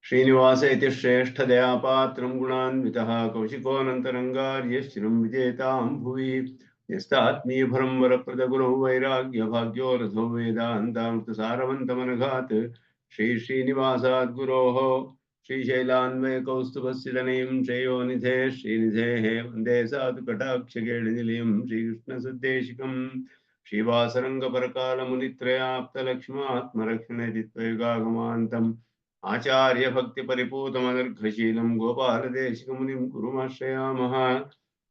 ಶ್ರೀನಿವಾಸ ಇತಿ ಶ್ರೇಷ್ಠ ದಯಾಪಾತ್ರಂ ಗುಣಾನ್ವಿತಃ ಕೌಶಿಕೋನಂತರಂಗಾರ್ಯಶ್ಚಿರಂ ವಿಜೇತಾಂ ಭುವಿ ಯಸ್ತಾತ್ಮೀಯಭರಂ ವರಪ್ರದ ಗುರೌ ವೈರಾಗ್ಯ ಭಾಗ್ಯೋ ರಥೋ ವೇದಾಂತಾಮೃತ ಸಾರವಂತಮನಘಾತ್ ಶ್ರೀ ಶ್ರೀನಿವಾಸಾದ್ ಗುರೋಃ ಶ್ರೀಶೈಲಾನ್ವಯ ಕೌಸ್ತುಭಸ್ಸಿರನೀಂ ಶ್ರೇಯೋನಿಧೇ ಶ್ರೀನಿಧೇಃ ವಂದೇ ಸಾಧು ಕಟಾಕ್ಷಗೇಳಿನಿಲಯಂ ಶ್ರೀಕೃಷ್ಣ ಸುದ್ದೇಶಿಕಂ ಶ್ರೀವಾಸರಂಗಪರಕಾಲ ಮುನಿತ್ರಯಾಪ್ತಲಕ್ಷ್ಮಾತ್ಮರಕ್ಷಣೆ ತ್ವಯುಗಾಗಮಾಂತಂ ಆಚಾರ್ಯ ಭಕ್ತಿ ಪರಿಪೂತಮನರ್ಘಶೀಲಂ ಗೋಪಾಲದೇಶಿಕಮುನಿಂ ಕುರುಮಾಶ್ರಯಾಮಃ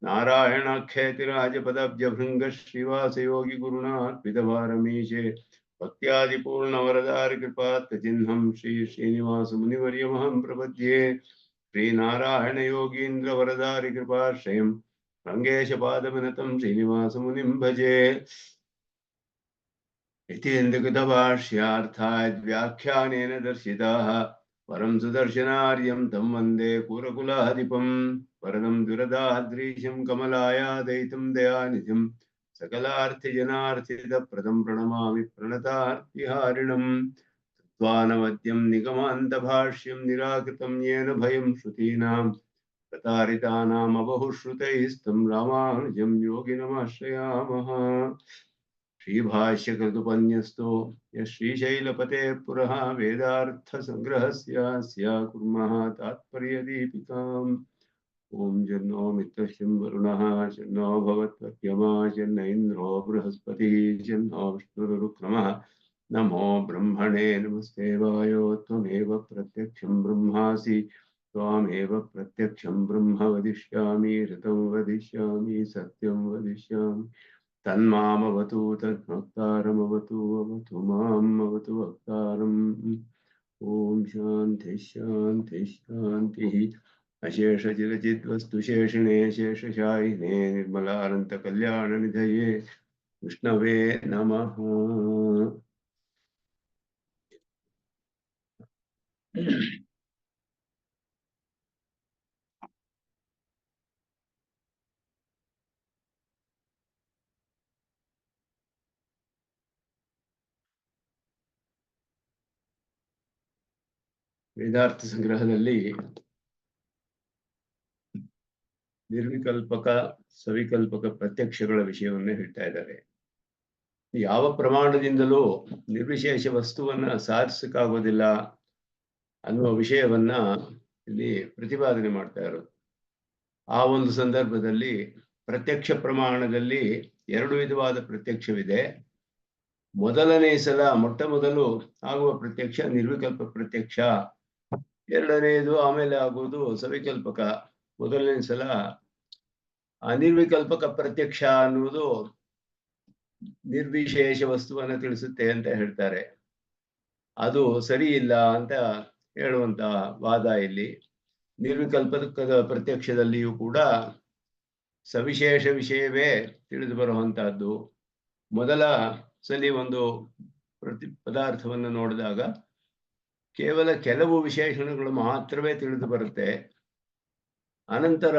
ನಾರಾಯಣಾಖ್ಯೇತಿರಾಜಪದಬ್ಜಭೃಂಗ ಶ್ರೀವಾಸಯೋಗಿ ಗುರುಣಾರ್ಪಿತಭಾರಮೀಶೆ ಭಕ್ತ್ಯಾದಿಪೂರ್ಣವರದಾರಿ ಕೃಪಾತ್ಮಚಿಹ್ನಂ ಶ್ರೀ ಶ್ರೀನಿವಾಸ ಮುನಿವರ್ಯಮಹಂ ಪ್ರಪದ್ಯೆ ಶ್ರೀನಾರಾಯಣ ಯೋಗೀಂದ್ರ ವರದಾರಿ ಕೃಪಾಶ್ರಯಂ ರಂಗೇಶ ಪಾದವಿನತಂ ಶ್ರೀನಿವಾಸ ಮುನಿಂ ಭಜೆ इतीन्द्रकृतभाष्यार्थाद् व्याख्यानेन दर्शिताः परं सुदर्शनार्यं तं वन्दे पूरकुलाधिपं वरदं दुरदाद्रीशं कमलायादयितं दयानिधिं सकलार्थिजनार्थितप्रदं प्रणमामि प्रणतार्तिहारिणं तत्त्वानवद्यं निगमान्तभाष्यं निराकृतं येन भयं श्रुतीनां प्रतारितानाम् अबहुश्रुतैस्तं रामानुजं योगिनमाश्रयामः श्रीभाष्यकृतुपन्यस्तो यश्रीशैलपते पुरः वेदार्थसङ्ग्रहस्य कुर्मः तात्पर्यदीपिकाम् ॐ जन्नो मित्रश्चं वरुणः जन्नो भवत्वर्यमा जन्न इन्द्रो बृहस्पतिः जन्नो विष्णुरुक्रमः नमो ब्रह्मणे नमस्ते वायो त्वमेव प्रत्यक्षं ब्रह्मासि त्वामेव प्रत्यक्षं ब्रह्म वदिष्यामि ऋतं वदिष्यामि सत्यं वदिष्यामि तन्मामवतु तद्भक्तारमवतु अवतु माम् अवतु वक्तारम् ॐ शान्ति शान्ति शान्तिः अशेषचिरचिद्वस्तुशेषिणे शेषशायिने निर्मलानन्तकल्याणनिधये विष्णवे नमः। ವೇದಾರ್ಥ ಸಂಗ್ರಹದಲ್ಲಿ ನಿರ್ವಿಕಲ್ಪಕ ಸವಿಕಲ್ಪಕ ಪ್ರತ್ಯಕ್ಷಗಳ ವಿಷಯವನ್ನೇ ಹೇಳ್ತಾ ಇದ್ದಾರೆ. ಯಾವ ಪ್ರಮಾಣದಿಂದಲೂ ನಿರ್ವಿಶೇಷ ವಸ್ತುವನ್ನ ಸಾಧಿಸಕ್ಕಾಗೋದಿಲ್ಲ ಅನ್ನುವ ವಿಷಯವನ್ನ ಇಲ್ಲಿ ಪ್ರತಿಪಾದನೆ ಮಾಡ್ತಾ ಇರೋದು. ಆ ಒಂದು ಸಂದರ್ಭದಲ್ಲಿ ಪ್ರತ್ಯಕ್ಷ ಪ್ರಮಾಣದಲ್ಲಿ ಎರಡು ವಿಧವಾದ ಪ್ರತ್ಯಕ್ಷವಿದೆ. ಮೊದಲನೇ ಸಲ ಮೊಟ್ಟ ಮೊದಲು ಆಗುವ ಪ್ರತ್ಯಕ್ಷ ನಿರ್ವಿಕಲ್ಪ ಪ್ರತ್ಯಕ್ಷ, ಎರಡನೆಯದು ಆಮೇಲೆ ಆಗುವುದು ಸವಿಕಲ್ಪಕ. ಮೊದಲನೇ ಸಲ ಅನಿರ್ವಿಕಲ್ಪಕ ಪ್ರತ್ಯಕ್ಷ ಅನ್ನುವುದು ನಿರ್ವಿಶೇಷ ವಸ್ತುವನ್ನ ತಿಳಿಸುತ್ತೆ ಅಂತ ಹೇಳ್ತಾರೆ. ಅದು ಸರಿ ಇಲ್ಲ ಅಂತ ಹೇಳುವಂತ ವಾದ ಇಲ್ಲಿ. ನಿರ್ವಿಕಲ್ಪಕದ ಪ್ರತ್ಯಕ್ಷದಲ್ಲಿಯೂ ಕೂಡ ಸವಿಶೇಷ ವಿಷಯವೇ ತಿಳಿದು ಬರುವಂತಹದ್ದು. ಮೊದಲ ಸಲಿ ಒಂದು ಪದಾರ್ಥವನ್ನು ನೋಡಿದಾಗ ಕೇವಲ ಕೆಲವು ವಿಶೇಷಣಗಳು ಮಾತ್ರವೇ ತಿಳಿದು ಬರುತ್ತೆ. ಅನಂತರ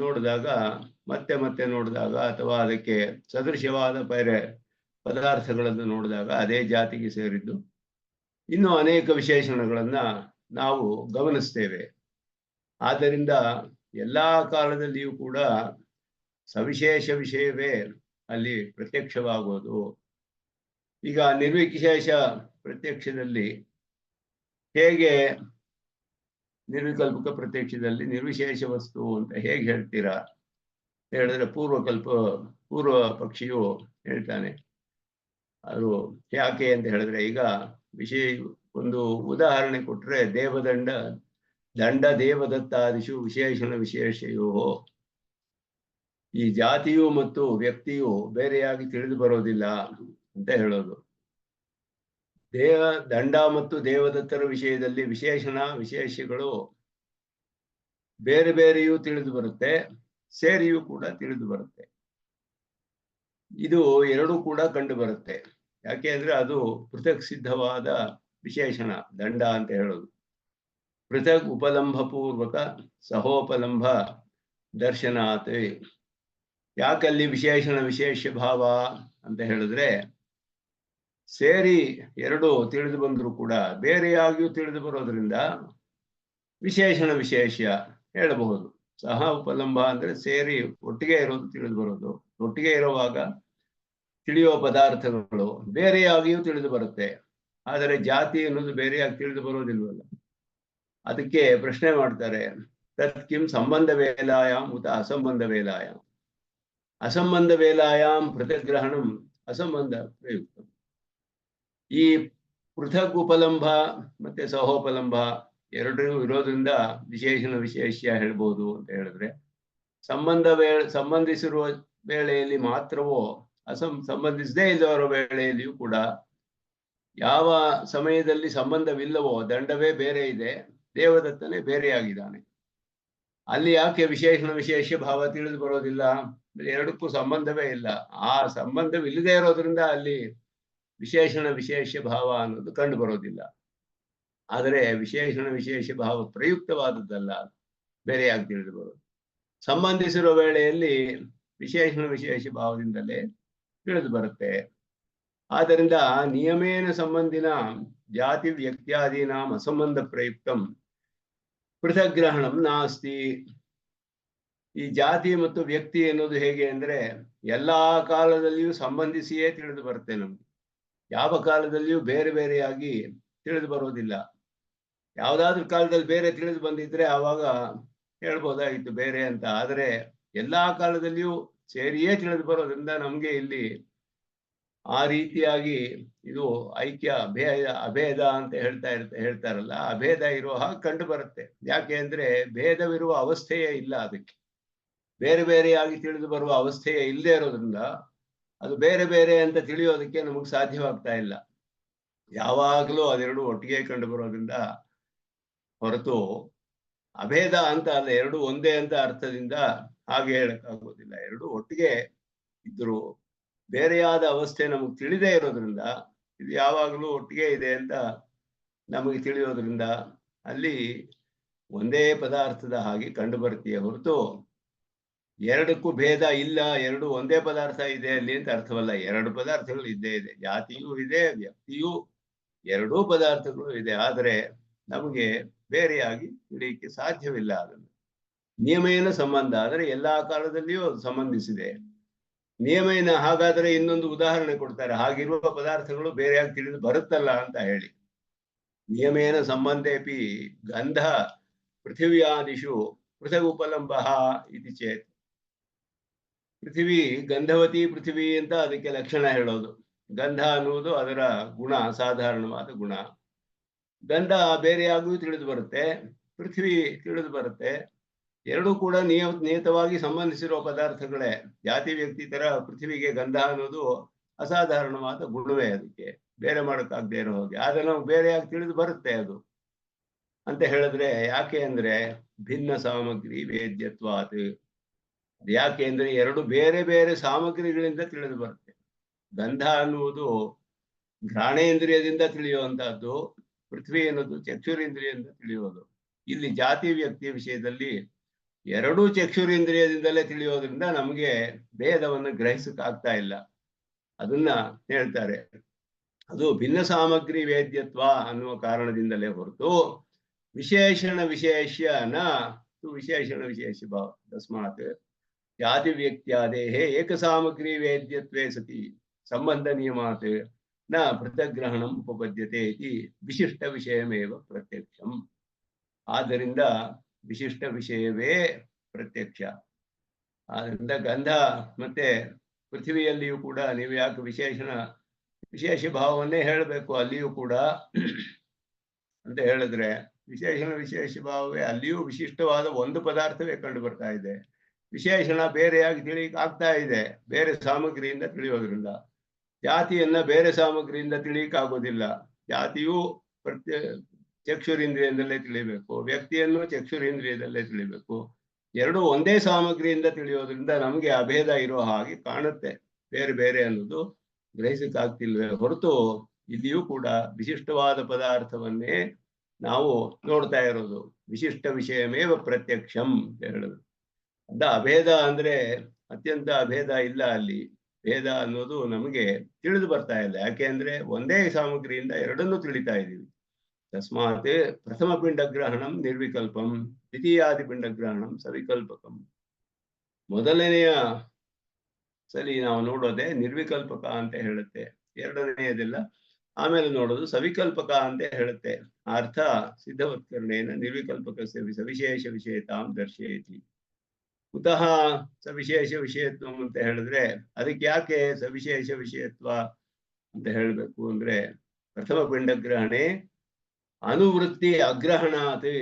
ನೋಡಿದಾಗ ಮತ್ತೆ ಮತ್ತೆ ನೋಡಿದಾಗ ಅಥವಾ ಅದಕ್ಕೆ ಸದೃಶವಾದ ಬೇರೆ ಪದಾರ್ಥಗಳನ್ನು ನೋಡಿದಾಗ ಅದೇ ಜಾತಿಗೆ ಸೇರಿದ್ದು ಇನ್ನು ಅನೇಕ ವಿಶೇಷಣಗಳನ್ನ ನಾವು ಗಮನಿಸ್ತೇವೆ. ಆದ್ದರಿಂದ ಎಲ್ಲಾ ಕಾಲದಲ್ಲಿಯೂ ಕೂಡ ಸವಿಶೇಷ ವಿಷಯವೇ ಅಲ್ಲಿ ಪ್ರತ್ಯಕ್ಷವಾಗೋದು. ಈಗ ನಿರ್ವಿಶೇಷ ಪ್ರತ್ಯಕ್ಷದಲ್ಲಿ ಹೇಗೆ ನಿರ್ವಿಕಲ್ಪಕ ಪ್ರತ್ಯಕ್ಷದಲ್ಲಿ ನಿರ್ವಿಶೇಷ ವಸ್ತು ಅಂತ ಹೇಗೆ ಹೇಳ್ತೀರಾ ಹೇಳಿದ್ರೆ ಪೂರ್ವ ಪಕ್ಷಿಯು ಹೇಳ್ತಾನೆ. ಅದು ಯಾಕೆ ಅಂತ ಹೇಳಿದ್ರೆ, ಈಗ ಒಂದು ಉದಾಹರಣೆ ಕೊಟ್ರೆ ದಂಡ ದೇವದತ್ತಾದಿಶು ವಿಶೇಷಣ ವಿಶೇಷಯೋ, ಈ ಜಾತಿಯು ಮತ್ತು ವ್ಯಕ್ತಿಯು ಬೇರೆಯಾಗಿ ತಿಳಿದು ಬರೋದಿಲ್ಲ ಅಂತ ಹೇಳೋದು. ದಂಡ ಮತ್ತು ದೇವದತ್ತರ ವಿಷಯದಲ್ಲಿ ವಿಶೇಷಣ ವಿಶೇಷಗಳು ಬೇರೆ ಬೇರೆಯೂ ತಿಳಿದು ಬರುತ್ತೆ, ಸೇರಿಯೂ ಕೂಡ ತಿಳಿದು ಬರುತ್ತೆ. ಇದು ಎರಡೂ ಕೂಡ ಕಂಡು ಬರುತ್ತೆ. ಯಾಕೆ ಅಂದ್ರೆ ಅದು ಪೃಥಕ್ ಸಿದ್ಧವಾದ ವಿಶೇಷಣ ದಂಡ ಅಂತ ಹೇಳೋದು. ಪೃಥಕ್ ಉಪಲಂಭ ಪೂರ್ವಕ ಸಹೋಪಲಂಭ ದರ್ಶನಾತ್. ಯಾಕಲ್ಲಿ ವಿಶೇಷಣ ವಿಶೇಷ ಭಾವ ಅಂತ ಹೇಳಿದ್ರೆ, ಸೇರಿ ಎರಡು ತಿಳಿದು ಬಂದರೂ ಕೂಡ ಬೇರೆಯಾಗಿಯೂ ತಿಳಿದು ಬರೋದ್ರಿಂದ ವಿಶೇಷಣ ವಿಶೇಷ ಹೇಳಬಹುದು. ಸಹ ಉಪಲಂಬ ಅಂದ್ರೆ ಸೇರಿ ಒಟ್ಟಿಗೆ ಇರೋದು ತಿಳಿದು ಬರೋದು. ಒಟ್ಟಿಗೆ ಇರುವಾಗ ತಿಳಿಯುವ ಪದಾರ್ಥಗಳು ಬೇರೆಯಾಗಿಯೂ ತಿಳಿದು ಬರುತ್ತೆ. ಆದರೆ ಜಾತಿ ಅನ್ನೋದು ಬೇರೆಯಾಗಿ ತಿಳಿದು ಬರೋದಿಲ್ವಲ್ಲ. ಅದಕ್ಕೆ ಪ್ರಶ್ನೆ ಮಾಡ್ತಾರೆ, ತತ್ ಕಿಂ ಸಂಬಂಧ ವೇಲಾಯಾಮ್ ಉತ ಅಸಂಬಂಧ ವೇಲಾಯಾಮ್. ಅಸಂಬಂಧ ವೇಲಾಯಾಮ್ ಪೃಥಗ್ರಹಣಂ ಅಸಂಬಂಧ ಪ್ರಯುಕ್ತ. ಈ ಪೃಥಕ್ ಉಪಲಂಬ ಮತ್ತೆ ಸಹೋಪಲಂಬ ಎರಡೂ ಇರೋದ್ರಿಂದ ವಿಶೇಷಣ ವಿಶೇಷ್ಯ ಹೇಳ್ಬೋದು ಅಂತ ಹೇಳಿದ್ರೆ, ಸಂಬಂಧಿಸಿರುವ ವೇಳೆಯಲ್ಲಿ ಮಾತ್ರವೋ ಸಂಬಂಧಿಸದೇ ಇದ್ದವರ ವೇಳೆಯಲ್ಲಿಯೂ ಕೂಡ ಯಾವ ಸಮಯದಲ್ಲಿ ಸಂಬಂಧವಿಲ್ಲವೋ ದಂಡವೇ ಬೇರೆ ಇದೆ, ದೇವದತ್ತನೇ ಬೇರೆಯಾಗಿದ್ದಾನೆ. ಅಲ್ಲಿ ಯಾಕೆ ವಿಶೇಷಣ ವಿಶೇಷ ಭಾವ ತಿಳಿದು ಬರೋದಿಲ್ಲ? ಎರಡಕ್ಕೂ ಸಂಬಂಧವೇ ಇಲ್ಲ. ಆ ಸಂಬಂಧವಿಲ್ಲದೆ ಇರೋದ್ರಿಂದ ಅಲ್ಲಿ ವಿಶೇಷಣ ವಿಶೇಷ ಭಾವ ಅನ್ನೋದು ಕಂಡು ಬರೋದಿಲ್ಲ. ಆದರೆ ವಿಶೇಷಣ ವಿಶೇಷ ಭಾವ ಪ್ರಯುಕ್ತವಾದದ್ದಲ್ಲ, ಬೇರೆಯಾಗಿ ತಿಳಿದು ಬರೋದು. ಸಂಬಂಧಿಸಿರುವ ವೇಳೆಯಲ್ಲಿ ವಿಶೇಷಣ ವಿಶೇಷ ಭಾವದಿಂದಲೇ ತಿಳಿದು ಬರುತ್ತೆ. ಆದ್ದರಿಂದ ನಿಯಮೇನ ಸಂಬಂಧಿನ ಜಾತಿ ವ್ಯಕ್ತ್ಯಾದೀನಾಂ ಅಸಂಬಂಧ ಪ್ರಯುಕ್ತಂ ಪೃಥಗ್ರಹಣಂ ನಾಸ್ತಿ. ಈ ಜಾತಿ ಮತ್ತು ವ್ಯಕ್ತಿ ಎನ್ನುವುದು ಹೇಗೆ ಅಂದ್ರೆ, ಎಲ್ಲಾ ಕಾಲದಲ್ಲಿಯೂ ಸಂಬಂಧಿಸಿಯೇ ತಿಳಿದು ಬರುತ್ತೆ ನಮ್ಗೆ. ಯಾವ ಕಾಲದಲ್ಲಿಯೂ ಬೇರೆ ಬೇರೆಯಾಗಿ ತಿಳಿದು ಬರೋದಿಲ್ಲ. ಯಾವುದಾದ್ರೂ ಕಾಲದಲ್ಲಿ ಬೇರೆ ತಿಳಿದು ಬಂದಿದ್ರೆ ಆವಾಗ ಹೇಳ್ಬೋದಾಗಿತ್ತು ಬೇರೆ ಅಂತ. ಆದರೆ ಎಲ್ಲಾ ಕಾಲದಲ್ಲಿಯೂ ಸೇರಿಯೇ ತಿಳಿದು ಬರೋದ್ರಿಂದ ನಮ್ಗೆ ಇಲ್ಲಿ ಆ ರೀತಿಯಾಗಿ ಇದು ಐಕ್ಯ ಅಭೇದ ಅಂತ ಹೇಳ್ತಾರಲ್ಲ, ಅಭೇದ ಇರೋ ಹಾಗೆ ಕಂಡು ಬರುತ್ತೆ. ಯಾಕೆ ಅಂದ್ರೆ ಭೇದವಿರುವ ಅವಸ್ಥೆಯೇ ಇಲ್ಲ. ಅದಕ್ಕೆ ಬೇರೆ ಬೇರೆಯಾಗಿ ತಿಳಿದು ಬರುವ ಅವಸ್ಥೆಯೇ ಇಲ್ಲದೆ ಇರೋದ್ರಿಂದ ಅದು ಬೇರೆ ಬೇರೆ ಅಂತ ತಿಳಿಯೋದಕ್ಕೆ ನಮಗೆ ಸಾಧ್ಯವಾಗ್ತಾ ಇಲ್ಲ. ಯಾವಾಗಲೂ ಅದೆರಡು ಒಟ್ಟಿಗೆ ಕಂಡು ಬರೋದ್ರಿಂದ ಹೊರತು ಅಭೇದ ಅಂತ ಅಲ್ಲ, ಎರಡು ಒಂದೇ ಅಂತ ಅರ್ಥದಿಂದ ಹಾಗೆ ಹೇಳಕ್ಕಾಗೋದಿಲ್ಲ. ಎರಡು ಒಟ್ಟಿಗೆ ಇದ್ರು ಬೇರೆಯಾದ ಅವಸ್ಥೆ ನಮಗೆ ತಿಳಿದೇ ಇರೋದ್ರಿಂದ ಇದು ಯಾವಾಗಲೂ ಒಟ್ಟಿಗೆ ಇದೆ ಅಂತ ನಮಗೆ ತಿಳಿಯೋದ್ರಿಂದ ಅಲ್ಲಿ ಒಂದೇ ಪದಾರ್ಥದ ಹಾಗೆ ಕಂಡು ಬರ್ತೀಯ ಹೊರತು ಎರಡಕ್ಕೂ ಭೇದ ಇಲ್ಲ, ಎರಡು ಒಂದೇ ಪದಾರ್ಥ ಇದೆ ಅಲ್ಲಿ ಅಂತ ಅರ್ಥವಲ್ಲ. ಎರಡು ಪದಾರ್ಥಗಳು ಇದ್ದೇ ಇದೆ, ಜಾತಿಯೂ ಇದೆ, ವ್ಯಕ್ತಿಯೂ, ಎರಡೂ ಪದಾರ್ಥಗಳು ಇದೆ. ಆದರೆ ನಮಗೆ ಬೇರೆಯಾಗಿ ತಿಳಿಯಕ್ಕೆ ಸಾಧ್ಯವಿಲ್ಲ. ಅದನ್ನು ನಿಯಮೇನ ಸಂಬಂಧ ಆದರೆ ಎಲ್ಲಾ ಕಾಲದಲ್ಲಿಯೂ ಸಂಬಂಧಿಸಿದೆ. ನಿಯಮೇನ ಹಾಗಾದರೆ ಇನ್ನೊಂದು ಉದಾಹರಣೆ ಕೊಡ್ತಾರೆ, ಹಾಗಿರುವ ಪದಾರ್ಥಗಳು ಬೇರೆಯಾಗಿ ತಿಳಿದು ಬರುತ್ತಲ್ಲ ಅಂತ ಹೇಳಿ. ನಿಯಮೇನ ಸಂಬಂಧೇಪಿ ಗಂಧ ಪೃಥಿವ್ಯಾದಿಷು ಪೃಥಗ್ ಉಪಲಂಬ ಇತಿ ಚೇತ್. ಪೃಥಿವಿ ಗಂಧವತಿ ಪೃಥಿವಿ ಅಂತ ಅದಕ್ಕೆ ಲಕ್ಷಣ ಹೇಳೋದು. ಗಂಧ ಅನ್ನುವುದು ಅದರ ಗುಣ, ಸಾಧಾರಣವಾದ ಗುಣ. ಗಂಧ ಬೇರೆಯಾಗಿಯೂ ತಿಳಿದು ಬರುತ್ತೆ, ಪೃಥ್ವಿ ತಿಳಿದು ಬರುತ್ತೆ. ಎರಡೂ ಕೂಡ ನಿಯತವಾಗಿ ಸಂಬಂಧಿಸಿರುವ ಪದಾರ್ಥಗಳೇ. ಜಾತಿ ವ್ಯಕ್ತಿ ತರ ಪೃಥ್ವಿಗೆ ಗಂಧ ಅನ್ನೋದು ಅಸಾಧಾರಣವಾದ ಗುಣವೇ, ಅದಕ್ಕೆ ಬೇರೆ ಮಾಡೋಕ್ಕಾಗದೆ ಇರೋ ಹೋಗಿ. ಆದ್ರೆ ನಾವು ಬೇರೆಯಾಗಿ ತಿಳಿದು ಬರುತ್ತೆ ಅದು ಅಂತ ಹೇಳಿದ್ರೆ ಯಾಕೆ ಅಂದ್ರೆ ಭಿನ್ನ ಸಾಮಗ್ರಿ ವೇದ್ಯತ್ವಾತ್. ಯಾಕೆ ಅಂದ್ರೆ ಎರಡು ಬೇರೆ ಬೇರೆ ಸಾಮಗ್ರಿಗಳಿಂದ ತಿಳಿದು ಬರುತ್ತೆ. ಗಂಧ ಅನ್ನುವುದು ಘ್ರಾಣೇಂದ್ರಿಯದಿಂದ ತಿಳಿಯುವಂತಹದ್ದು, ಪೃಥ್ವಿ ಅನ್ನೋದು ಚಕ್ಷುರೇಂದ್ರಿಯದಿಂದ ತಿಳಿಯೋದು. ಇಲ್ಲಿ ಜಾತಿ ವ್ಯಕ್ತಿಯ ವಿಷಯದಲ್ಲಿ ಎರಡೂ ಚಕ್ಷುರೇಂದ್ರಿಯದಿಂದಲೇ ತಿಳಿಯೋದ್ರಿಂದ ನಮಗೆ ಭೇದವನ್ನು ಗ್ರಹಿಸಕ್ಕಾಗ್ತಾ ಇಲ್ಲ. ಅದನ್ನ ಹೇಳ್ತಾರೆ. ಅದು ಭಿನ್ನ ಸಾಮಗ್ರಿ ವೇದ್ಯತ್ವ ಅನ್ನುವ ಕಾರಣದಿಂದಲೇ ಹೊರತು ವಿಶೇಷಣ ವಿಶೇಷ್ಯ ನ ವಿಶೇಷಣ ವಿಶೇಷ ಭಾವ. ತಸ್ಮಾತ್ ಜಾತಿ ವ್ಯಕ್ತ್ಯಾದೇಹೇ ಏಕ ಸಾಮಗ್ರಿ ವೇದ್ಯತ್ವೇ ಸತಿ ಸಂಬಂಧ ನಿಯಮಾತ್ ನ ಪೃಥಗ್ರಹಣಂ ಉಪಪದ್ಯತೆ ಇತಿ ವಿಶಿಷ್ಟ ವಿಷಯಮೇವ ಪ್ರತ್ಯಕ್ಷಂ. ಆದ್ದರಿಂದ ವಿಶಿಷ್ಟ ವಿಷಯವೇ ಪ್ರತ್ಯಕ್ಷ. ಆದ್ದರಿಂದ ಗಂಧ ಮತ್ತೆ ಪೃಥ್ವಿಯಲ್ಲಿಯೂ ಕೂಡ ನೀವು ಯಾಕೆ ವಿಶೇಷ ಭಾವವನ್ನೇ ಹೇಳಬೇಕು ಅಲ್ಲಿಯೂ ಕೂಡ ಅಂತ ಹೇಳಿದ್ರೆ, ವಿಶೇಷಣ ವಿಶೇಷ ಭಾವವೇ ಅಲ್ಲಿಯೂ ವಿಶಿಷ್ಟವಾದ ಒಂದು ಪದಾರ್ಥವೇ ಕಂಡು ಬರ್ತಾ ಇದೆ. ವಿಶೇಷಣ ಬೇರೆಯಾಗಿ ತಿಳಿಯಕ್ಕೆ ಆಗ್ತಾ ಇದೆ ಬೇರೆ ಸಾಮಗ್ರಿಯಿಂದ ತಿಳಿಯೋದ್ರಿಂದ. ಜಾತಿಯನ್ನ ಬೇರೆ ಸಾಮಗ್ರಿಯಿಂದ ತಿಳಿಯಕ್ಕೆ ಆಗೋದಿಲ್ಲ. ಜಾತಿಯು ಚಕ್ಷುರೇಂದ್ರಿಯದಲ್ಲೇ ತಿಳಿಬೇಕು, ವ್ಯಕ್ತಿಯನ್ನು ಚಕ್ಷುರೇಂದ್ರಿಯದಲ್ಲೇ ತಿಳಿಬೇಕು. ಎರಡು ಒಂದೇ ಸಾಮಗ್ರಿಯಿಂದ ತಿಳಿಯೋದ್ರಿಂದ ನಮಗೆ ಅಭೇದ ಇರೋ ಹಾಗೆ ಕಾಣುತ್ತೆ. ಬೇರೆ ಬೇರೆ ಅನ್ನೋದು ಗ್ರಹಿಸಕ್ಕಾಗ್ತಿಲ್ವೇ ಹೊರತು ಇಲ್ಲಿಯೂ ಕೂಡ ವಿಶಿಷ್ಟವಾದ ಪದಾರ್ಥವನ್ನೇ ನಾವು ನೋಡ್ತಾ ಇರೋದು. ವಿಶಿಷ್ಟ ವಿಷಯಮೇವ ಪ್ರತ್ಯಕ್ಷಂ ಅಂತ ಹೇಳೋದು. ಅಭೇದ ಅಂದ್ರೆ ಅತ್ಯಂತ ಅಭೇದ ಇಲ್ಲ ಅಲ್ಲಿ. ಭೇದ ಅನ್ನೋದು ನಮಗೆ ತಿಳಿದು ಬರ್ತಾ ಇಲ್ಲ. ಯಾಕೆ ಅಂದ್ರೆ ಒಂದೇ ಸಾಮಗ್ರಿಯಿಂದ ಎರಡನ್ನೂ ತಿಳಿತಾ ಇದ್ದೀವಿ. ತಸ್ಮಾತ್ ಪ್ರಥಮ ಪಿಂಡಗ್ರಹಣಂ ನಿರ್ವಿಕಲ್ಪಂ, ದ್ವಿತೀಯಾದಿ ಪಿಂಡಗ್ರಹಣಂ ಸವಿಕಲ್ಪಕಂ. ಮೊದಲನೆಯ ಸಲಿ ನಾವು ನೋಡೋದೆ ನಿರ್ವಿಕಲ್ಪಕ ಅಂತ ಹೇಳುತ್ತೆ, ಎರಡನೆಯದೆಲ್ಲ ಆಮೇಲೆ ನೋಡೋದು ಸವಿಕಲ್ಪಕ ಅಂತ ಹೇಳುತ್ತೆ. ಅರ್ಥ ಸಿದ್ಧವತ್ಕರಣೇನ ನಿರ್ವಿಕಲ್ಪಕಸ್ಯ ಸವಿಶೇಷ ವಿಷಯತಾಂ ದರ್ಶಯತಿ. ಕುತಃ ಸವಿಶೇಷ ವಿಷಯತ್ವ ಅಂತ ಹೇಳಿದ್ರೆ ಅದಕ್ಕೆ ಯಾಕೆ ಸವಿಶೇಷ ವಿಷಯತ್ವ ಅಂತ ಹೇಳಬೇಕು ಅಂದ್ರೆ, ಪ್ರಥಮ ಪಿಂಡಗ್ರಹಣೆ ಅನುವೃತ್ತಿ ಅಗ್ರಹಣಾತ್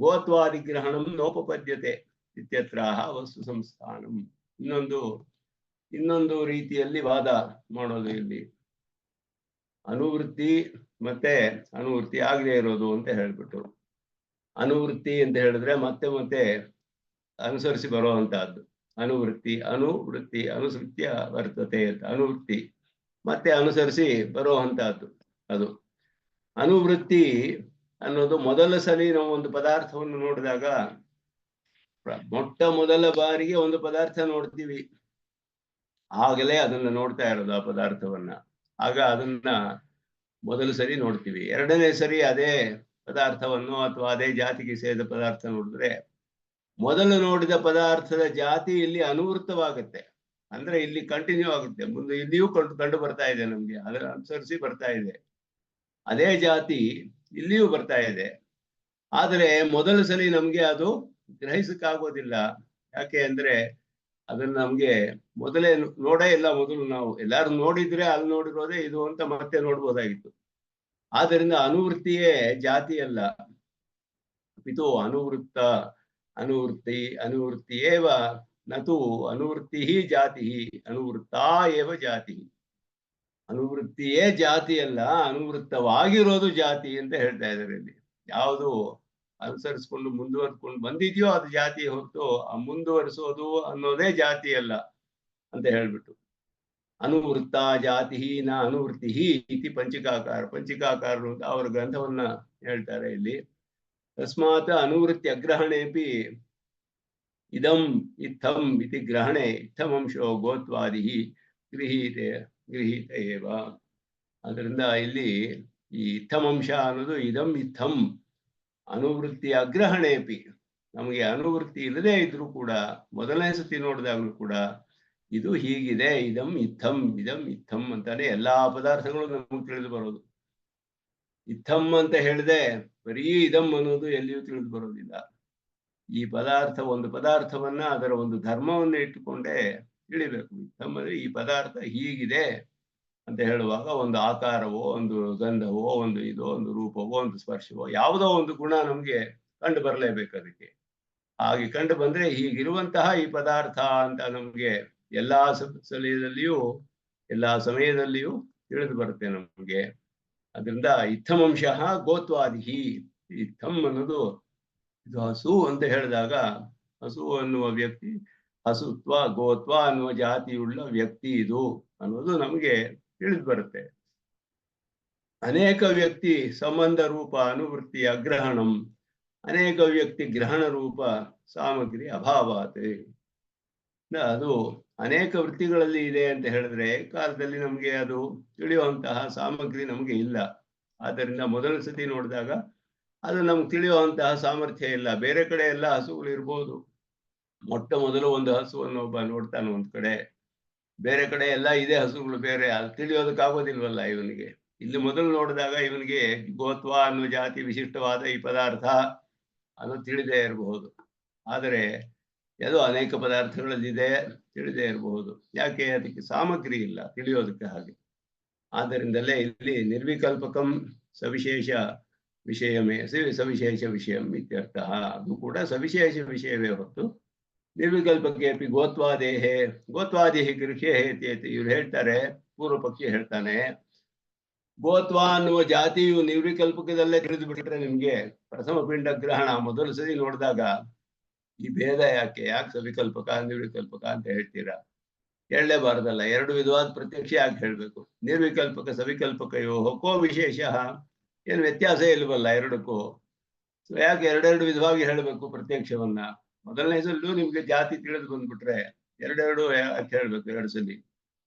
ಗೋತ್ವಾದಿಗ್ರಹಣಂ ನೋಪಪದ್ಯತೆ ಇತ್ಯತ್ರಾಹ ವಸ್ತು ಸಂಸ್ಥಾನಂ. ಇನ್ನೊಂದು ರೀತಿಯಲ್ಲಿ ವಾದ ಮಾಡೋದು ಇಲ್ಲಿ. ಅನುವೃತ್ತಿ ಮತ್ತೆ ಅನುವೃತ್ತಿ ಆಗದೆ ಇರೋದು ಅಂತ ಹೇಳ್ಬಿಟ್ಟು, ಅನುವೃತ್ತಿ ಅಂತ ಹೇಳಿದ್ರೆ ಮತ್ತೆ ಮತ್ತೆ ಅನುಸರಿಸಿ ಬರುವಂತಹದ್ದು. ಅನುವೃತ್ತಿ ಅನುಸೃತ್ಯ ವರ್ತತೆ ಅಂತ, ಅನುವೃತ್ತಿ ಮತ್ತೆ ಅನುಸರಿಸಿ ಬರುವಂತಹದ್ದು ಅದು. ಅನುವೃತ್ತಿ ಅನ್ನೋದು ಮೊದಲ ಸಲಿ ನಾವು ಒಂದು ಪದಾರ್ಥವನ್ನು ನೋಡಿದಾಗ, ಮೊಟ್ಟ ಮೊದಲ ಬಾರಿಗೆ ಒಂದು ಪದಾರ್ಥ ನೋಡ್ತೀವಿ, ಆಗಲೇ ಅದನ್ನ ನೋಡ್ತಾ ಇರೋದು ಆ ಪದಾರ್ಥವನ್ನ. ಆಗ ಅದನ್ನ ಮೊದಲು ಸರಿ ನೋಡ್ತೀವಿ. ಎರಡನೇ ಸರಿ ಅದೇ ಪದಾರ್ಥವನ್ನು ಅಥವಾ ಅದೇ ಜಾತಿಗೆ ಸೇರಿದ ಪದಾರ್ಥ ನೋಡಿದ್ರೆ ಮೊದಲು ನೋಡಿದ ಪದಾರ್ಥದ ಜಾತಿ ಇಲ್ಲಿ ಅನುವೃತ್ತವಾಗುತ್ತೆ. ಅಂದ್ರೆ ಇಲ್ಲಿ ಕಂಟಿನ್ಯೂ ಆಗುತ್ತೆ, ಮುಂದೆ ಇಲ್ಲಿಯೂ ಕಂಡು ಬರ್ತಾ ಇದೆ, ನಮ್ಗೆ ಅದರ ಅನುಸರಿಸಿ ಬರ್ತಾ ಇದೆ. ಅದೇ ಜಾತಿ ಇಲ್ಲಿಯೂ ಬರ್ತಾ ಇದೆ. ಆದರೆ ಮೊದಲ ಸಲಿ ನಮ್ಗೆ ಅದು ಗ್ರಹಿಸಕ್ಕಾಗೋದಿಲ್ಲ. ಯಾಕೆ ಅಂದ್ರೆ ಅದನ್ನ ನಮ್ಗೆ ಮೊದಲೇ ನೋಡೇ ಇಲ್ಲ. ಮೊದಲು ನಾವು ಎಲ್ಲಾರು ನೋಡಿದ್ರೆ ಅಲ್ಲಿ ನೋಡಿರೋದೇ ಇದು ಅಂತ ಮತ್ತೆ ನೋಡ್ಬೋದಾಗಿತ್ತು. ಆದ್ದರಿಂದ ಅನುವೃತ್ತಿಯೇ ಜಾತಿ ಅಲ್ಲ, ಇದು ಅನುವೃತ್ತಿಯೇವ ನತು ಅನುವೃತ್ತಿ ಜಾತಿ, ಅನುವೃತ್ತಾ ಏವ ಜಾತಿ. ಅನುವೃತ್ತಿಯೇ ಜಾತಿ ಅಲ್ಲ, ಅನುವೃತ್ತವಾಗಿರೋದು ಜಾತಿ ಅಂತ ಹೇಳ್ತಾ ಇದ್ದಾರೆ ಇಲ್ಲಿ. ಯಾವುದು ಅನುಸರಿಸ್ಕೊಂಡು ಮುಂದುವರ್ಸ್ಕೊಂಡು ಬಂದಿದೆಯೋ ಅದು ಜಾತಿ ಹೊರತು ಆ ಮುಂದುವರಿಸೋದು ಅನ್ನೋದೇ ಜಾತಿ ಅಲ್ಲ ಅಂತ ಹೇಳ್ಬಿಟ್ಟು, ಅನುವೃತ್ತ ಜಾತಿ ನ ಅನುವೃತ್ತಿ ಇತಿ ಪಂಚಿಕಾಕಾರರು ಅಂತ ಅವರ ಗ್ರಂಥವನ್ನ ಹೇಳ್ತಾರೆ ಇಲ್ಲಿ. ತಸ್ಮಾತ್ ಅನುವೃತ್ತಿ ಅಗ್ರಹಣೆಪಿ ಇದಂ ಇತ್ತಂ ಇತಿ ಗ್ರಹಣೆ ಇತ್ತಮಂಶೋ ಗೋತ್ವಾದಿ ಗೃಹೀತ ಏವ. ಅದರಿಂದ ಇಲ್ಲಿ ಈ ಇತ್ತಮಂಶ ಅನ್ನೋದು ಇದಂ ಇತ್ತಂ ಅನುವೃತ್ತಿ ಅಗ್ರಹಣೆಪಿ, ನಮಗೆ ಅನುವೃತ್ತಿ ಇಲ್ಲದೆ ಇದ್ರೂ ಕೂಡ ಮೊದಲನೇ ಸತಿ ನೋಡಿದಾಗಲೂ ಕೂಡ ಇದು ಹೀಗಿದೆ, ಇದಂ ಇತ್ತಂ ಅಂತಾನೆ ಎಲ್ಲಾ ಪದಾರ್ಥಗಳು ನಮಗೆ ತಿಳಿದು ಬರೋದು. ಇತ್ತಂ ಅಂತ ಹೇಳಿದೆ ಬರೀ ಇದಂ ಅನ್ನೋದು ಎಲ್ಲಿಯೂ ತಿಳಿದು ಬರೋದಿಲ್ಲ. ಈ ಒಂದು ಪದಾರ್ಥವನ್ನ ಅದರ ಒಂದು ಧರ್ಮವನ್ನು ಇಟ್ಟುಕೊಂಡೇ ತಿಳಿಬೇಕು. ಇತ್ತಂ ಅಂದ್ರೆ ಈ ಪದಾರ್ಥ ಹೀಗಿದೆ ಅಂತ ಹೇಳುವಾಗ ಒಂದು ಆಕಾರವೋ, ಒಂದು ಗಂಧವೋ, ಒಂದು ರೂಪವೋ, ಒಂದು ಸ್ಪರ್ಶವೋ, ಯಾವುದೋ ಒಂದು ಗುಣ ನಮ್ಗೆ ಕಂಡು ಬರಲೇಬೇಕು. ಅದಕ್ಕೆ ಹಾಗೆ ಕಂಡು ಬಂದ್ರೆ ಹೀಗಿರುವಂತಹ ಈ ಪದಾರ್ಥ ಅಂತ ನಮ್ಗೆ ಎಲ್ಲಾ ಸಲದಲ್ಲಿಯೂ ಎಲ್ಲಾ ಸಮಯದಲ್ಲಿಯೂ ತಿಳಿದು ಬರುತ್ತೆ ನಮ್ಗೆ. ಅದರಿಂದ ಇತ್ತಮಂಶ ಗೋತ್ವಾದಿ. ಇತ್ತಂ ಅನ್ನೋದು ಇದು ಹಸು ಅಂತ ಹೇಳಿದಾಗ, ಹಸು ಅನ್ನುವ ವ್ಯಕ್ತಿ, ಹಸುತ್ವ ಗೋತ್ವ ಅನ್ನುವ ಜಾತಿಯುಳ್ಳ ವ್ಯಕ್ತಿ ಇದು ಅನ್ನೋದು ನಮಗೆ ತಿಳಿದು ಬರುತ್ತೆ. ಅನೇಕ ವ್ಯಕ್ತಿ ಸಂಬಂಧ ರೂಪ ಅನುವೃತ್ತಿ ಅಗ್ರಹಣಂ, ಅನೇಕ ವ್ಯಕ್ತಿ ಗ್ರಹಣ ರೂಪ ಸಾಮಗ್ರಿ ಅಭಾವಾತ್. ಅದು ಅನೇಕ ವೃತ್ತಿಗಳಲ್ಲಿ ಇದೆ ಅಂತ ಹೇಳಿದ್ರೆ ಕಾಲದಲ್ಲಿ ನಮ್ಗೆ ಅದು ತಿಳಿಯುವಂತಹ ಸಾಮಗ್ರಿ ನಮ್ಗೆ ಇಲ್ಲ. ಆದ್ದರಿಂದ ಮೊದಲ ಸತಿ ನೋಡಿದಾಗ ಅದು ನಮ್ಗೆ ತಿಳಿಯುವಂತಹ ಸಾಮರ್ಥ್ಯ ಇಲ್ಲ. ಬೇರೆ ಕಡೆ ಎಲ್ಲ ಹಸುಗಳು ಇರ್ಬೋದು, ಮೊಟ್ಟ ಮೊದಲು ಒಂದು ಹಸುವನ್ನು ಒಬ್ಬ ನೋಡ್ತಾನೆ ಒಂದ್ ಕಡೆ, ಬೇರೆ ಕಡೆ ಎಲ್ಲ ಇದೆ ಹಸುಗಳು ಬೇರೆ, ಅದು ತಿಳಿಯೋದಕ್ಕಾಗೋದಿಲ್ವಲ್ಲ ಇವನಿಗೆ. ಇಲ್ಲಿ ಮೊದಲು ನೋಡಿದಾಗ ಇವನಿಗೆ ಗೋತ್ವ ಅನ್ನೋ ಜಾತಿ ವಿಶಿಷ್ಟವಾದ ಈ ಪದಾರ್ಥ ಅನ್ನೋದು ತಿಳಿದೇ ಇರಬಹುದು. ಆದರೆ ಯಾವುದೋ ಅನೇಕ ಪದಾರ್ಥಗಳಲ್ಲಿದೆ, ತಿಳಿದೇ ಇರಬಹುದು. ಯಾಕೆ? ಅದಕ್ಕೆ ಸಾಮಗ್ರಿ ಇಲ್ಲ ತಿಳಿಯೋದಕ್ಕೆ. ಹಾಗೆ ಆದ್ದರಿಂದಲೇ ಇಲ್ಲಿ ನಿರ್ವಿಕಲ್ಪಕಂ ಸವಿಶೇಷ ವಿಷಯಮೇ ಸವಿಶೇಷ ವಿಷಯಂ ಇತ್ಯರ್ಥ. ಅದು ಕೂಡ ಸವಿಶೇಷ ವಿಷಯವೇ ಹೊರತು ನಿರ್ವಿಕಲ್ಪಕ್ಕೆ ಅಪಿ ಗೋತ್ವಾದಿ ಗೃಹ್ಯ ಹೇತಿ. ಇವ್ರು ಹೇಳ್ತಾರೆ, ಪೂರ್ವ ಪಕ್ಷಿ ಹೇಳ್ತಾನೆ, ಗೋತ್ವ ಅನ್ನುವ ಜಾತಿಯು ನಿರ್ವಿಕಲ್ಪಕದಲ್ಲೇ ತಿಳಿದು ಬಿಟ್ರೆ ನಿಮ್ಗೆ ಪ್ರಥಮ ಪಿಂಡ ಗ್ರಹಣ ಮೊದಲು ಸರಿ ನೋಡಿದಾಗ ಈ ಭೇದ ಯಾಕೆ ಸವಿಕಲ್ಪಕ ನಿರ್ವಿಕಲ್ಪಕ ಅಂತ ಹೇಳ್ತೀರಾ? ಹೇಳಲೇಬಾರ್ದಲ್ಲ. ಎರಡು ವಿಧವಾದ ಪ್ರತ್ಯಕ್ಷ ಯಾಕೆ ಹೇಳ್ಬೇಕು? ನಿರ್ವಿಕಲ್ಪಕ ಸವಿಕಲ್ಪಕಯೋ ಕೋ ವಿಶೇಷ, ಏನು ವ್ಯತ್ಯಾಸ ಇಲ್ವಲ್ಲ ಎರಡಕ್ಕೂ. ಯಾಕೆ ಎರಡೆರಡು ವಿಧವಾಗಿ ಹೇಳಬೇಕು ಪ್ರತ್ಯಕ್ಷವನ್ನ? ಮೊದಲನೇ ಸಲೂ ನಿಮ್ಗೆ ಜಾತಿ ತಿಳಿದು ಬಂದ್ಬಿಟ್ರೆ ಎರಡೆರಡು ಯಾಕೆ ಹೇಳ್ಬೇಕು ಎರಡು ಸಲಿ?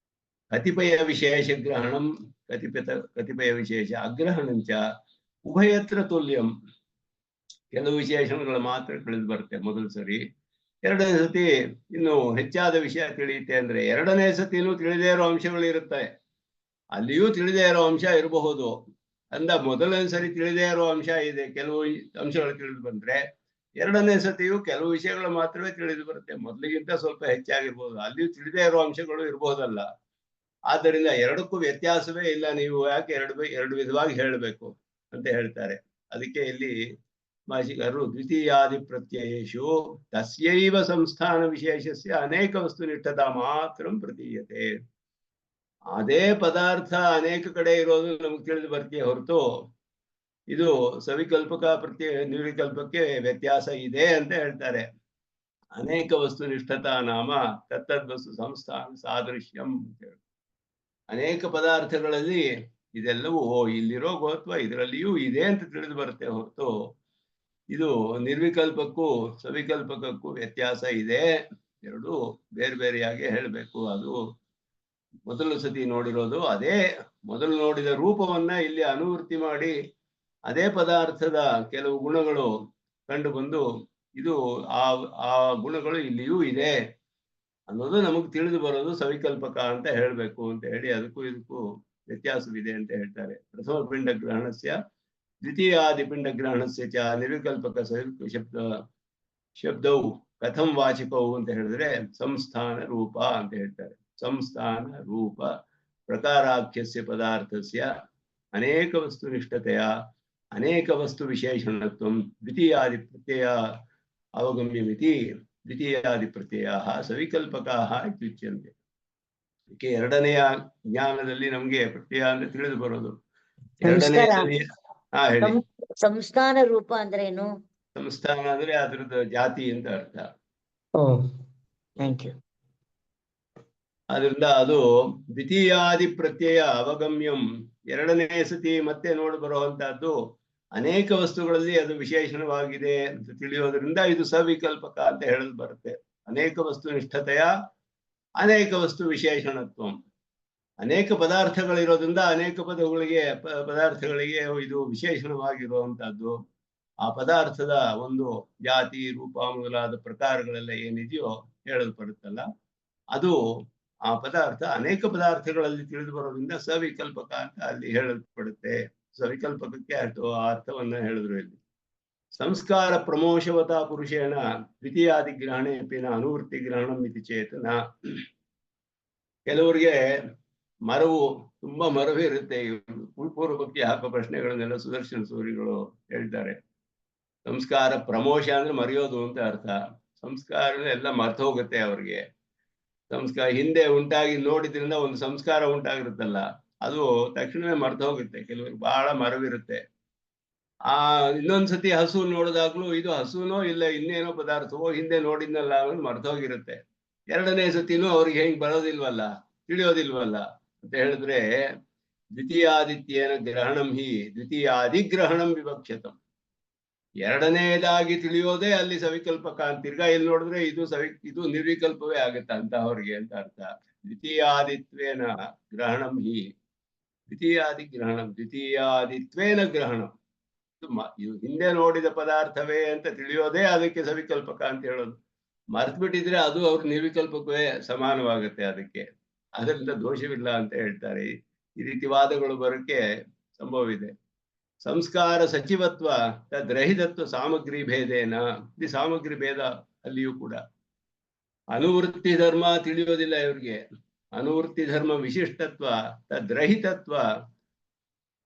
ಕತಿಪಯ ವಿಶೇಷ ಗ್ರಹಣಂ ಕತಿಪಯ ವಿಶೇಷ ಅಗ್ರಹಣಂಚ ಉಭಯತ್ರ ತುಲ್ಯಂ. ಕೆಲವು ವಿಶೇಷಣಗಳು ಮಾತ್ರ ತಿಳಿದು ಬರುತ್ತೆ ಮೊದಲ ಸರಿ. ಎರಡನೇ ಸತಿ ಇನ್ನು ಹೆಚ್ಚಾದ ವಿಷಯ ತಿಳಿಯುತ್ತೆ ಅಂದ್ರೆ ಎರಡನೇ ಸತಿನೂ ತಿಳಿದೇ ಇರೋ ಅಂಶಗಳು ಇರುತ್ತೆ. ಅಲ್ಲಿಯೂ ತಿಳಿದೇ ಇರೋ ಅಂಶ ಇರಬಹುದು. ಮೊದಲನೇ ಸರಿ ತಿಳಿದೇ ಇರೋ ಅಂಶ ಇದೆ, ಕೆಲವು ಅಂಶಗಳು ತಿಳಿದು ಬಂದ್ರೆ ಎರಡನೇ ಸತಿಯು ಕೆಲವು ವಿಷಯಗಳು ಮಾತ್ರವೇ ತಿಳಿದು ಬರುತ್ತೆ. ಮೊದಲಿಗಿಂತ ಸ್ವಲ್ಪ ಹೆಚ್ಚಾಗಿರ್ಬೋದು, ಅಲ್ಲಿಯೂ ತಿಳಿದೇ ಇರೋ ಅಂಶಗಳು ಇರಬಹುದಲ್ಲ. ಆದ್ದರಿಂದ ಎರಡಕ್ಕೂ ವ್ಯತ್ಯಾಸವೇ ಇಲ್ಲ, ನೀವು ಯಾಕೆ ಎರಡು ವಿಧವಾಗಿ ಹೇಳಬೇಕು ಅಂತ ಹೇಳ್ತಾರೆ. ಅದಕ್ಕೆ ಇಲ್ಲಿ ಭಾಷಿಕರು ದ್ವಿತೀಯಾದಿ ಪ್ರತ್ಯಯೇಶು ತಸ್ಯೈವ ಸಂಸ್ಥಾನ ವಿಶೇಷಸ್ಯ ಅನೇಕ ವಸ್ತುನಿಷ್ಠತಾ ಮಾತ್ರ ಪ್ರತೀಯತೆ. ಅದೇ ಪದಾರ್ಥ ಅನೇಕ ಕಡೆ ಇರೋದು ನಮ್ಗೆ ತಿಳಿದು ಬರ್ತೀಯ ಹೊರತು ಇದು ಸವಿಕಲ್ಪಕ ಪ್ರತ್ಯಯ ನಿರ್ವಿಕಲ್ಪಕ್ಕೆ ವ್ಯತ್ಯಾಸ ಇದೆ ಅಂತ ಹೇಳ್ತಾರೆ. ಅನೇಕ ವಸ್ತುನಿಷ್ಠತಾ ನಾಮ ತತ್ತದ್ವಸ್ತು ಸಂಸ್ಥಾನ ಸಾದೃಶ್ಯಂ ಅಂತ ಹೇಳಿ. ಅನೇಕ ಪದಾರ್ಥಗಳಲ್ಲಿ ಇದೆಲ್ಲವೂ ಇಲ್ಲಿರೋ ಗೋತ್ವ ಇದರಲ್ಲಿಯೂ ಇದೆ ಅಂತ ತಿಳಿದು ಬರುತ್ತೆ ಹೊರತು ಇದು ನಿರ್ವಿಕಲ್ಪಕ್ಕೂ ಸವಿಕಲ್ಪಕಕ್ಕೂ ವ್ಯತ್ಯಾಸ ಇದೆ. ಎರಡು ಬೇರೆ ಬೇರೆಯಾಗಿ ಹೇಳಬೇಕು. ಅದು ಮೊದಲು ಸತಿ ನೋಡಿರೋದು ಅದೇ ಮೊದಲು ನೋಡಿದ ರೂಪವನ್ನ ಇಲ್ಲಿ ಅನುವೃತ್ತಿ ಮಾಡಿ ಅದೇ ಪದಾರ್ಥದ ಕೆಲವು ಗುಣಗಳು ಕಂಡು ಬಂದು ಇದು ಆ ಗುಣಗಳು ಇಲ್ಲಿಯೂ ಇದೆ ಅನ್ನೋದು ನಮಗೆ ತಿಳಿದು ಬರೋದು ಸವಿಕಲ್ಪಕ ಅಂತ ಹೇಳಬೇಕು ಅಂತ ಹೇಳಿ ಅದಕ್ಕೂ ಇದಕ್ಕೂ ವ್ಯತ್ಯಾಸವಿದೆ ಅಂತ ಹೇಳ್ತಾರೆ. ಪ್ರಥಮ ಪಿಂಡ ಗ್ರಹಣಸ್ಯ ದ್ವಿತೀಯಾದಿ ಪಿಂಡ ಗ್ರಹಣಸ್ಯ ಚ ನಿರ್ವಿಕಲ್ಪಕ ಶಬ್ದವು ಕಥಂ ವಾಚಿಕವು ಅಂತ ಹೇಳಿದ್ರೆ ಸಂಸ್ಥಾನ ರೂಪ ಅಂತ ಹೇಳ್ತಾರೆ. ಸಂಸ್ಥಾನ ರೂಪ ಪ್ರಕಾರಾಖ್ಯಸ್ಯ ಪದಾರ್ಥಸ್ಯ ಅನೇಕ ವಸ್ತುನಿಷ್ಠತೆಯ ಅನೇಕ ವಸ್ತು ವಿಶೇಷಣತ್ವಂ ದ್ವಿತೀಯಾದಿ ಪ್ರತ್ಯಯ ಅವಗಮ್ಯಮಿತಿ ದ್ವಿತೀಯಾದಿ ಪ್ರತ್ಯಯ ಸವಿಕಲ್ಪಕಾಃ ಇತ್ಯುಚ್ಯಂತೆ. ಇದಕ್ಕೆ ಎರಡನೆಯ ಜ್ಞಾನದಲ್ಲಿ ನಮ್ಗೆ ಪ್ರತ್ಯಯ ಅಂದ್ರೆ ತಿಳಿದು ಬರೋದು. ಎರಡನೇ ಹೇಳಿ. ಸಂಸ್ಥಾನ ರೂಪ ಅಂದ್ರೆ ಏನು? ಸಂಸ್ಥಾನ ಅಂದ್ರೆ ಅದ್ರದ್ದು ಜಾತಿ ಅಂತ ಅರ್ಥ. Thank you. ಆದ್ರಿಂದ ಅದು ದ್ವಿತೀಯಾದಿ ಪ್ರತ್ಯಯ ಅವಗಮ್ಯಂ ಎರಡನೇ ಸತಿ ಮತ್ತೆ ನೋಡಿ ಬರುವಂತಹದ್ದು ಅನೇಕ ವಸ್ತುಗಳಲ್ಲಿ ಅದು ವಿಶೇಷಣವಾಗಿದೆ ಅಂತ ತಿಳಿಯೋದ್ರಿಂದ ಇದು ಸವಿಕಲ್ಪಕ ಅಂತ ಹೇಳಲು ಬರುತ್ತೆ. ಅನೇಕ ವಸ್ತು ನಿಷ್ಠತೆಯ ಅನೇಕ ವಸ್ತು ವಿಶೇಷಣತ್ವ. ಅನೇಕ ಪದಾರ್ಥಗಳಿರೋದ್ರಿಂದ ಅನೇಕ ಪದಾರ್ಥಗಳಿಗೆ ಇದು ವಿಶೇಷಣವಾಗಿರುವಂತಹದ್ದು. ಆ ಪದಾರ್ಥದ ಒಂದು ಜಾತಿ ರೂಪ ಮೊದಲಾದ ಪ್ರಕಾರಗಳೆಲ್ಲ ಏನಿದೆಯೋ ಹೇಳಲ್ಪಡುತ್ತಲ್ಲ, ಅದು ಆ ಪದಾರ್ಥ ಅನೇಕ ಪದಾರ್ಥಗಳಲ್ಲಿ ತಿಳಿದು ಬರೋದ್ರಿಂದ ಸವಿಕಲ್ಪಕ ಅಂತ ಅಲ್ಲಿ ಹೇಳಲ್ಪಡುತ್ತೆ. ಸವಿಕಲ್ಪಕಕ್ಕೆ ಅರ್ಥವನ್ನ ಹೇಳಿದ್ರು ಇಲ್ಲಿ. ಸಂಸ್ಕಾರ ಪ್ರಮೋಷವತ ಪುರುಷೇಣ ದ್ವಿತೀಯಾದಿ ಗ್ರಹಣೇಪಿನ ಅನುವೃತ್ತಿ ಗ್ರಹಣ ಮಿತಿ ಚೇತನ. ಕೆಲವರಿಗೆ ಮರವು ತುಂಬಾ ಮರವೇ ಇರುತ್ತೆ. ಪೂರ್ವ ಭಕ್ತಿ ಹಾಕೋ ಪ್ರಶ್ನೆಗಳನ್ನೆಲ್ಲ ಸುದರ್ಶನ ಸೂರಿಗಳು ಹೇಳ್ತಾರೆ. ಸಂಸ್ಕಾರ ಪ್ರಮೋಷ ಅಂದ್ರೆ ಮರೆಯೋದು ಅಂತ ಅರ್ಥ. ಸಂಸ್ಕಾರ ಎಲ್ಲ ಮರ್ತು ಹೋಗುತ್ತೆ ಅವ್ರಿಗೆ. ಸಂಸ್ಕಾರ ಹಿಂದೆ ಉಂಟಾಗಿ ನೋಡಿದ್ರಿಂದ ಒಂದು ಸಂಸ್ಕಾರ ಉಂಟಾಗಿರುತ್ತಲ್ಲ, ಅದು ತಕ್ಷಣವೇ ಮರ್ತು ಹೋಗುತ್ತೆ. ಕೆಲವರಿಗೆ ಬಹಳ ಮರವಿರುತ್ತೆ. ಇನ್ನೊಂದ್ಸತಿ ಹಸು ನೋಡಿದಾಗ್ಲೂ ಇದು ಹಸುನೋ ಇಲ್ಲ ಇನ್ನೇನೋ ಪದಾರ್ಥವೋ ಹಿಂದೆ ನೋಡಿದ್ನಲ್ಲ ಅನ್ನೋದು ಮರ್ತೋಗಿರುತ್ತೆ. ಎರಡನೇ ಸತಿನೂ ಅವ್ರಿಗೆ ಹೆಂಗ್ ಬರೋದಿಲ್ವಲ್ಲ, ತಿಳಿಯೋದಿಲ್ವಲ್ಲ ಅಂತ ಹೇಳಿದ್ರೆ ದ್ವಿತೀಯಾದಿತ್ಯೇನ ಗ್ರಹಣಂ ಹಿ ದ್ವಿತೀಯಾದಿಗ್ರಹಣಂ ವಿವಕ್ಷತಂ. ಎರಡನೇದಾಗಿ ತಿಳಿಯೋದೇ ಅಲ್ಲಿ ಸವಿಕಲ್ಪಕ ಅಂತ. ತಿರ್ಗಾ ಇಲ್ಲಿ ನೋಡಿದ್ರೆ ಇದು ನಿರ್ವಿಕಲ್ಪವೇ ಆಗುತ್ತೆ ಅಂತ ಅವ್ರಿಗೆ ಅಂತ ಅರ್ಥ. ದ್ವಿತೀಯಾದಿತ್ವೇನ ಗ್ರಹಣಂ ಹಿ ದ್ವಿತೀಯಾದಿತ್ವೇನ ಗ್ರಹಣಂ. ಇದು ಹಿಂದೆ ನೋಡಿದ ಪದಾರ್ಥವೇ ಅಂತ ತಿಳಿಯೋದೇ ಅದಕ್ಕೆ ಸವಿಕಲ್ಪಕ ಅಂತ ಹೇಳೋದು. ಮರ್ತು ಬಿಟ್ಟಿದ್ರೆ ಅದು ಅವ್ರ ನಿರ್ವಿಕಲ್ಪಕವೇ ಸಮಾನವಾಗುತ್ತೆ ಅದಕ್ಕೆ. ಅದರಿಂದ ದೋಷವಿಲ್ಲ ಅಂತ ಹೇಳ್ತಾರೆ. ಈ ರೀತಿ ವಾದಗಳು ಬರೋಕ್ಕೆ ಸಂಭವವಿದೆ. ಸಂಸ್ಕಾರ ಸಚಿವತ್ವ ತದ್ರಹಿತತ್ವ ಸಾಮಗ್ರಿ ಭೇದೇನ. ಈ ಸಾಮಗ್ರಿ ಭೇದ ಅಲ್ಲಿಯೂ ಕೂಡ ಅನುವೃತ್ತಿ ಧರ್ಮ ತಿಳಿಯೋದಿಲ್ಲ ಇವ್ರಿಗೆ. ಅನುವೃತ್ತಿ ಧರ್ಮ ವಿಶಿಷ್ಟತ್ವ ತದ್ರಹಿತತ್ವ.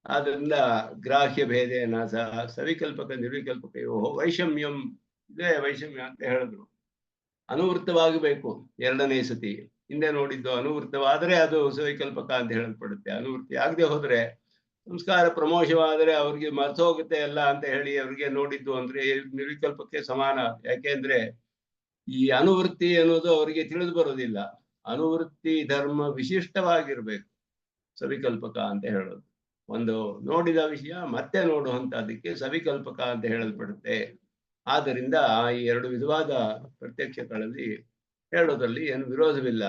ಆದ್ರಿಂದ ಗ್ರಾಹ್ಯ ಭೇದೇನ ಸವಿಕಲ್ಪಕ ನಿರ್ವಿಕಲ್ಪಕಯೋ ವೈಷಮ್ಯಂ. ಇದೇ ವೈಷಮ್ಯ ಅಂತ ಹೇಳಿದ್ರು. ಅನುವೃತ್ತವಾಗಬೇಕು ಎರಡನೇ ಸತಿ. ಹಿಂದೆ ನೋಡಿದ್ದು ಅನುವೃತ್ತವಾದರೆ ಅದು ಸವಿಕಲ್ಪಕ ಅಂತ ಹೇಳಲ್ಪಡುತ್ತೆ. ಅನುವೃತ್ತಿ ಆಗದೆ ಹೋದ್ರೆ ಸಂಸ್ಕಾರ ಪ್ರಮೋಷವಾದರೆ ಅವ್ರಿಗೆ ಮರ್ತು ಹೋಗುತ್ತೆ ಎಲ್ಲ ಅಂತ ಹೇಳಿ ಅವ್ರಿಗೆ ನೋಡಿದ್ದು ಅಂದ್ರೆ ನಿರ್ವಿಕಲ್ಪಕ್ಕೆ ಸಮಾನ. ಯಾಕೆಂದ್ರೆ ಈ ಅನುವೃತ್ತಿ ಅನ್ನೋದು ಅವರಿಗೆ ತಿಳಿದು ಬರೋದಿಲ್ಲ. ಅನುವೃತ್ತಿ ಧರ್ಮ ವಿಶಿಷ್ಟವಾಗಿರ್ಬೇಕು ಸವಿಕಲ್ಪಕ ಅಂತ ಹೇಳೋದು. ಒಂದು ನೋಡಿದ ವಿಷಯ ಮತ್ತೆ ನೋಡುವಂತಹದಕ್ಕೆ ಸವಿಕಲ್ಪಕ ಅಂತ ಹೇಳಲ್ಪಡುತ್ತೆ. ಆದ್ದರಿಂದ ಈ ಎರಡು ವಿಧವಾದ ಪ್ರತ್ಯಕ್ಷಗಳಲ್ಲಿ ಹೇಳೋದ್ರಲ್ಲಿ ಏನು ವಿರೋಧವಿಲ್ಲ.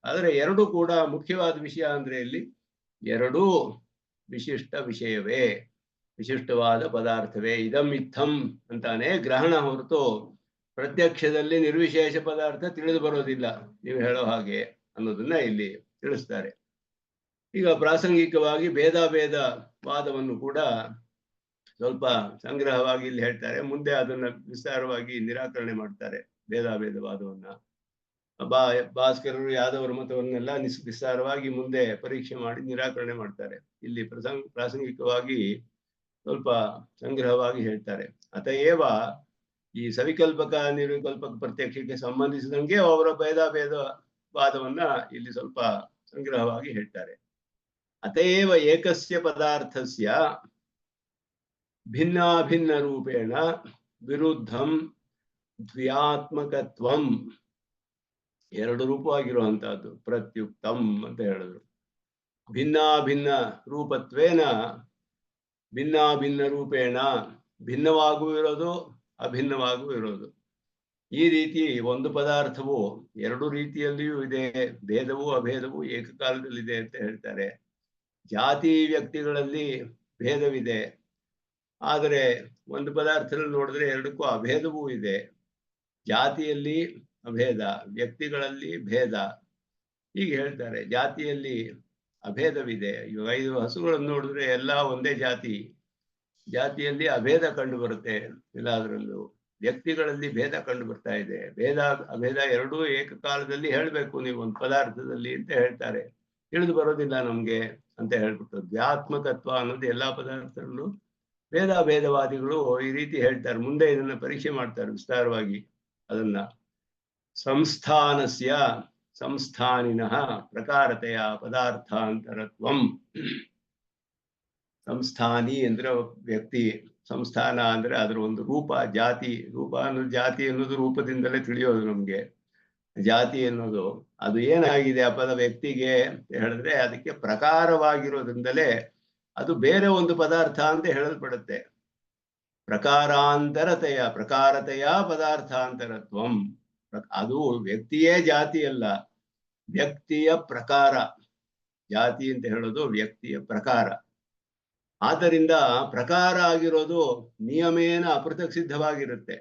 ಆದರೆ ಎರಡೂ ಕೂಡ ಮುಖ್ಯವಾದ ವಿಷಯ ಅಂದ್ರೆ ಇಲ್ಲಿ ಎರಡೂ ವಿಶಿಷ್ಟ ವಿಷಯವೇ, ವಿಶಿಷ್ಟವಾದ ಪದಾರ್ಥವೇ. ಇದಂ ಇತ್ತಂ ಅಂತಾನೆ ಗ್ರಹಣ ಹೊರತು ಪ್ರತ್ಯಕ್ಷದಲ್ಲಿ ನಿರ್ವಿಶೇಷ ಪದಾರ್ಥ ತಿಳಿದು ಬರೋದಿಲ್ಲ ನೀವು ಹೇಳೋ ಹಾಗೆ ಅನ್ನೋದನ್ನ ಇಲ್ಲಿ ತಿಳಿಸ್ತಾರೆ. ಈಗ ಪ್ರಾಸಂಗಿಕವಾಗಿ ಭೇದ ವಾದವನ್ನು ಕೂಡ ಸ್ವಲ್ಪ ಸಂಗ್ರಹವಾಗಿ ಇಲ್ಲಿ ಹೇಳ್ತಾರೆ. ಮುಂದೆ ಅದನ್ನ ವಿಸ್ತಾರವಾಗಿ ನಿರಾಕರಣೆ ಮಾಡ್ತಾರೆ ಭೇದ ವಾದವನ್ನ. ಭಾಸ್ಕರರು ಯಾದವರ ಮತವನ್ನೆಲ್ಲ ವಿಸ್ತಾರವಾಗಿ ಮುಂದೆ ಪರೀಕ್ಷೆ ಮಾಡಿ ನಿರಾಕರಣೆ ಮಾಡ್ತಾರೆ. ಇಲ್ಲಿ ಪ್ರಾಸಂಗಿಕವಾಗಿ ಸ್ವಲ್ಪ ಸಂಗ್ರಹವಾಗಿ ಹೇಳ್ತಾರೆ. ಅತಏವ ಈ ಸವಿಕಲ್ಪಕ ನಿರ್ವಿಕಲ್ಪಕ ಪ್ರತ್ಯಕ್ಷಕ್ಕೆ ಸಂಬಂಧಿಸಿದಂಗೆ ಅವರ ಭೇದ ವಾದವನ್ನ ಇಲ್ಲಿ ಸ್ವಲ್ಪ ಸಂಗ್ರಹವಾಗಿ ಹೇಳ್ತಾರೆ. ಅತಏವ ಏಕಸ್ಯ ಪದಾರ್ಥಸ್ಯ ಭಿನ್ನಾಭಿನ್ನ ರೂಪೇಣ ವಿರುದ್ಧಂ ದ್ವ್ಯಾತ್ಮಕತ್ವಂ, ಎರಡು ರೂಪವಾಗಿರುವಂತಹದ್ದು ಪ್ರತ್ಯುಕ್ತಂ ಅಂತ ಹೇಳಿದ್ರು. ಭಿನ್ನಾಭಿನ್ನ ರೂಪತ್ವೇನ ಭಿನ್ನಾಭಿನ್ನ ರೂಪೇಣ, ಭಿನ್ನವಾಗೂ ಇರೋದು ಅಭಿನ್ನವಾಗೂ ಇರೋದು. ಈ ರೀತಿ ಒಂದು ಪದಾರ್ಥವು ಎರಡು ರೀತಿಯಲ್ಲಿಯೂ ಇದೆ, ಭೇದವೂ ಅಭೇದವೂ ಏಕಕಾಲದಲ್ಲಿದೆ ಅಂತ ಹೇಳ್ತಾರೆ. ಜಾತಿ ವ್ಯಕ್ತಿಗಳಲ್ಲಿ ಭೇದವಿದೆ, ಆದರೆ ಒಂದು ಪದಾರ್ಥದಲ್ಲಿ ನೋಡಿದ್ರೆ ಎರಡಕ್ಕೂ ಅಭೇದವೂ ಇದೆ. ಜಾತಿಯಲ್ಲಿ ಅಭೇದ, ವ್ಯಕ್ತಿಗಳಲ್ಲಿ ಭೇದ, ಹೀಗೆ ಹೇಳ್ತಾರೆ. ಜಾತಿಯಲ್ಲಿ ಅಭೇದವಿದೆ. ಇವಾಗ 5 ಹಸುಗಳನ್ನು ನೋಡಿದ್ರೆ ಎಲ್ಲ ಒಂದೇ ಜಾತಿಯಲ್ಲಿ ಅಭೇದ ಕಂಡು ಬರುತ್ತೆ ಎಲ್ಲದರಲ್ಲೂ. ವ್ಯಕ್ತಿಗಳಲ್ಲಿ ಭೇದ ಕಂಡು ಬರ್ತಾ ಇದೆ. ಭೇದ ಅಭೇದ ಎರಡೂ ಏಕಕಾಲದಲ್ಲಿ ಹೇಳ್ಬೇಕು ನೀವು ಒಂದು ಪದಾರ್ಥದಲ್ಲಿ ಅಂತ ಹೇಳ್ತಾರೆ. ತಿಳಿದು ಬರೋದಿಲ್ಲ ನಮ್ಗೆ ಅಂತ ಹೇಳ್ಬಿಟ್ಟು ದ್ವ್ಯಾತ್ಮಕತ್ವ ಅನ್ನೋದು ಎಲ್ಲಾ ಪದಾರ್ಥದಲ್ಲೂ ಭೇದವಾದಿಗಳು ಈ ರೀತಿ ಹೇಳ್ತಾರೆ. ಮುಂದೆ ಇದನ್ನ ಪರೀಕ್ಷೆ ಮಾಡ್ತಾರೆ ವಿಸ್ತಾರವಾಗಿ. ಅದನ್ನ ಸಂಸ್ಥಾನಸ್ಯ ಸಂಸ್ಥಾನಿನಃ ಪ್ರಕಾರತೆಯ ಪದಾರ್ಥಾಂತರತ್ವಂ. ಸಂಸ್ಥಾನಿ ಅಂದ್ರೆ ವ್ಯಕ್ತಿ, ಸಂಸ್ಥಾನ ಅಂದ್ರೆ ಅದರ ಒಂದು ರೂಪ, ಜಾತಿ. ರೂಪ ಅನ್ನೋದು, ಜಾತಿ ಅನ್ನೋದು ರೂಪದಿಂದಲೇ ತಿಳಿಯೋದು ನಮ್ಗೆ. ಜಾತಿ ಅನ್ನೋದು ಅದು ಏನಾಗಿದೆ ಆ ಪದ ವ್ಯಕ್ತಿಗೆ ಅಂತ ಹೇಳಿದ್ರೆ ಅದಕ್ಕೆ ಪ್ರಕಾರವಾಗಿರೋದ್ರಿಂದಲೇ ಅದು ಬೇರೆ ಒಂದು ಪದಾರ್ಥ ಅಂತ ಹೇಳಲ್ಪಡುತ್ತೆ. ಪ್ರಕಾರತೆಯ ಪದಾರ್ಥಾಂತರತ್ವಂ. ಅದು ವ್ಯಕ್ತಿಯೇ ಜಾತಿ ಅಲ್ಲ, ವ್ಯಕ್ತಿಯ ಪ್ರಕಾರ. ಜಾತಿ ಅಂತ ಹೇಳೋದು ವ್ಯಕ್ತಿಯ ಪ್ರಕಾರ. ಆದ್ದರಿಂದ ಪ್ರಕಾರ ಆಗಿರೋದು ನಿಯಮೇನ ಅಪೃಥಕ್ ಸಿದ್ಧವಾಗಿರುತ್ತೆ.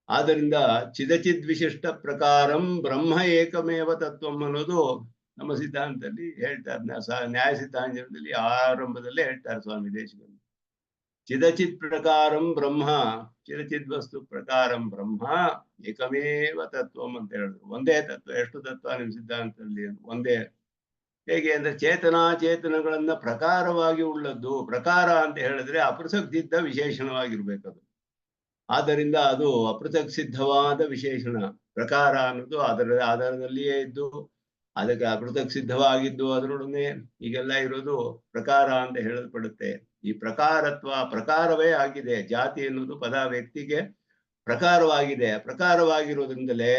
ಆದ್ದರಿಂದ ಚಿದಚಿದ್ ವಿಶಿಷ್ಟ ಪ್ರಕಾರಂ ಬ್ರಹ್ಮ ಏಕಮೇವ ತತ್ವಂ ಅನ್ನೋದು ನಮ್ಮ ಸಿದ್ಧಾಂತದಲ್ಲಿ ಹೇಳ್ತಾರೆ. ನ್ಯಾಯ ಸಿದ್ಧಾಂತದಲ್ಲಿ ಆರಂಭದಲ್ಲೇ ಹೇಳ್ತಾರೆ ಸ್ವಾಮಿ ದೇಶಿಕರು. ಚಿದಚಿತ್ ಪ್ರಕಾರಂ ಬ್ರಹ್ಮ, ಚಿದಚಿದ್ ವಸ್ತು ಪ್ರಕಾರಂ ಬ್ರಹ್ಮ ಏಕಮೇವ ತತ್ವಂ ಅಂತ ಹೇಳಿದ್ರು. ಒಂದೇ ತತ್ವ. ಎಷ್ಟು ತತ್ವ ನಿಮ್ಮ ಸಿದ್ಧಾಂತದಲ್ಲಿ? ಒಂದೇ. ಹೇಗೆ ಅಂದ್ರೆ ಚೇತನಗಳನ್ನ ಪ್ರಕಾರವಾಗಿ ಉಳ್ಳದ್ದು. ಪ್ರಕಾರ ಅಂತ ಹೇಳಿದ್ರೆ ಅಪೃಥಕ್ ಸಿದ್ಧ ವಿಶೇಷಣವಾಗಿರ್ಬೇಕದು. ಆದ್ದರಿಂದ ಅದು ಅಪೃಥಕ್ ಸಿದ್ಧವಾದ ವಿಶೇಷಣ. ಪ್ರಕಾರ ಅನ್ನೋದು ಅದರ ಆಧಾರದಲ್ಲಿಯೇ ಇದ್ದು ಅದಕ್ಕೆ ಅಪೃಥಕ್ ಸಿದ್ಧವಾಗಿದ್ದು ಅದರೊಡನೆ ಈಗೆಲ್ಲ ಇರೋದು ಪ್ರಕಾರ ಅಂತ ಹೇಳಲ್ಪಡುತ್ತೆ. ಈ ಪ್ರಕಾರವೇ ಆಗಿದೆ. ಜಾತಿ ಅನ್ನೋದು ಪದ ವ್ಯಕ್ತಿಗೆ ಪ್ರಕಾರವಾಗಿದೆ. ಪ್ರಕಾರವಾಗಿರೋದ್ರಿಂದಲೇ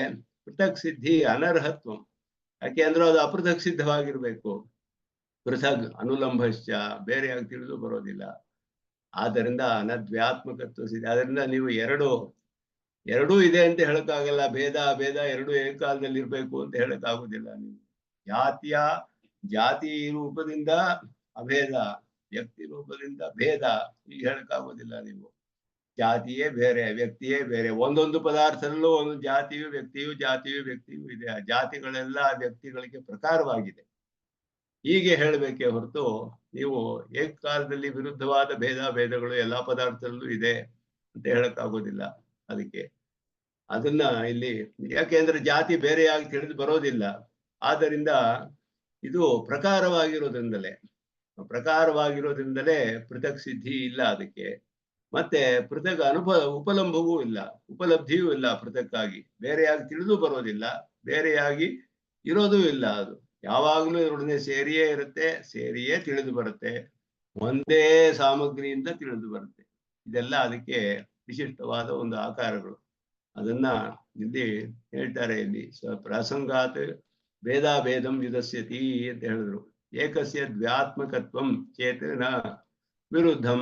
ಪೃಥಕ್ ಸಿದ್ಧಿ ಅನರ್ಹತ್ವ. ಯಾಕೆ ಅಂದ್ರೆ ಅದು ಅಪೃಥಕ್ ಸಿದ್ಧವಾಗಿರ್ಬೇಕು. ಪೃಥಗ್ ಅನುಲಂಬಶ್ಚ, ಬೇರೆಯಾಗಿ ತಿಳಿದು ಬರೋದಿಲ್ಲ. ಆದ್ದರಿಂದ ಅನದ್ವ್ಯಾತ್ಮಕತ್ವ ಸಿದ್ಧಿ. ಅದರಿಂದ ನೀವು ಎರಡೂ ಇದೆ ಅಂತ ಹೇಳಕ್ಕಾಗಲ್ಲ. ಭೇದ ಎರಡೂ ಏಕಕಾಲದಲ್ಲಿ ಇರ್ಬೇಕು ಅಂತ ಹೇಳಕ್ಕಾಗುದಿಲ್ಲ. ನೀವು ಜಾತಿ ರೂಪದಿಂದ ಅಭೇದ, ವ್ಯಕ್ತಿ ರೂಪದಿಂದ ಭೇದ ಈಗ ಹೇಳಕ್ಕಾಗೋದಿಲ್ಲ. ನೀವು ಜಾತಿಯೇ ಬೇರೆ, ವ್ಯಕ್ತಿಯೇ ಬೇರೆ. ಒಂದೊಂದು ಪದಾರ್ಥದಲ್ಲೂ ಒಂದು ಜಾತಿಯು ವ್ಯಕ್ತಿಯೂ ಇದೆ. ಆ ಜಾತಿಗಳೆಲ್ಲ ವ್ಯಕ್ತಿಗಳಿಗೆ ಪ್ರಕಾರವಾಗಿದೆ. ಹೀಗೆ ಹೇಳಬೇಕೇ ಹೊರತು ನೀವು ಏಕಕಾಲದಲ್ಲಿ ವಿರುದ್ಧವಾದ ಭೇದಗಳು ಎಲ್ಲಾ ಪದಾರ್ಥದಲ್ಲೂ ಇದೆ ಅಂತ ಹೇಳಕ್ಕಾಗೋದಿಲ್ಲ. ಅದನ್ನ ಇಲ್ಲಿ ಯಾಕೆಂದ್ರೆ ಜಾತಿ ಬೇರೆಯಾಗಿ ತಿಳಿದು ಬರೋದಿಲ್ಲ. ಆದ್ದರಿಂದ ಇದು ಪ್ರಕಾರವಾಗಿರೋದ್ರಿಂದಲೇ ಪೃಥಕ್ ಸಿದ್ಧಿ ಇಲ್ಲ ಅದಕ್ಕೆ. ಮತ್ತೆ ಪೃಥಕ್ ಉಪಲಂಭವೂ ಇಲ್ಲ, ಉಪಲಬ್ಧಿಯೂ ಇಲ್ಲ. ಪೃಥಕ್ಕಾಗಿ ಬೇರೆಯಾಗಿ ತಿಳಿದು ಬರೋದಿಲ್ಲ, ಬೇರೆಯಾಗಿ ಇರೋದೂ ಇಲ್ಲ. ಅದು ಯಾವಾಗಲೂ ಇದರೊಡನೆ ಸೇರಿಯೇ ಇರುತ್ತೆ, ಸೇರಿಯೇ ತಿಳಿದು ಬರುತ್ತೆ. ಒಂದೇ ಸಾಮಗ್ರಿಯಿಂದ ತಿಳಿದು ಬರುತ್ತೆ. ಇದೆಲ್ಲ ಅದಕ್ಕೆ ವಿಶಿಷ್ಟವಾದ ಒಂದು ಆಕಾರಗಳು. ಅದನ್ನ ಇಲ್ಲಿ ಹೇಳ್ತಾರೆ. ಇಲ್ಲಿ ಪ್ರಾಸಂಗಾತ್ ಭೇದಂ ವಿದಸ್ಯತಿ ಅಂತ ಹೇಳಿದ್ರು. ಏಕಸ್ಯ ದ್ವ್ಯಾತ್ಮಕತ್ವಂ ಚೇತನ ವಿರುದ್ಧಂ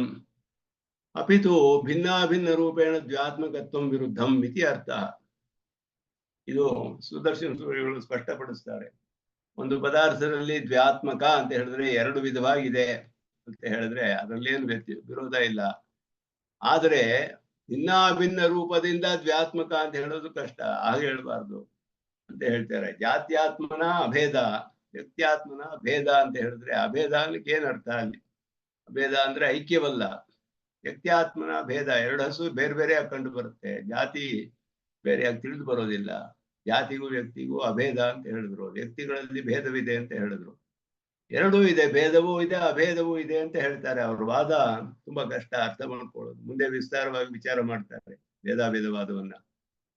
ಅಪಿತು ಭಿನ್ನಾಭಿನ್ನ ರೂಪೇಣ ದ್ವ್ಯಾತ್ಮಕತ್ವಂ ವಿರುದ್ಧಂ ಇತಿ ಅರ್ಥ. ಇದು ಸುದರ್ಶನ ಸೂರ್ಯಗಳು ಸ್ಪಷ್ಟಪಡಿಸ್ತಾರೆ. ಒಂದು ಪದಾರ್ಥದಲ್ಲಿ ದ್ವ್ಯಾತ್ಮಕ ಅಂತ ಹೇಳಿದ್ರೆ ಎರಡು ವಿಧವಾಗಿದೆ ಅಂತ ಹೇಳಿದ್ರೆ ಅದರಲ್ಲೇನು ವಿರೋಧ ಇಲ್ಲ. ಆದರೆ ಭಿನ್ನಾಭಿನ್ನ ರೂಪದಿಂದ ದ್ವ್ಯಾತ್ಮಕ ಅಂತ ಹೇಳೋದು ಕಷ್ಟ, ಹಾಗೆ ಹೇಳ್ಬಾರ್ದು ಅಂತ ಹೇಳ್ತಾರೆ. ಜಾತ್ಯಾತ್ಮನ ಅಭೇದ, ವ್ಯಕ್ತ್ಯಾತ್ಮನ ಭೇದ ಅಂತ ಹೇಳಿದ್ರೆ ಅಭೇದ ಅನ್ನಕ್ಕೆ ಏನ್ ಅರ್ಥ ಅಲ್ಲಿ? ಅಭೇದ ಅಂದ್ರೆ ಐಕ್ಯವಲ್ಲ. ವ್ಯಕ್ತ್ಯಾತ್ಮನ ಭೇದ, ಎರಡು ಹಸು ಬೇರೆ ಬೇರೆ ಕಂಡು ಬರುತ್ತೆ, ಜಾತಿ ಬೇರೆಯಾಗಿ ತಿಳಿದು ಬರೋದಿಲ್ಲ. ಜಾತಿಗೂ ವ್ಯಕ್ತಿಗೂ ಅಭೇದ ಅಂತ ಹೇಳಿದ್ರು, ವ್ಯಕ್ತಿಗಳಲ್ಲಿ ಭೇದವಿದೆ ಅಂತ ಹೇಳಿದ್ರು. ಎರಡೂ ಇದೆ, ಭೇದವೂ ಇದೆ ಅಭೇದವೂ ಇದೆ ಅಂತ ಹೇಳ್ತಾರೆ. ಅವ್ರ ವಾದ ತುಂಬಾ ಕಷ್ಟ ಅರ್ಥ ಮಾಡ್ಕೊಳ್ಳೋದು. ಮುಂದೆ ವಿಸ್ತಾರವಾಗಿ ವಿಚಾರ ಮಾಡ್ತಾರೆ ಭೇದಾಭೇದವಾದವನ್ನ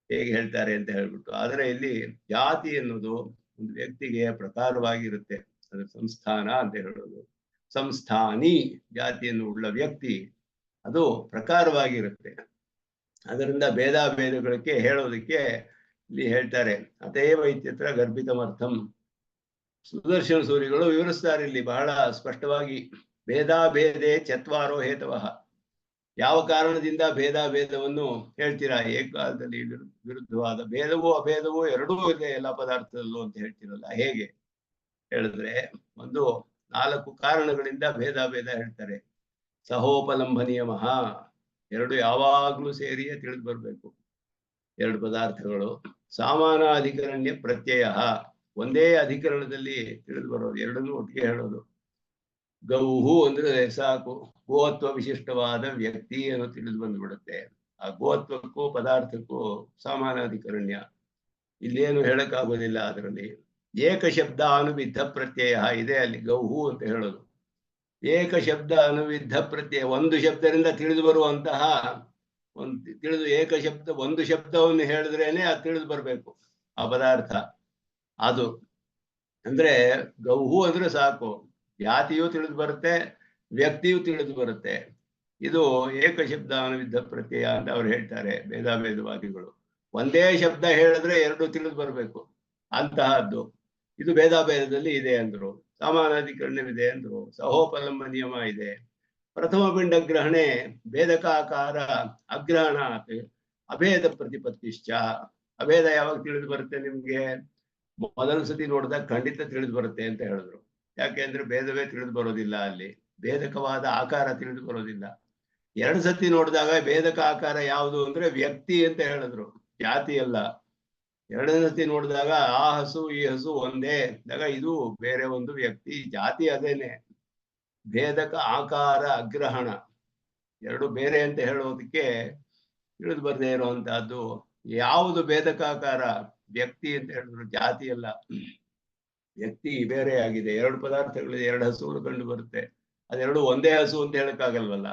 ಹೇಗೆ ಹೇಳ್ತಾರೆ ಅಂತ ಹೇಳ್ಬಿಟ್ಟು. ಆದರೆ ಇಲ್ಲಿ ಜಾತಿ ಎನ್ನುವುದು ಒಂದು ವ್ಯಕ್ತಿಗೆ ಪ್ರಕಾರವಾಗಿರುತ್ತೆ, ಅದರ ಸಂಸ್ಥಾನ ಅಂತ ಹೇಳೋದು. ಸಂಸ್ಥಾನಿ ಜಾತಿಯನ್ನು ಉಳ್ಳ ವ್ಯಕ್ತಿ ಅದು ಪ್ರಕಾರವಾಗಿರುತ್ತೆ. ಅದರಿಂದ ಭೇದಾಭೇದಗಳಿಗೆ ಹೇಳೋದಕ್ಕೆ ಇಲ್ಲಿ ಹೇಳ್ತಾರೆ. ಅತೇವ ಇತ್ಯತ್ರ ಗರ್ಭಿತಮರ್ಥಂ. ಸುದರ್ಶನ ಸೂರಿಗಳು ವಿವರಿಸ್ತಾರೆ ಇಲ್ಲಿ ಬಹಳ ಸ್ಪಷ್ಟವಾಗಿ. ಭೇದಾಭೇದೇ ಚತ್ವಾರೋ ಹೇತವಃ. ಯಾವ ಕಾರಣದಿಂದ ಭೇದಾಭೇದವನ್ನು ಹೇಳ್ತೀರಾ? ಏಕಕಾಲದಲ್ಲಿ ವಿರುದ್ಧವಾದ ಭೇದವೂ ಅಭೇದವೂ ಎರಡೂ ಇದೆ ಎಲ್ಲ ಪದಾರ್ಥದಲ್ಲೂ ಅಂತ ಹೇಳ್ತೀರಲ್ಲ, ಹೇಗೆ ಹೇಳಿದ್ರೆ ಒಂದು 4 ಕಾರಣಗಳಿಂದ ಭೇದಾಭೇದ ಹೇಳ್ತಾರೆ. ಸಹೋಪಲಂಬ ನಿಯಮ, ಎರಡು ಯಾವಾಗ್ಲೂ ಸೇರಿಯೇ ತಿಳಿದು ಬರ್ಬೇಕು ಎರಡು ಪದಾರ್ಥಗಳು. ಸಾಮಾನಾಧಿಕರಣ್ಯ ಪ್ರತ್ಯಯ, ಒಂದೇ ಅಧಿಕರಣದಲ್ಲಿ ತಿಳಿದು ಬರೋದು, ಎರಡನ್ನೂ ಒಟ್ಟಿಗೆ ಹೇಳೋದು. ಗೌಹು ಅಂದ್ರೆ ಸಾಕು, ಗೋತ್ವ ವಿಶಿಷ್ಟವಾದ ವ್ಯಕ್ತಿ ಅನ್ನೋ ತಿಳಿದು ಬಂದ್ಬಿಡುತ್ತೆ. ಆ ಗೋತ್ವಕ್ಕೂ ಪದಾರ್ಥಕ್ಕೂ ಸಾಮಾನಾಧಿಕರಣ್ಯ, ಇಲ್ಲೇನು ಹೇಳಕ್ಕಾಗೋದಿಲ್ಲ. ಅದರಲ್ಲಿ ಏಕಶಬ್ದ ಅನುವಿದ್ಧ ಪ್ರತ್ಯಯ ಇದೆ ಅಲ್ಲಿ, ಗೌಹು ಅಂತ ಹೇಳೋದು. ಏಕ ಶಬ್ದ ಅನುವಿದ್ಧ ಪ್ರತ್ಯಯ, ಒಂದು ಶಬ್ದದಿಂದ ತಿಳಿದು ಬರುವಂತಹ ಏಕ ಶಬ್ದ, ಒಂದು ಶಬ್ದವನ್ನು ಹೇಳಿದ್ರೇನೆ ಅದು ತಿಳಿದು ಬರ್ಬೇಕು ಆ ಪದಾರ್ಥ. ಅದು ಅಂದ್ರೆ ಗೌಹು ಅಂದ್ರೆ ಸಾಕು, ಜಾತಿಯೂ ತಿಳಿದು ಬರುತ್ತೆ, ವ್ಯಕ್ತಿಯೂ ತಿಳಿದು ಬರುತ್ತೆ. ಇದು ಏಕ ಶಬ್ದ ಅನುವಿದ್ಧ ಪ್ರತ್ಯಯ ಅಂತ ಅವ್ರು ಹೇಳ್ತಾರೆ ಭೇದಾಭೇದವಾದಿಗಳು. ಒಂದೇ ಶಬ್ದ ಹೇಳಿದ್ರೆ ಎರಡು ತಿಳಿದು ಬರ್ಬೇಕು ಅಂತಹದ್ದು. ಇದು ಭೇದಾಭೇದದಲ್ಲಿ ಇದೆ ಅಂದ್ರು. ಸಾಮಾನಾಧಿಕರಣವಿದೆ ಅಂದ್ರು. ಸಹೋಪಲಂಬ ನಿಯಮ ಇದೆ. ಪ್ರಥಮ ಪಿಂಡ ಗ್ರಹಣೆ ಭೇದಕಾಕಾರ ಅಗ್ರಹಣಾತ್ ಅಭೇದ ಪ್ರತಿಪತ್ತಿಶ್ಚ. ಅಭೇದ ಯಾವಾಗ ತಿಳಿದು ಬರುತ್ತೆ ನಿಮ್ಗೆ? ಮೊದಲ ಸತಿ ನೋಡಿದಾಗ ಖಂಡಿತ ತಿಳಿದು ಬರುತ್ತೆ ಅಂತ ಹೇಳಿದ್ರು. ಯಾಕೆಂದ್ರೆ ಭೇದವೇ ತಿಳಿದು ಬರೋದಿಲ್ಲ ಅಲ್ಲಿ, ಭೇದಕವಾದ ಆಕಾರ ತಿಳಿದು ಬರೋದಿಲ್ಲ. ಎರಡು ಸತಿ ನೋಡಿದಾಗ ಭೇದಕ ಆಕಾರ ಯಾವುದು ಅಂದ್ರೆ ವ್ಯಕ್ತಿ ಅಂತ ಹೇಳಿದ್ರು, ಜಾತಿ ಅಲ್ಲ. ಎರಡನೇ ಸತಿ ನೋಡಿದಾಗ ಆ ಹಸು ಈ ಹಸು ಒಂದೇ ಅಂದಾಗ ಇದು ಬೇರೆ ಒಂದು ವ್ಯಕ್ತಿ, ಜಾತಿ ಅದೇನೆ. ಭೇದಕ ಆಕಾರ ಅಗ್ರಹಣ ಎರಡು ಬೇರೆ ಅಂತ ಹೇಳೋದಕ್ಕೆ ತಿಳಿದು ಬರದೇ ಇರುವಂತಹದ್ದು ಯಾವುದು ಭೇದಕ ಆಕಾರ? ವ್ಯಕ್ತಿ ಅಂತ ಹೇಳಿದ್ರು, ಜಾತಿ ಅಲ್ಲ. ವ್ಯಕ್ತಿ ಬೇರೆ ಆಗಿದೆ. ಎರಡು ಪದಾರ್ಥಗಳಿದೆ, ಎರಡು ಹಸುಗಳು ಕಂಡು ಬರುತ್ತೆ, ಅದೆರಡು ಒಂದೇ ಹಸು ಅಂತ ಹೇಳಕ್ಕಾಗಲ್ವಲ್ಲ.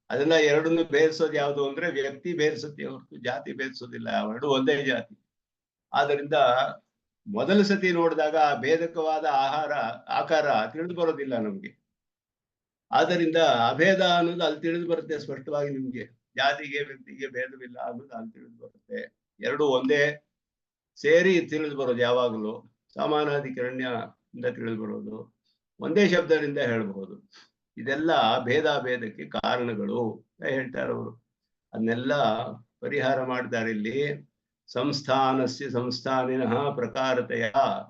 ಅದನ್ನ ಎರಡನ್ನು ಬೇರಿಸೋದು ಯಾವುದು ಅಂದ್ರೆ ವ್ಯಕ್ತಿ ಬೇರಿಸುತ್ತೆ ಹೊರತು ಜಾತಿ ಬೇರಿಸೋದಿಲ್ಲ, ಎರಡು ಒಂದೇ ಜಾತಿ. ಆದ್ದರಿಂದ ಮೊದಲ ಸತಿ ನೋಡಿದಾಗ ಭೇದಕವಾದ ಆಕಾರ ತಿಳಿದು ಬರೋದಿಲ್ಲ ನಮ್ಗೆ. ಆದ್ದರಿಂದ ಅಭೇದ ಅನ್ನೋದು ಅಲ್ಲಿ ತಿಳಿದು ಬರುತ್ತೆ ಸ್ಪಷ್ಟವಾಗಿ ನಿಮ್ಗೆ. ಜಾತಿಗೆ ವ್ಯಕ್ತಿಗೆ ಭೇದವಿಲ್ಲ ಅನ್ನೋದು ಅಲ್ಲಿ ತಿಳಿದು ಬರುತ್ತೆ. ಎರಡು ಒಂದೇ ಸೇರಿ ತಿಳಿದು ಬರೋದು ಯಾವಾಗಲೂ. ಸಾಮಾನಾಧಿಕರಣ್ಯದಿಂದ ತಿಳಿದು ಬರೋದು, ಒಂದೇ ಶಬ್ದದಿಂದ ಹೇಳಬಹುದು. ಇದೆಲ್ಲ ಭೇದಾಭೇದಕ್ಕೆ ಕಾರಣಗಳು ಹೇಳ್ತಾರೆ ಅವರು. ಅದನ್ನೆಲ್ಲ ಪರಿಹಾರ ಮಾಡ್ತಾರೆ ಇಲ್ಲಿ. ಸಂಸ್ಥಾನಸ್ಯ ಸಂಸ್ಥಾನಿನಃ ಪ್ರಕಾರತೆಯ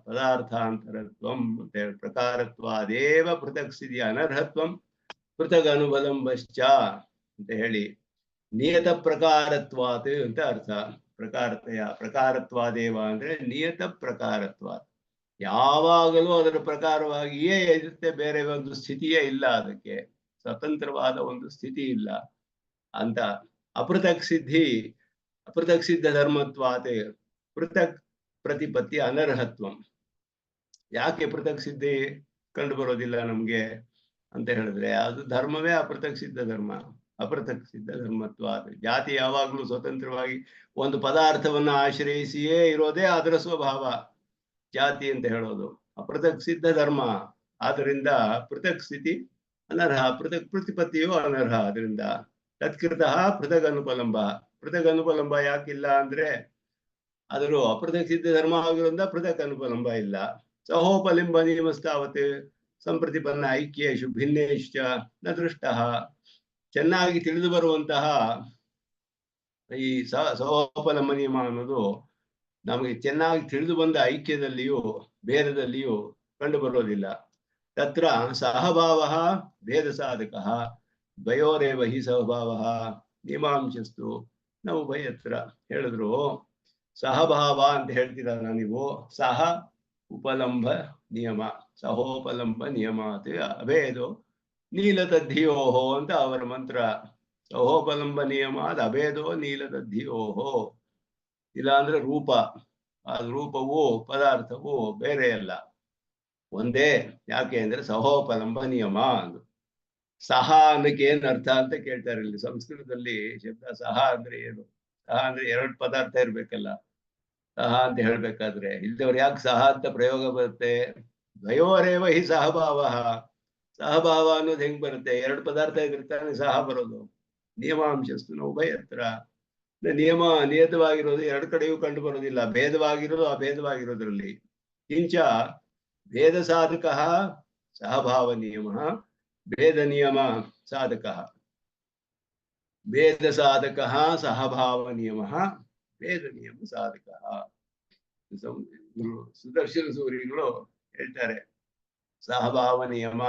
ಪದಾರ್ಥಾಂತರತ್ವಂ ಅಂತ ಹೇಳಿ, ಪ್ರಕಾರತ್ವಾದೇವ ಪೃಥಕ್ ಸ್ಥಿತಿ ಅನರ್ಹತ್ವಂ ಪೃಥಗ್ ಅನುಬಲಂಬಶ್ಚ ಅಂತ ಹೇಳಿ, ನಿಯತ ಪ್ರಕಾರತ್ವಾತ್ ಅಂತ ಅರ್ಥ. ಪ್ರಕಾರತೆಯ ಪ್ರಕಾರತ್ವಾದೇವ ಅಂದ್ರೆ ನಿಯತ ಪ್ರಕಾರತ್ವಾತ್, ಯಾವಾಗಲೂ ಅದರ ಪ್ರಕಾರವಾಗಿಯೇ ಇರುತ್ತೆ, ಬೇರೆ ಒಂದು ಸ್ಥಿತಿಯೇ ಇಲ್ಲ, ಅದಕ್ಕೆ ಸ್ವತಂತ್ರವಾದ ಒಂದು ಸ್ಥಿತಿ ಇಲ್ಲ ಅಂತ. ಅಪೃಥಕ್ ಸಿದ್ಧ ಧರ್ಮತ್ವಾತ್ ಪೃಥಕ್ ಪ್ರತಿಪತ್ತಿ ಅನರ್ಹತ್ವಂ. ಯಾಕೆ ಪೃಥಕ್ ಸಿದ್ಧಿ ಕಂಡು ಬರೋದಿಲ್ಲ ನಮ್ಗೆ ಅಂತ ಹೇಳಿದ್ರೆ, ಅದು ಧರ್ಮವೇ ಅಪೃಥಕ್ ಸಿದ್ಧ ಧರ್ಮ. ಅಪೃಥಕ್ ಸಿದ್ಧ ಧರ್ಮತ್ವಾತ್, ಜಾತಿ ಯಾವಾಗ್ಲೂ ಸ್ವತಂತ್ರವಾಗಿ ಒಂದು ಪದಾರ್ಥವನ್ನ ಆಶ್ರಯಿಸಿಯೇ ಇರೋದೇ ಅದರ ಸ್ವಭಾವ, ಜಾತಿ ಅಂತ ಹೇಳೋದು. ಅಪೃಥಕ್ ಸಿದ್ಧ ಧರ್ಮ, ಆದ್ರಿಂದ ಪೃಥಕ್ ಸ್ಥಿತಿ ಅನರ್ಹ, ಪೃಥಕ್ ಪ್ರತಿಪತ್ತಿಯು ಅನರ್ಹ. ಅದರಿಂದ ತತ್ಕೃತ ಪೃಥಗ್ ಅನುಪಲಂಬ. ಪೃಥಗ್ ಅನುಪಲಂಬ ಯಾಕಿಲ್ಲ ಅಂದ್ರೆ ಆದರೂ ಅಪೃಥಕ್ ಸಿದ್ಧ ಧರ್ಮ ಆಗಿರೋದ್ರಿಂದ ಪೃಥಕ್ ಅನುಪಲಂಬ ಇಲ್ಲ. ಸಹೋಪಲಿಂಬ ನಿಯಮಸ್ತಾವತ್ ಸಂಪ್ರತಿಪನ್ನ ಐಕ್ಯೇಶು ಭಿನ್ನೇಶ್ಚ ನ ದೃಷ್ಟ. ಚೆನ್ನಾಗಿ ತಿಳಿದು ಬರುವಂತಹ ಈ ಸಹೋಪಲಂಬ ನಿಯಮ ಅನ್ನೋದು ನಮಗೆ ಚೆನ್ನಾಗಿ ತಿಳಿದು ಬಂದ ಐಕ್ಯದಲ್ಲಿಯೂ ಭೇದದಲ್ಲಿಯೂ ಕಂಡು ಬರೋದಿಲ್ಲ. ತತ್ರ ಸಹಭಾವ ಭೇದ ಸಾಧಕ ದ್ವಯೋರೇವ ಹಿ ಸಹಭಾವ ನಿಯಮಾಂಶಸ್ತು ನಾವು ಉಭಯತ್ರ ಹೇಳಿದ್ರು. ಸಹಭಾವ ಅಂತ ಹೇಳ್ತೀರಲ್ಲ ನೀವು, ಸಹ ಉಪಲಂಬ ನಿಯಮ, ಸಹೋಪಲಂಬ ನಿಯಮ ಅಭೇದೋ ನೀಲತದ್ಧಿಯೋಹೋ ಅಂತ ಅವರ ಮಂತ್ರ. ಸಹೋಪಲಂಬ ನಿಯಮ ಅದು ಅಭೇದೋ ನೀಲತದ್ಧಿಯೋಹೋ. ಇಲ್ಲ ಅಂದ್ರೆ ರೂಪ, ಆ ರೂಪವು ಪದಾರ್ಥವು ಬೇರೆ ಅಲ್ಲ, ಒಂದೇ. ಯಾಕೆ ಅಂದ್ರೆ ಸಹೋಪಲಂಬ ನಿಯಮ ಅಂದು. ಸಹ ಅನ್ನಕ್ಕೆ ಏನ್ ಅರ್ಥ ಅಂತ ಕೇಳ್ತಾರೆ ಇಲ್ಲಿ ಸಂಸ್ಕೃತದಲ್ಲಿ. ಶಬ್ದ ಸಹ ಅಂದ್ರೆ ಏನು? ಸಹ ಅಂದ್ರೆ ಎರಡು ಪದಾರ್ಥ ಇರ್ಬೇಕಲ್ಲ ಸಹ ಅಂತ ಹೇಳ್ಬೇಕಾದ್ರೆ. ಇಲ್ದವ್ರು ಯಾಕೆ ಸಹ ಅಂತ ಪ್ರಯೋಗ ಬರುತ್ತೆ? ದ್ವಯೋರೇವ ಹಿ ಸಹಭಾವ. ಸಹಭಾವ ಅನ್ನೋದು ಹೆಂಗ್ ಬರುತ್ತೆ? ಎರಡು ಪದಾರ್ಥ ಇದ್ರಿರ್ತಾನೆ ಸಹ ಬರೋದು. ನಿಯಮಾಂಶಸ್ತು ಉಭಯತ್ರ. ನಿಯಮ ನಿಯತವಾಗಿರೋದು ಎರಡು ಕಡೆಯೂ ಕಂಡು ಬರೋದಿಲ್ಲ, ಭೇದವಾಗಿರೋದು ಅಭೇದವಾಗಿರೋದ್ರಲ್ಲಿ. ಕಿಂಚ ಭೇದ ಸಾಧಕ ಸಹಭಾವ ನಿಯಮ, ಭೇದ ನಿಯಮ ಸಾಧಕ. ಭೇದ ಸಾಧಕ ಸಹಭಾವ ನಿಯಮ, ಭೇದ ನಿಯಮ ಸಾಧಕ. ಸುದರ್ಶನ ಸೂರಿಗಳು ಹೇಳ್ತಾರೆ ಸಹಭಾವ ನಿಯಮ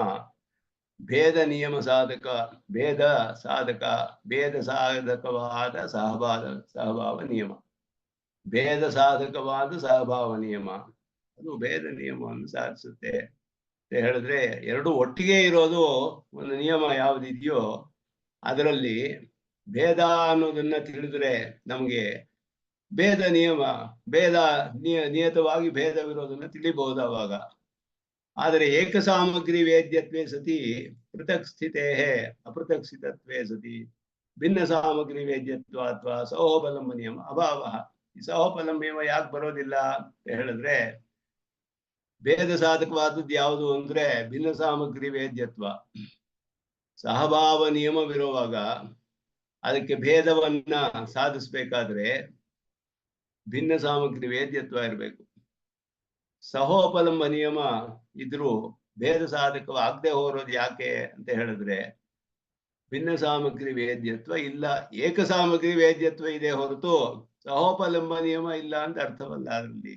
ಭೇದ ನಿಯಮ ಸಾಧಕ, ಭೇದ ಸಾಧಕ, ಭೇದ ಸಾಧಕವಾದ ಸಹಭಾವ ನಿಯಮ, ಭೇದ ಸಾಧಕವಾದ ಸಹಭಾವ ನಿಯಮ, ಅದು ಭೇದ ನಿಯಮವನ್ನು ಸಾಧಿಸುತ್ತೆ ಅಂತ ಹೇಳಿದ್ರೆ. ಎರಡು ಒಟ್ಟಿಗೆ ಇರೋದು ಒಂದು ನಿಯಮ ಯಾವುದಿದೆಯೋ ಅದರಲ್ಲಿ ಭೇದ ಅನ್ನೋದನ್ನ ತಿಳಿದ್ರೆ ನಮ್ಗೆ ಭೇದ ನಿಯಮ, ಭೇದ ನಿಯತವಾಗಿ ಭೇದವಿರೋದನ್ನ ತಿಳಿಬಹುದು ಅವಾಗ. ಆದರೆ ಏಕ ಸಾಮಗ್ರಿ ವೇದ್ಯತ್ವೇ ಸತಿ ಪೃಥಕ್ ಸ್ಥಿತೇ ಅಪೃಥಕ್ ಸ್ಥಿತತ್ವೇ ಸತಿ ಭಿನ್ನ ಸಾಮಗ್ರಿ ವೇದ್ಯತ್ವ ಅಥವಾ ಸಹೋಪಲಂಬ ನಿಯಮ ಅಭಾವ. ಈ ಸಹೋಪಲಂಬ ನಿಯಮ ಯಾಕೆ ಬರೋದಿಲ್ಲ ಅಂತ ಹೇಳಿದ್ರೆ, ಭೇದ ಸಾಧಕವಾದದ್ದು ಯಾವುದು ಅಂದ್ರೆ ಭಿನ್ನ ಸಾಮಗ್ರಿ ವೇದ್ಯತ್ವ. ಸಹಭಾವ ನಿಯಮವಿರುವಾಗ ಅದಕ್ಕೆ ಭೇದವನ್ನ ಸಾಧಿಸ್ಬೇಕಾದ್ರೆ ಭಿನ್ನ ಸಾಮಗ್ರಿ ವೇದ್ಯತ್ವ ಇರಬೇಕು. ಸಹೋಪಲಂಬ ನಿಯಮ ಇದ್ರೂ ಭೇದ ಸಾಧಕವಾಗದೆ ಹೋರೋದು ಯಾಕೆ ಅಂತ ಹೇಳಿದ್ರೆ ಭಿನ್ನ ಸಾಮಗ್ರಿ ವೇದ್ಯತ್ವ ಇಲ್ಲ. ಏಕ ಸಾಮಗ್ರಿ ವೇದ್ಯತ್ವ ಇದೆ ಹೊರತು ಸಹೋಪಲಂಬ ನಿಯಮ ಇಲ್ಲ ಅಂತ ಅರ್ಥವಲ್ಲ ಅದರಲ್ಲಿ.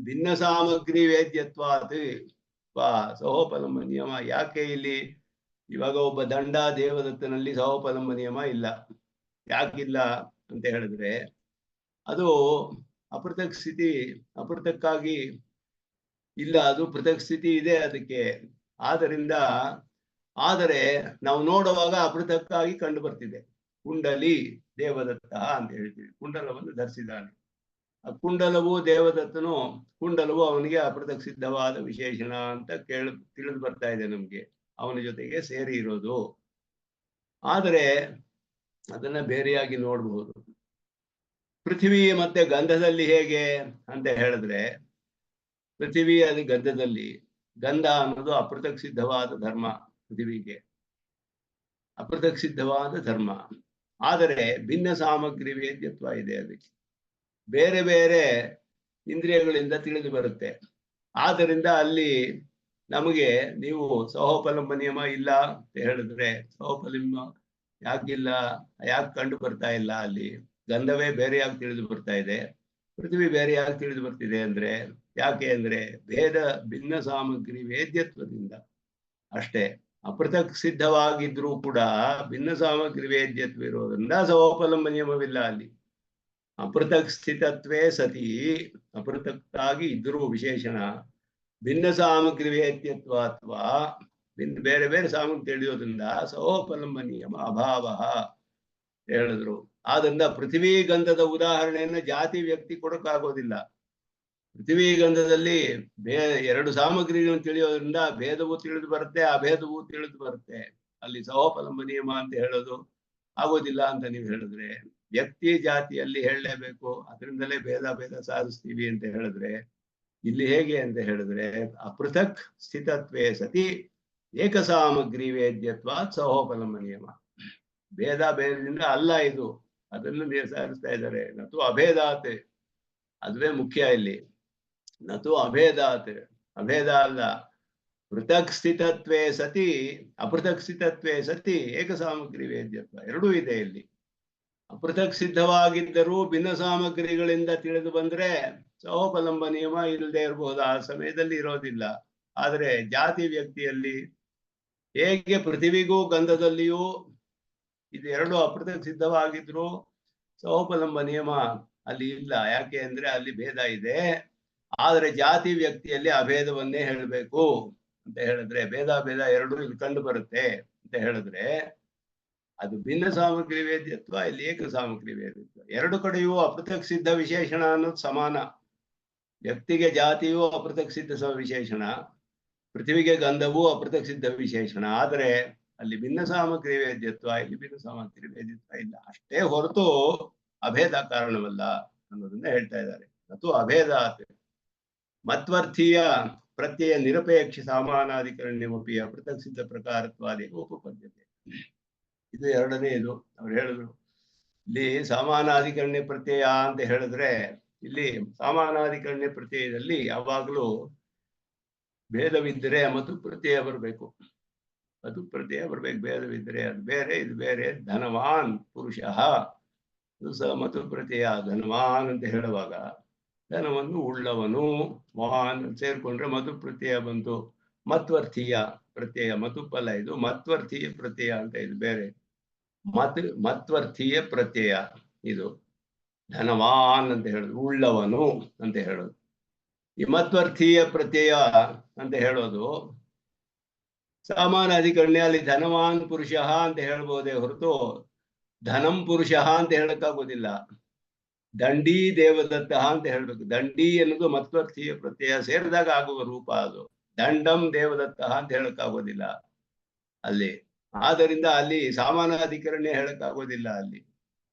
ಭಿನ್ನ ಸಾಮಗ್ರಿ ವೇದ್ಯತ್ವ ಸಹೋಪಲಂಬ ನಿಯಮ ಯಾಕೆ ಇಲ್ಲಿ? ಇವಾಗ ಒಬ್ಬ ದಂಡ ದೇವದತ್ತನಲ್ಲಿ ಸಹೋಪಲಂಬ ನಿಯಮ ಇಲ್ಲ. ಯಾಕಿಲ್ಲ ಅಂತ ಹೇಳಿದ್ರೆ ಅದು ಅಪೃಥಕ್ ಸ್ಥಿತಿ, ಅಪೃಥಕ್ಕಾಗಿ ಇಲ್ಲ, ಅದು ಪೃಥಕ್ ಸ್ಥಿತಿ ಇದೆ ಅದಕ್ಕೆ. ಆದ್ದರಿಂದ ಆದರೆ ನಾವು ನೋಡುವಾಗ ಅಪೃಥಕ್ಕಾಗಿ ಕಂಡು ಬರ್ತಿದೆ. ಕುಂಡಲಿ ದೇವದತ್ತ ಅಂತ ಹೇಳ್ತೀವಿ, ಕುಂಡಲವನ್ನು ಧರಿಸಿದ್ದಾನೆ. ಆ ಕುಂಡಲವು ದೇವದತ್ತನು, ಕುಂಡಲವು ಅವನಿಗೆ ಅಪೃಥಕ್ ಸಿದ್ಧವಾದ ವಿಶೇಷಣ ಅಂತ ತಿಳಿದು ಬರ್ತಾ ಇದೆ ನಮ್ಗೆ, ಅವನ ಜೊತೆಗೆ ಸೇರಿ ಇರೋದು. ಆದರೆ ಅದನ್ನ ಬೇರೆಯಾಗಿ ನೋಡಬಹುದು. ಪೃಥ್ವಿ ಮತ್ತೆ ಗಂಧದಲ್ಲಿ ಹೇಗೆ ಅಂತ ಹೇಳಿದ್ರೆ, ಪೃಥ್ವಿ ಅದು ಗಂಧದಲ್ಲಿ, ಗಂಧ ಅನ್ನೋದು ಅಪೃಥಕ್ ಸಿದ್ಧವಾದ ಧರ್ಮ, ಪೃಥ್ವಿಗೆ ಅಪೃಥಕ್ ಸಿದ್ಧವಾದ ಧರ್ಮ. ಆದರೆ ಭಿನ್ನ ಸಾಮಗ್ರಿ ವೇದ್ಯತ್ವ ಇದೆ, ಅದಕ್ಕೆ ಬೇರೆ ಬೇರೆ ಇಂದ್ರಿಯಗಳಿಂದ ತಿಳಿದು ಬರುತ್ತೆ. ಆದ್ದರಿಂದ ಅಲ್ಲಿ ನಮಗೆ ನೀವು ಸಹೋಪಲಂಬ ನಿಯಮ ಇಲ್ಲ ಅಂತ ಹೇಳಿದ್ರೆ, ಸಹೋಪಲಂಬ ಯಾಕಿಲ್ಲ, ಯಾಕೆ ಕಂಡು ಬರ್ತಾ ಇಲ್ಲ? ಅಲ್ಲಿ ಗಂಧವೇ ಬೇರೆಯಾಗಿ ತಿಳಿದು ಬರ್ತಾ ಇದೆ, ಪೃಥ್ವಿ ಬೇರೆಯಾಗಿ ತಿಳಿದು ಬರ್ತಿದೆ ಅಂದ್ರೆ ಯಾಕೆ ಅಂದ್ರೆ ಭೇದ ಭಿನ್ನ ಸಾಮಗ್ರಿ ವೇದ್ಯತ್ವದಿಂದ ಅಷ್ಟೇ. ಅಪೃಥಕ್ ಸಿದ್ಧವಾಗಿದ್ರೂ ಕೂಡ ಭಿನ್ನ ಸಾಮಗ್ರಿ ವೇದ್ಯತ್ವ ಇರೋದ್ರಿಂದ ಸಹೋಪಲಂಬ ನಿಯಮವಿಲ್ಲ ಅಲ್ಲಿ. ಅಪೃಥಕ್ ಸ್ಥಿತತ್ವೇ ಸತಿ, ಅಪೃಥಕ್ಕಾಗಿ ಇದ್ರೂ ವಿಶೇಷಣ, ಭಿನ್ನ ಸಾಮಗ್ರಿ ವೇದ್ಯತ್ವ ಅಥವಾ ಬೇರೆ ಬೇರೆ ಸಾಮಗ್ರಿ ತಿಳಿಯೋದ್ರಿಂದ ಸಹೋಪಲಂಬ ನಿಯಮ ಅಭಾವ ಹೇಳಿದ್ರು. ಆದ್ರಿಂದ ಪೃಥ್ವಿ ಗಂಧದ ಉದಾಹರಣೆಯನ್ನ ಜಾತಿ ವ್ಯಕ್ತಿ ಕೊಡಕ್ಕಾಗೋದಿಲ್ಲ. ಪೃಥ್ವಿ ಗಂಧದಲ್ಲಿ ಎರಡು ಸಾಮಗ್ರಿಗಳನ್ನು ತಿಳಿಯೋದ್ರಿಂದ ಭೇದವೂ ತಿಳಿದು ಬರುತ್ತೆ, ಅಭೇದವೂ ತಿಳಿದು ಬರುತ್ತೆ. ಅಲ್ಲಿ ಸಹೋಪಲಂಬ ನಿಯಮ ಅಂತ ಹೇಳೋದು ಆಗೋದಿಲ್ಲ ಅಂತ ನೀವು ಹೇಳಿದ್ರೆ, ವ್ಯಕ್ತಿ ಜಾತಿಯಲ್ಲಿ ಹೇಳಲೇಬೇಕು, ಅದರಿಂದಲೇ ಭೇದ ಸಾಧಿಸ್ತೀವಿ ಅಂತ ಹೇಳಿದ್ರೆ ಇಲ್ಲಿ ಹೇಗೆ ಅಂತ ಹೇಳಿದ್ರೆ ಅಪೃಥಕ್ ಸ್ಥಿತತ್ವೇ ಸತಿ ಏಕ ಸಾಮಗ್ರಿ ವೇದ್ಯತ್ವ ಸಹೋಪಲಂಬ ನಿಯಮ. ಭೇದದಿಂದ ಅಲ್ಲ ಇದು, ಅದನ್ನು ಸಾಧಿಸ್ತಾ ಇದ್ದಾರೆ. ನತು ಅಭೇದಾತ್, ಅದುವೇ ಮುಖ್ಯ ಇಲ್ಲಿ. ನತು ಅಭೇದಾತ್, ಅಭೇದ ಅಲ್ಲ. ಪೃಥಕ್ ಸ್ಥಿತತ್ವೇ ಸತಿ ಅಪೃಥಕ್ ಸ್ಥಿತತ್ವೇ ಸತಿ ಏಕ ಸಾಮಗ್ರಿ ವೇದ್ಯತ್ವ ಎರಡೂ ಇದೆ ಇಲ್ಲಿ. ಅಪೃಥಕ್ ಸಿದ್ಧವಾಗಿದ್ದರೂ ಭಿನ್ನ ಸಾಮಗ್ರಿಗಳಿಂದ ತಿಳಿದು ಬಂದ್ರೆ ಸಹೋಪಲಂಬ ನಿಯಮ ಇಲ್ಲದೆ ಇರಬಹುದು, ಆ ಸಮಯದಲ್ಲಿ ಇರೋದಿಲ್ಲ. ಆದರೆ ಜಾತಿ ವ್ಯಕ್ತಿಯಲ್ಲಿ ಹೇಗೆ ಪೃಥ್ವಿಗೂ ಗಂಧದಲ್ಲಿಯೂ ಇದೆರಡು ಅಪೃಥಕ್ ಸಿದ್ಧವಾಗಿದ್ರು ಸಹೋಪಲಂಬ ನಿಯಮ ಅಲ್ಲಿ ಇಲ್ಲ. ಯಾಕೆ ಅಂದ್ರೆ ಅಲ್ಲಿ ಭೇದ ಇದೆ. ಆದ್ರೆ ಜಾತಿ ವ್ಯಕ್ತಿಯಲ್ಲಿ ಅಭೇದವನ್ನೇ ಹೇಳಬೇಕು ಅಂತ ಹೇಳಿದ್ರೆ, ಭೇದ ಎರಡು ಇಲ್ಲಿ ಕಂಡು ಬರುತ್ತೆ ಅಂತ ಹೇಳಿದ್ರೆ, ಅದು ಭಿನ್ನ ಸಾಮಗ್ರಿ ವೇದ್ಯತ್ವ, ಇಲ್ಲಿ ಏಕ ಸಾಮಗ್ರಿ ವೇದ್ಯತ್ವ. ಎರಡು ಕಡೆಯೂ ಅಪೃಥಕ್ ಸಿದ್ಧ ವಿಶೇಷಣ ಅನ್ನೋದು ಸಮಾನ. ವ್ಯಕ್ತಿಗೆ ಜಾತಿಯು ಅಪೃಥಕ್ ಸಿದ್ಧ ವಿಶೇಷಣ, ಪೃಥ್ವಿಗೆ ಗಂಧವೂ ಅಪೃಥಕ್ ಸಿದ್ಧ ವಿಶೇಷಣ. ಆದರೆ ಅಲ್ಲಿ ಭಿನ್ನ ಸಾಮಗ್ರಿ ವೇದ್ಯತ್ವ, ಇಲ್ಲಿ ಭಿನ್ನ ಸಾಮಗ್ರಿ ವೇದ್ಯತ್ವ ಇಲ್ಲ. ಅಷ್ಟೇ ಹೊರತು ಅಭೇದ ಕಾರಣವಲ್ಲ ಅನ್ನೋದನ್ನ ಹೇಳ್ತಾ ಇದ್ದಾರೆ. ಮತ್ತು ಅಭೇದ ಮತ್ವರ್ಥೀಯ ಪ್ರತ್ಯಯ ನಿರಪೇಕ್ಷ ಸಾಮಾನಾಧಿಕರಣ್ಯಮಪಿ ಅಪೃಥಕ್ ಸಿದ್ಧ ಪ್ರಕಾರತ್ವಾದಿ ಉಪಪದ್ಯತೆ. ಇದು ಎರಡನೇದು. ಅವ್ರು ಹೇಳಿದ್ರು ಇಲ್ಲಿ ಸಮಾನಾಧಿಕರಣ್ಯ ಪ್ರತ್ಯಯ ಅಂತ ಹೇಳಿದ್ರೆ, ಇಲ್ಲಿ ಸಮಾನಾಧಿಕರಣ್ಯ ಪ್ರತ್ಯಯದಲ್ಲಿ ಯಾವಾಗಲೂ ಭೇದವಿದ್ದರೆ ಮತ್ತು ಪ್ರತ್ಯಯ ಬರಬೇಕು. ಅದು ಪ್ರತ್ಯಯ ಬರ್ಬೇಕು. ಭೇದವಿದ್ದರೆ ಅದು ಬೇರೆ, ಇದು ಬೇರೆ. ಧನವಾನ್ ಪುರುಷ ಅದು ಸಹ ಮತ್ತು ಪ್ರತ್ಯಯ. ಧನವಾನ್ ಅಂತ ಹೇಳುವಾಗ ಧನವನ್ನು ಉಳ್ಳವನು, ವಾನ್ ಸೇರ್ಕೊಂಡ್ರೆ ಮಧು ಪ್ರತ್ಯಯ ಬಂತು. ಮತ್ವರ್ಥೀಯ ಪ್ರತ್ಯಯ ಮತುಪಲ, ಇದು ಮತ್ವರ್ಥೀಯ ಪ್ರತ್ಯಯ ಅಂತ, ಇದು ಬೇರೆ. ಮತ್ವರ್ಥೀಯ ಪ್ರತ್ಯಯ ಇದು. ಧನವಾನ್ ಅಂತ ಹೇಳೋದು, ಉಳ್ಳವನು ಅಂತ ಹೇಳೋದು. ಈ ಮತ್ವರ್ಥೀಯ ಪ್ರತ್ಯಯ ಅಂತ ಹೇಳೋದು ಸಾಮಾನಾಧಿಕರಣ್ಯ. ಅಲ್ಲಿ ಧನವಾನ್ ಪುರುಷ ಅಂತ ಹೇಳ್ಬೋದೇ ಹೊರತು ಧನಂ ಪುರುಷ ಅಂತ ಹೇಳಕ್ಕಾಗೋದಿಲ್ಲ. ದಂಡಿ ದೇವದತ್ತ ಅಂತ ಹೇಳ್ಬೇಕು. ದಂಡಿ ಅನ್ನೋದು ಮತ್ವರ್ಥೀಯ ಪ್ರತ್ಯಯ ಸೇರಿದಾಗ ಆಗುವ ರೂಪ ಅದು. ದಂಡಂ ದೇವದತ್ತ ಅಂತ ಹೇಳಕ್ಕಾಗೋದಿಲ್ಲ ಅಲ್ಲಿ. ಆದ್ದರಿಂದ ಅಲ್ಲಿ ಸಾಮಾನಾಧಿಕರಣ್ಯ ಹೇಳಕ್ಕಾಗೋದಿಲ್ಲ. ಅಲ್ಲಿ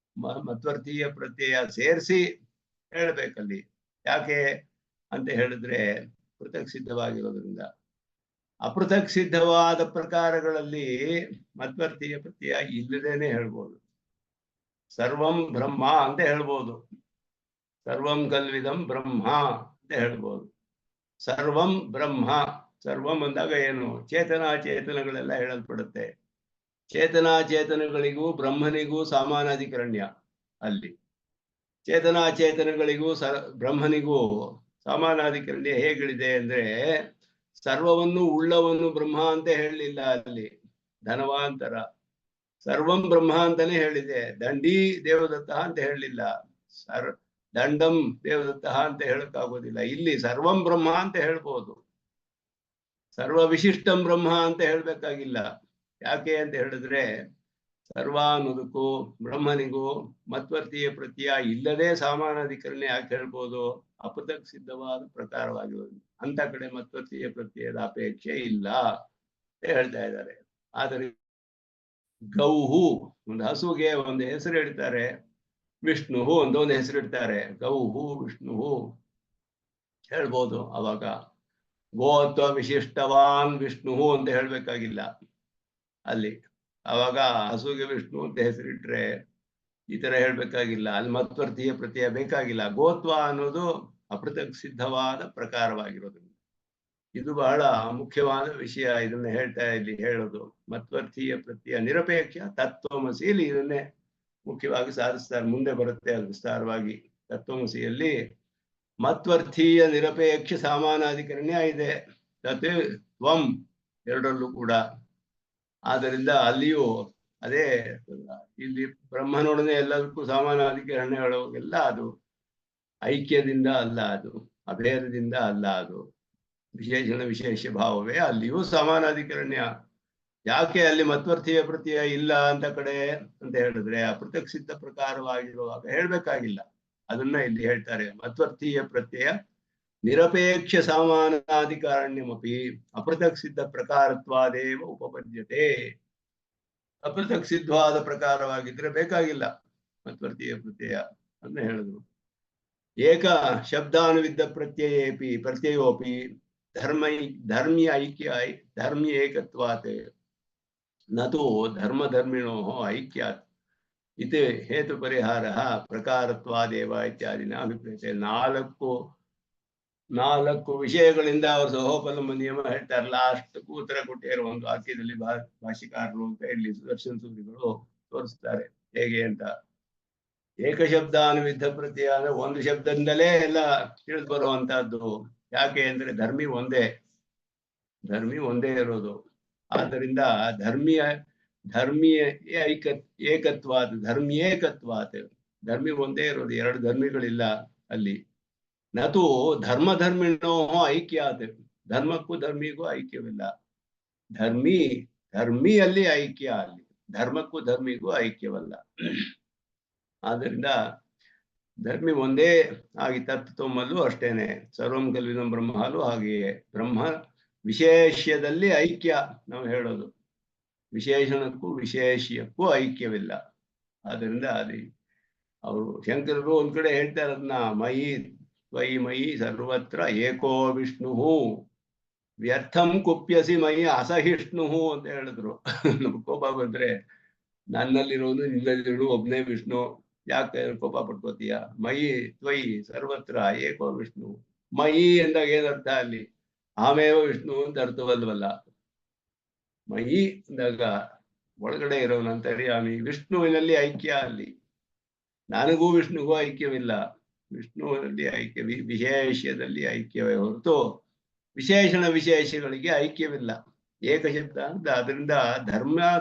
ಮತ್ವರ್ಥೀಯ ಪ್ರತ್ಯಯ ಸೇರಿಸಿ ಹೇಳ್ಬೇಕಲ್ಲಿ. ಯಾಕೆ ಅಂತ ಹೇಳಿದ್ರೆ ಪೃಥಕ್ ಸಿದ್ಧವಾಗಿರೋದ್ರಿಂದ. ಅಪೃಥಕ್ ಸಿದ್ಧವಾದ ಪ್ರಕಾರಗಳಲ್ಲಿ ಮತ್ವರ್ಥೀಯ ಪ್ರತ್ಯಯ ಇಲ್ಲದೇನೆ ಹೇಳ್ಬೋದು. ಸರ್ವಂ ಬ್ರಹ್ಮ ಅಂತ ಹೇಳ್ಬೋದು. ಸರ್ವಂ ಕಲ್ವಿದಂ ಬ್ರಹ್ಮ ಅಂತ ಹೇಳ್ಬೋದು. ಸರ್ವಂ ಬ್ರಹ್ಮ, ಸರ್ವಂ ಅಂದಾಗ ಏನು? ಚೇತನಾಚೇತನಗಳೆಲ್ಲ ಹೇಳಲ್ಪಡುತ್ತೆ. ಚೇತನಾಚೇತನಗಳಿಗೂ ಬ್ರಹ್ಮನಿಗೂ ಸಮಾನಾಧಿಕರಣ್ಯ. ಅಲ್ಲಿ ಚೇತನಾಚೇತನಗಳಿಗೂ ಬ್ರಹ್ಮನಿಗೂ ಸಮಾನಾಧಿಕರಣ್ಯ ಹೇಗಳಿದೆ ಅಂದ್ರೆ, ಸರ್ವವನ್ನು ಉಳ್ಳವನು ಬ್ರಹ್ಮ ಅಂತ ಹೇಳಲಿಲ್ಲ ಅಲ್ಲಿ ಧನವಾಂತರ. ಸರ್ವಂ ಬ್ರಹ್ಮ ಅಂತಾನೆ ಹೇಳಿದೆ. ದಂಡಿ ದೇವದತ್ತ ಅಂತ ಹೇಳಲಿಲ್ಲ. ದಂಡಂ ದೇವದತ್ತ ಅಂತ ಹೇಳಕ್ಕಾಗೋದಿಲ್ಲ. ಇಲ್ಲಿ ಸರ್ವಂ ಬ್ರಹ್ಮ ಅಂತ ಹೇಳ್ಬೋದು. ಸರ್ವ ವಿಶಿಷ್ಟಂ ಬ್ರಹ್ಮ ಅಂತ ಹೇಳ್ಬೇಕಾಗಿಲ್ಲ. ಯಾಕೆ ಅಂತ ಹೇಳಿದ್ರೆ, ಸರ್ವ ಅನ್ನೋದಕ್ಕೂ ಬ್ರಹ್ಮನಿಗೂ ಮತ್ವರ್ಥೀಯ ಪ್ರತ್ಯಯ ಇಲ್ಲದೆ ಸಮಾನಾಧಿಕರಣ ಯಾಕೆ ಹೇಳ್ಬೋದು? ಅಪೃಥಕ್ ಸಿದ್ಧವಾದ ಪ್ರಕಾರವಾಗಿರೋದು. ಅಂತ ಕಡೆ ಮತ್ವರ್ಥೀಯ ಪ್ರತ್ಯಯದ ಅಪೇಕ್ಷೆ ಇಲ್ಲ ಅಂತ ಹೇಳ್ತಾ ಇದ್ದಾರೆ. ಆದರೆ ಗೌಹು, ಒಂದು ಹಸುಗೆ ಒಂದು ಹೆಸರು ಇಡ್ತಾರೆ, ವಿಷ್ಣು ಅಂತ ಒಂದು ಹೆಸರು ಇಡ್ತಾರೆ. ಗೌಹು ವಿಷ್ಣು ಹೇಳ್ಬೋದು. ಅವಾಗ ಗೋತ್ವ ವಿಶಿಷ್ಟವಾನ್ ವಿಷ್ಣು ಅಂತ ಹೇಳ್ಬೇಕಾಗಿಲ್ಲ ಅಲ್ಲಿ. ಅವಾಗ ಹಸುಗೆ ವಿಷ್ಣು ಅಂತ ಹೆಸರಿಟ್ರೆ ಈ ತರ ಹೇಳ್ಬೇಕಾಗಿಲ್ಲ. ಅಲ್ಲಿ ಮತ್ವರ್ಥೀಯ ಪ್ರತ್ಯಯ ಬೇಕಾಗಿಲ್ಲ. ಗೋತ್ವ ಅನ್ನೋದು ಅಪೃಥಕ್ ಸಿದ್ಧವಾದ ಪ್ರಕಾರವಾಗಿರೋದ್ರಿಂದ ಇದು ಬಹಳ ಮುಖ್ಯವಾದ ವಿಷಯ. ಇದನ್ನ ಹೇಳ್ತಾ ಇಲ್ಲಿ ಹೇಳೋದು ಮತ್ವರ್ಥೀಯ ಪ್ರತ್ಯಯ ನಿರಪೇಕ್ಷ ತತ್ವಮಸಿ. ಇಲ್ಲಿ ಇದನ್ನೇ ಮುಖ್ಯವಾಗಿ ಸಾಧಿಸ್ತಾರೆ. ಮುಂದೆ ಬರುತ್ತೆ ಅದು ವಿಸ್ತಾರವಾಗಿ. ತತ್ವಮಸಿಯಲ್ಲಿ ಮತ್ವರ್ಥೀಯ ನಿರಪೇಕ್ಷ ಸಮಾನಾಧಿಕರಣ್ಯ ಇದೆ. ತತ್ ತ್ವಂ ಎರಡರಲ್ಲೂ ಕೂಡ. ಆದ್ದರಿಂದ ಅಲ್ಲಿಯೂ ಅದೇ, ಇಲ್ಲಿ ಬ್ರಹ್ಮನೊಡನೆ ಎಲ್ಲದಕ್ಕೂ ಸಮಾನಾಧಿಕರಣ್ಯ ಹೇಳೋಗೆಲ್ಲ ಅದು ಐಕ್ಯದಿಂದ ಅಲ್ಲ, ಅದು ಅಭೇದದಿಂದ ಅಲ್ಲ, ಅದು ವಿಶೇಷಣ ವಿಶೇಷ ಭಾವವೇ. ಅಲ್ಲಿಯೂ ಸಮಾನಾಧಿಕರಣ್ಯ. ಯಾಕೆ ಅಲ್ಲಿ ಮತ್ವರ್ಥೀಯ ಪ್ರತ್ಯಯ ಇಲ್ಲ ಅಂತ ಕಡೆ ಅಂತ ಹೇಳಿದ್ರೆ, ಅಪೃಥಕ್ ಸಿದ್ಧ ಪ್ರಕಾರವಾಗಿರುವಾಗ ಹೇಳ್ಬೇಕಾಗಿಲ್ಲ. ಅದನ್ನ ಇಲ್ಲಿ ಹೇಳ್ತಾರೆ. ಮತ್ವರ್ಥೀಯ ಪ್ರತ್ಯಯ ನಿರಪೇಕ್ಷ ಸಮಾನಾಧಿಕಾರಣ್ಯಮಪಿ ಅಪೃಥಕ್ ಸಿದ್ಧ ಪ್ರಕಾರತ್ವಾದೇವ ಉಪಪದ್ಯತೆ. ಅಪೃಥಕ್ ಸಿದ್ಧವಾದ ಪ್ರಕಾರವಾಗಿದ್ರೆ ಬೇಕಾಗಿಲ್ಲ ಮತ್ವರ್ಥೀಯ ಪ್ರತ್ಯಯ ಅಂತ ಹೇಳಿದ್ರು. ಏಕ ಶಬ್ದಾನುವಿದ್ಧ ಪ್ರತ್ಯಯೋಪಿ ಧರ್ಮಿ ಏಕತ್ವಾತ್ ನತು ಧರ್ಮಧರ್ಮಿಣೋ ಐಕ್ಯಾತ್ ಇತಿ ಹೇತು ಪರಿಹಾರ ಪ್ರಕಾರತ್ವಾದೇವ ಇತ್ಯಾದಿನ ಅಭಿಪ್ರಾಯ. ನಾಲ್ಕು ವಿಷಯಗಳಿಂದ ಅವರು ಸಹೋಪಲಂಬ ನಿಯಮ ಹೇಳ್ತಾರಲ್ಲ, ಅಷ್ಟಕ್ಕೂ ಉತ್ತರ ಕೊಟ್ಟಿರೋ ಒಂದು ವಾಕ್ಯದಲ್ಲಿ ಭಾಷಿಕಾರರು ಅಂತ ಇಲ್ಲಿ ಸುದರ್ಶನ ಸೂರಿಗಳು ತೋರಿಸ್ತಾರೆ ಹೇಗೆ ಅಂತ. ಏಕಶಬ್ದಾನುವಿದ್ಧ ಪ್ರತ್ಯಯ ಅಂದ್ರೆ ಒಂದು ಶಬ್ದದಿಂದಲೇ ಎಲ್ಲ ತಿಳಿದು ಬರುವಂತಹದ್ದು. ಯಾಕೆ ಅಂದ್ರೆ ಧರ್ಮಿ ಒಂದೇ ಇರೋದು. ಆದ್ದರಿಂದ ಧರ್ಮೀಯ ಏಕತ್ವಾತ್ ಧರ್ಮ್ಯೇಕತ್ವಾತ್, ಧರ್ಮಿ ಒಂದೇ ಇರೋದು, ಎರಡು ಧರ್ಮಿಗಳಿಲ್ಲ ಅಲ್ಲಿ. ನತು ಧರ್ಮಿಣೋ ಐಕ್ಯಾತ್, ಧರ್ಮಕ್ಕೂ ಧರ್ಮಿಗೂ ಐಕ್ಯವಿಲ್ಲ. ಧರ್ಮಿಯಲ್ಲಿ ಐಕ್ಯ, ಅಲ್ಲಿ ಧರ್ಮಕ್ಕೂ ಧರ್ಮಿಗೂ ಐಕ್ಯವಲ್ಲ. ಆದ್ದರಿಂದ ಧರ್ಮಿ ಒಂದೇ ಆಗಿ ತತ್ವಮಲ್ಲೂ ಅಷ್ಟೇನೆ, ಸರ್ವಂ ಕಲ್ವಿದಂ ಬ್ರಹ್ಮಲ್ಲೂ ಹಾಗೆಯೇ. ಬ್ರಹ್ಮ ವಿಶೇಷ್ಯದಲ್ಲಿ ಐಕ್ಯ ನಾವು ಹೇಳೋದು, ವಿಶೇಷಣಕ್ಕೂ ವಿಶೇಷ್ಯಕ್ಕೂ ಐಕ್ಯವಿಲ್ಲ. ಆದ್ದರಿಂದ ಅಲ್ಲಿ ಅವರು ಶಂಕರರು ಒಂದ್ ಕಡೆ ಹೇಳ್ತಾರೆ ಅದನ್ನ, ಮಯಿ ಸರ್ವತ್ರ ಏಕೋ ವಿಷ್ಣು ವ್ಯರ್ಥಂ ಕುಪ್ಯಸಿ ಮಯಿ ಅಸಹಿಷ್ಣು ಅಂತ ಹೇಳಿದ್ರು. ನಮ್ಗೆ ಕೋಪ ಬಂದ್ರೆ ನನ್ನಲ್ಲಿರೋನು ನಿನ್ನಲ್ಲಿರೋ ಒಬ್ನೇ ವಿಷ್ಣು, ಯಾಕೆ ಕೋಪ ಪಡ್ಕೋತೀಯ? ತ್ವಯಿ ಸರ್ವತ್ರ ಏಕೋ ವಿಷ್ಣು. ಮಯಿ ಎಂದಾಗ ಏನರ್ಥ ಅಲ್ಲಿ? ಆಮೇವ ವಿಷ್ಣು ಅಂತ ಅರ್ಥವಲ್ವಲ್ಲ. ಮಯಿ ಅಂದಾಗ ಒಳಗಡೆ ಇರೋನಂತರ್ಯಾಮಿ, ವಿಷ್ಣುವಿನಲ್ಲಿ ಐಕ್ಯ. ಅಲ್ಲಿ ನನಗೂ ವಿಷ್ಣುಗೂ ಐಕ್ಯವಿಲ್ಲ, ವಿಷ್ಣುವಿನಲ್ಲಿ ಐಕ್ಯ, ವಿಶೇಷದಲ್ಲಿ ಐಕ್ಯವೇ ಹೊರತು ವಿಶೇಷಗಳಿಗೆ ಐಕ್ಯವಿಲ್ಲ. ಏಕಶಬ್ದ ಅಂತ ಅದರಿಂದ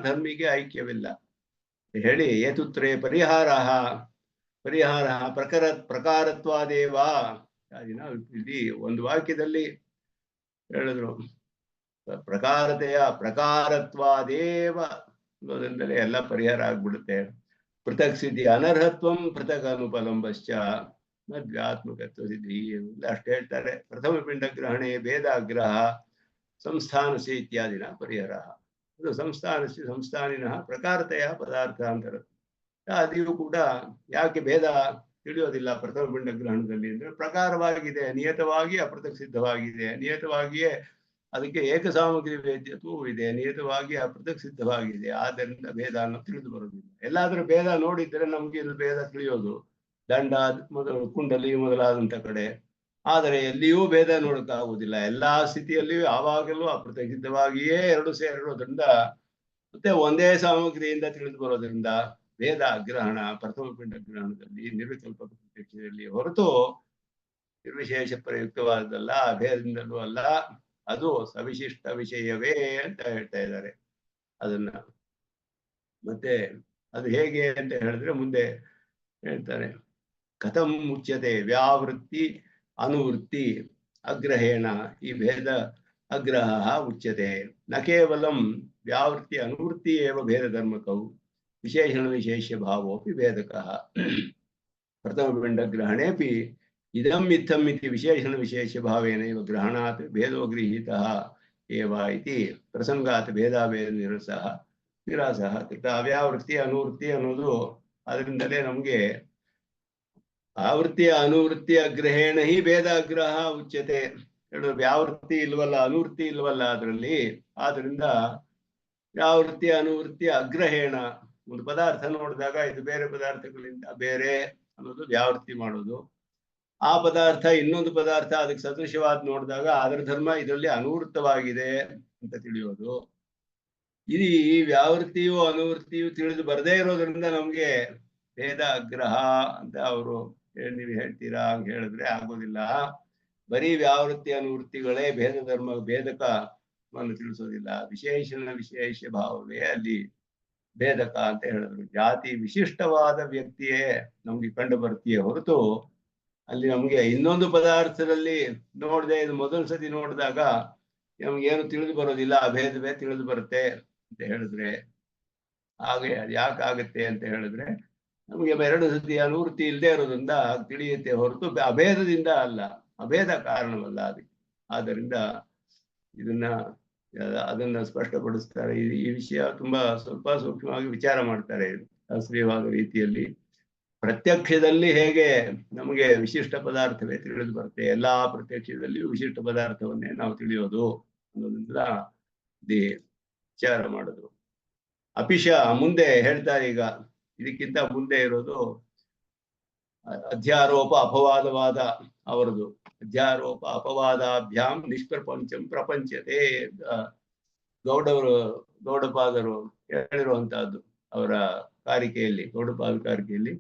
ಧರ್ಮಿಗೆ ಐಕ್ಯವಿಲ್ಲ ಹೇಳಿ. ಏತುತ್ರೇ ಪರಿಹಾರ ಪ್ರಕಾರತ್ವಾದೇವ. ಇಲ್ಲಿ ಒಂದು ವಾಕ್ಯದಲ್ಲಿ ಹೇಳಿದ್ರು, ಪ್ರಕಾರತ್ವಾದೇವ ಅನ್ನೋದ್ರಿಂದಲೇ ಎಲ್ಲ ಪರಿಹಾರ ಆಗ್ಬಿಡುತ್ತೆ. ಪೃಥಕ್ ಸಿದ್ಧಿ ಅನರ್ಹತ್ವಂ ಪೃಥಕ್ ಅನುಪಲಂಬಶ್ಚ ಮಧ್ಯಾತ್ಮಕತ್ವ ಸಿದ್ಧಿ ಎಲ್ಲ ಅಷ್ಟೇ ಹೇಳ್ತಾರೆ. ಪ್ರಥಮ ಪಿಂಡ ಗ್ರಹಣೆ ಭೇದಾಗ್ರಹ ಸಂಸ್ಥಾನಸ್ಯ ಇತ್ಯಾದಿನ ಪರಿಹಾರ. ಅದು ಸಂಸ್ಥಾನಿನಃ ಪ್ರಕಾರತೆಯ ಪದಾರ್ಥಾಂತರ. ಅದಿಯೂ ಕೂಡ ಯಾಕೆ ಭೇದ ತಿಳಿಯೋದಿಲ್ಲ ಪ್ರಥಮ ಪಿಂಡ ಗ್ರಹಣದಲ್ಲಿ ಅಂದ್ರೆ, ಪ್ರಕಾರವಾಗಿದೆ, ನಿಯತವಾಗಿ ಅಪೃಥಕ್ ಸಿದ್ಧವಾಗಿದೆ, ನಿಯತವಾಗಿಯೇ ಅದಕ್ಕೆ ಏಕಸಾಮಗ್ರಿ ವೇದ್ಯತ್ವೂ ಇದೆ, ನಿಯತವಾಗಿ ಅಪೃಥಕ್ ಸಿದ್ಧವಾಗಿದೆ. ಆದ್ದರಿಂದ ಭೇದ ಅನ್ನೋ ತಿಳಿದು ಬರೋದಿಲ್ಲ. ಎಲ್ಲಾದ್ರೂ ಭೇದ ನೋಡಿದ್ರೆ ನಮ್ಗೆ ಇಲ್ಲಿ ಭೇದ ತಿಳಿಯೋದು, ದಂಡ ಕುಂಡಲಿ ಮೊದಲಾದಂತ ಕಡೆ. ಆದರೆ ಎಲ್ಲಿಯೂ ಭೇದ ನೋಡಕ್ಕಾಗುವುದಿಲ್ಲ. ಎಲ್ಲಾ ಸ್ಥಿತಿಯಲ್ಲಿಯೂ ಯಾವಾಗಲೂ ಅಪೃಥಕ್ ಸಿದ್ಧವಾಗಿಯೇ ಎರಡು ಸೇರಿರೋದ್ರಿಂದ ಮತ್ತೆ ಒಂದೇ ಸಾಮಗ್ರಿಯಿಂದ ತಿಳಿದು ಬರೋದ್ರಿಂದ ಭೇದ ಗ್ರಹಣ ಪ್ರಥಮ ಪಿಂಡ ಗ್ರಹಣದಲ್ಲಿ ನಿರ್ವಿಕಲ್ಪ ಪ್ರತ್ಯಕ್ಷದಲ್ಲಿ ಹೊರತು ನಿರ್ವಿಶೇಷ ಪ್ರಯುಕ್ತವಾದಲ್ಲ, ಅಭೇದದಿಂದಲೂ ಅಲ್ಲ. ಅದು ಸವಿಶಿಷ್ಟ ವಿಷಯವೇ ಅಂತ ಹೇಳ್ತಾ ಇದ್ದಾರೆ ಅದನ್ನ. ಮತ್ತೆ ಅದು ಹೇಗೆ ಅಂತ ಹೇಳಿದ್ರೆ ಮುಂದೆ ಹೇಳ್ತಾರೆ, ಕಥಂ ಮುಚ್ಯತೆ ವ್ಯಾವೃತ್ತಿ ಅನುವೃತ್ತಿ ಅಗ್ರಹೇಣ. ಈ ಭೇದ ಅಗ್ರಹ ಉಚ್ಯತೆ ನ ಕೇವಲಂ ವ್ಯಾವೃತ್ತಿ ಅನುವೃತ್ತಿ ಏವ ಭೇದ ಧರ್ಮಕವು ವಿಶೇಷಣ ವಿಶೇಷ ಭಾವೋಪಿ ಭೇದಕಃ. ಪ್ರಥಮ ಪಿಂಡ ಗ್ರಹಣೇಪಿ ಇದಂ ಇತ್ತಂ ಇತಿ ವಿಶೇಷಣ ವಿಶೇಷ ಭಾವೇನೈವ ಗ್ರಹಣಾತ್ ಭೇದೋ ಗೃಹೀತಃ ಏವ ಇತಿ ಪ್ರಸಂಗಾತ್ ಭೇದಾಭೇದ ನಿರಾಸಃ ಕೃತ. ಅವ್ಯಾವೃತ್ತಿ ಅನುವೃತ್ತಿ ಅನ್ನೋದು ಅದರಿಂದಲೇ ನಮ್ಗೆ ಆವೃತ್ತಿಯ ಅನುವೃತ್ತಿಯ ಗ್ರಹೇಣ ಹಿ ಭೇದ ಅಗ್ರಹ ಉಚ್ಯತೆ. ವ್ಯಾವೃತ್ತಿ ಇಲ್ವಲ್ಲ, ಅನುವೃತ್ತಿ ಇಲ್ವಲ್ಲ ಅದರಲ್ಲಿ. ಆದ್ರಿಂದ ವ್ಯಾವೃತ್ತಿ ಅನುವೃತ್ತಿ ಅಗ್ರಹೇಣ, ಒಂದು ಪದಾರ್ಥ ನೋಡಿದಾಗ ಇದು ಬೇರೆ ಪದಾರ್ಥಗಳಿಂದ ಬೇರೆ ಅನ್ನೋದು ವ್ಯಾವೃತ್ತಿ ಮಾಡೋದು. ಆ ಪದಾರ್ಥ ಇನ್ನೊಂದು ಪದಾರ್ಥ ಅದಕ್ಕೆ ಸದೃಶವಾದ ನೋಡಿದಾಗ ಅದರ ಧರ್ಮ ಇದರಲ್ಲಿ ಅನುವೃತ್ತವಾಗಿದೆ ಅಂತ ತಿಳಿಯೋದು. ಈ ವ್ಯಾವೃತ್ತಿಯು ಅನುವೃತ್ತಿಯು ತಿಳಿದು ಬರದೇ ಇರೋದ್ರಿಂದ ನಮ್ಗೆ ಭೇದ ಅಗ್ರಹ ಅಂತ ಅವರು ನೀವು ಹೇಳ್ತೀರಾ ಅಂತ ಹೇಳಿದ್ರೆ ಆಗೋದಿಲ್ಲ. ಬರೀ ವ್ಯಾವೃತ್ತಿ ಅನುವೃತ್ತಿಗಳೇ ಭೇದಕವನ್ನು ತಿಳಿಸೋದಿಲ್ಲ. ವಿಶೇಷಣ ವಿಶೇಷ ಭಾವವೇ ಅಲ್ಲಿ ಭೇದಕ ಅಂತ ಹೇಳಿದ್ರು. ಜಾತಿ ವಿಶಿಷ್ಟವಾದ ವ್ಯಕ್ತಿಯೇ ನಮ್ಗೆ ಕಂಡು ಬರ್ತೀಯೇ ಹೊರತು ಅಲ್ಲಿ ನಮ್ಗೆ ಇನ್ನೊಂದು ಪದಾರ್ಥದಲ್ಲಿ ನೋಡದೆ ಇದು ಮೊದಲ ಸತಿ ನೋಡಿದಾಗ ನಮ್ಗೇನು ತಿಳಿದು ಬರೋದಿಲ್ಲ, ಅಭೇದವೇ ತಿಳಿದು ಬರುತ್ತೆ ಅಂತ ಹೇಳಿದ್ರೆ ಹಾಗೆ ಅದು ಯಾಕಾಗತ್ತೆ ಅಂತ ಹೇಳಿದ್ರೆ ನಮಗೆ ಎರಡು ಸತಿ ಅನುವೃತ್ತಿ ಇಲ್ಲದೆ ಇರೋದ್ರಿಂದ ತಿಳಿಯುತ್ತೆ ಹೊರತು ಅಭೇದದಿಂದ ಅಲ್ಲ, ಅಭೇದ ಕಾರಣವಲ್ಲ ಅದಕ್ಕೆ. ಆದ್ದರಿಂದ ಅದನ್ನ ಸ್ಪಷ್ಟಪಡಿಸ್ತಾರೆ. ಈ ವಿಷಯ ತುಂಬಾ ಸ್ವಲ್ಪ ಸೂಕ್ಷ್ಮವಾಗಿ ವಿಚಾರ ಮಾಡ್ತಾರೆ ಶಾಸ್ತ್ರೀಯವಾದ ರೀತಿಯಲ್ಲಿ. ಪ್ರತ್ಯಕ್ಷದಲ್ಲಿ ಹೇಗೆ ನಮಗೆ ವಿಶಿಷ್ಟ ಪದಾರ್ಥವೇ ತಿಳಿದು ಬರುತ್ತೆ, ಎಲ್ಲಾ ಪ್ರತ್ಯಕ್ಷದಲ್ಲಿಯೂ ವಿಶಿಷ್ಟ ಪದಾರ್ಥವನ್ನೇ ನಾವು ತಿಳಿಯೋದು ಅನ್ನೋದ್ರಿಂದ ವಿಚಾರ ಮಾಡಿದ್ರು. ಅಪಿಶ ಮುಂದೆ ಹೇಳ್ತಾರೆ, ಈಗ ಇದಕ್ಕಿಂತ ಮುಂದೆ ಇರೋದು ಅಧ್ಯಾರೋಪ ಅಪವಾದವಾದ ಅವರದು. ಅಧ್ಯಾರೋಪ ಅಪವಾದಾಭ್ಯಾಂ ನಿಷ್ಪ್ರಪಂಚಂ ಪ್ರಪಂಚತೆ ಗೌಡಪಾದರು ಹೇಳಿರುವಂತಹದ್ದು ಅವರ ಕಾರಿಕೆಯಲ್ಲಿ, ಗೌಡಪಾದ ಕಾರಿಕೆಯಲ್ಲಿ.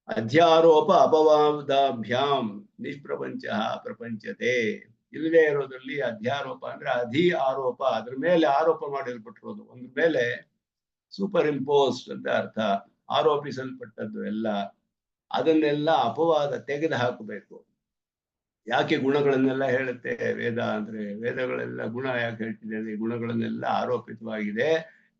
ಅಧ್ಯಾರೋಪ ಅಪವಾದಾಭ್ಯಾಂ ನಿಷ್ಪ್ರಪಂಚ ಪ್ರಪಂಚತೆ. ಇಲ್ಲದೆ ಇರೋದ್ರಲ್ಲಿ ಅಧ್ಯಾರೋಪ ಅಂದ್ರೆ ಅಧಿ ಆರೋಪ, ಅದ್ರ ಮೇಲೆ ಆರೋಪ ಮಾಡಿರ್ಬಿಟ್ಟಿರೋದು, ಒಂದ್ರ ಮೇಲೆ ಸೂಪರ್ ಇಂಪೋಸ್ಡ್ ಅಂತ ಅರ್ಥ, ಆರೋಪಿಸಲ್ಪಟ್ಟದ್ದು ಎಲ್ಲ, ಅದನ್ನೆಲ್ಲ ಅಪವಾದ ತೆಗೆದು ಹಾಕಬೇಕು. ಯಾಕೆ ಗುಣಗಳನ್ನೆಲ್ಲ ಹೇಳುತ್ತೆ ವೇದ ಅಂದ್ರೆ, ವೇದಗಳೆಲ್ಲ ಗುಣ ಯಾಕೆ ಹೇಳ್ತಿದೆ, ಗುಣಗಳನ್ನೆಲ್ಲ ಆರೋಪಿತವಾಗಿದೆ,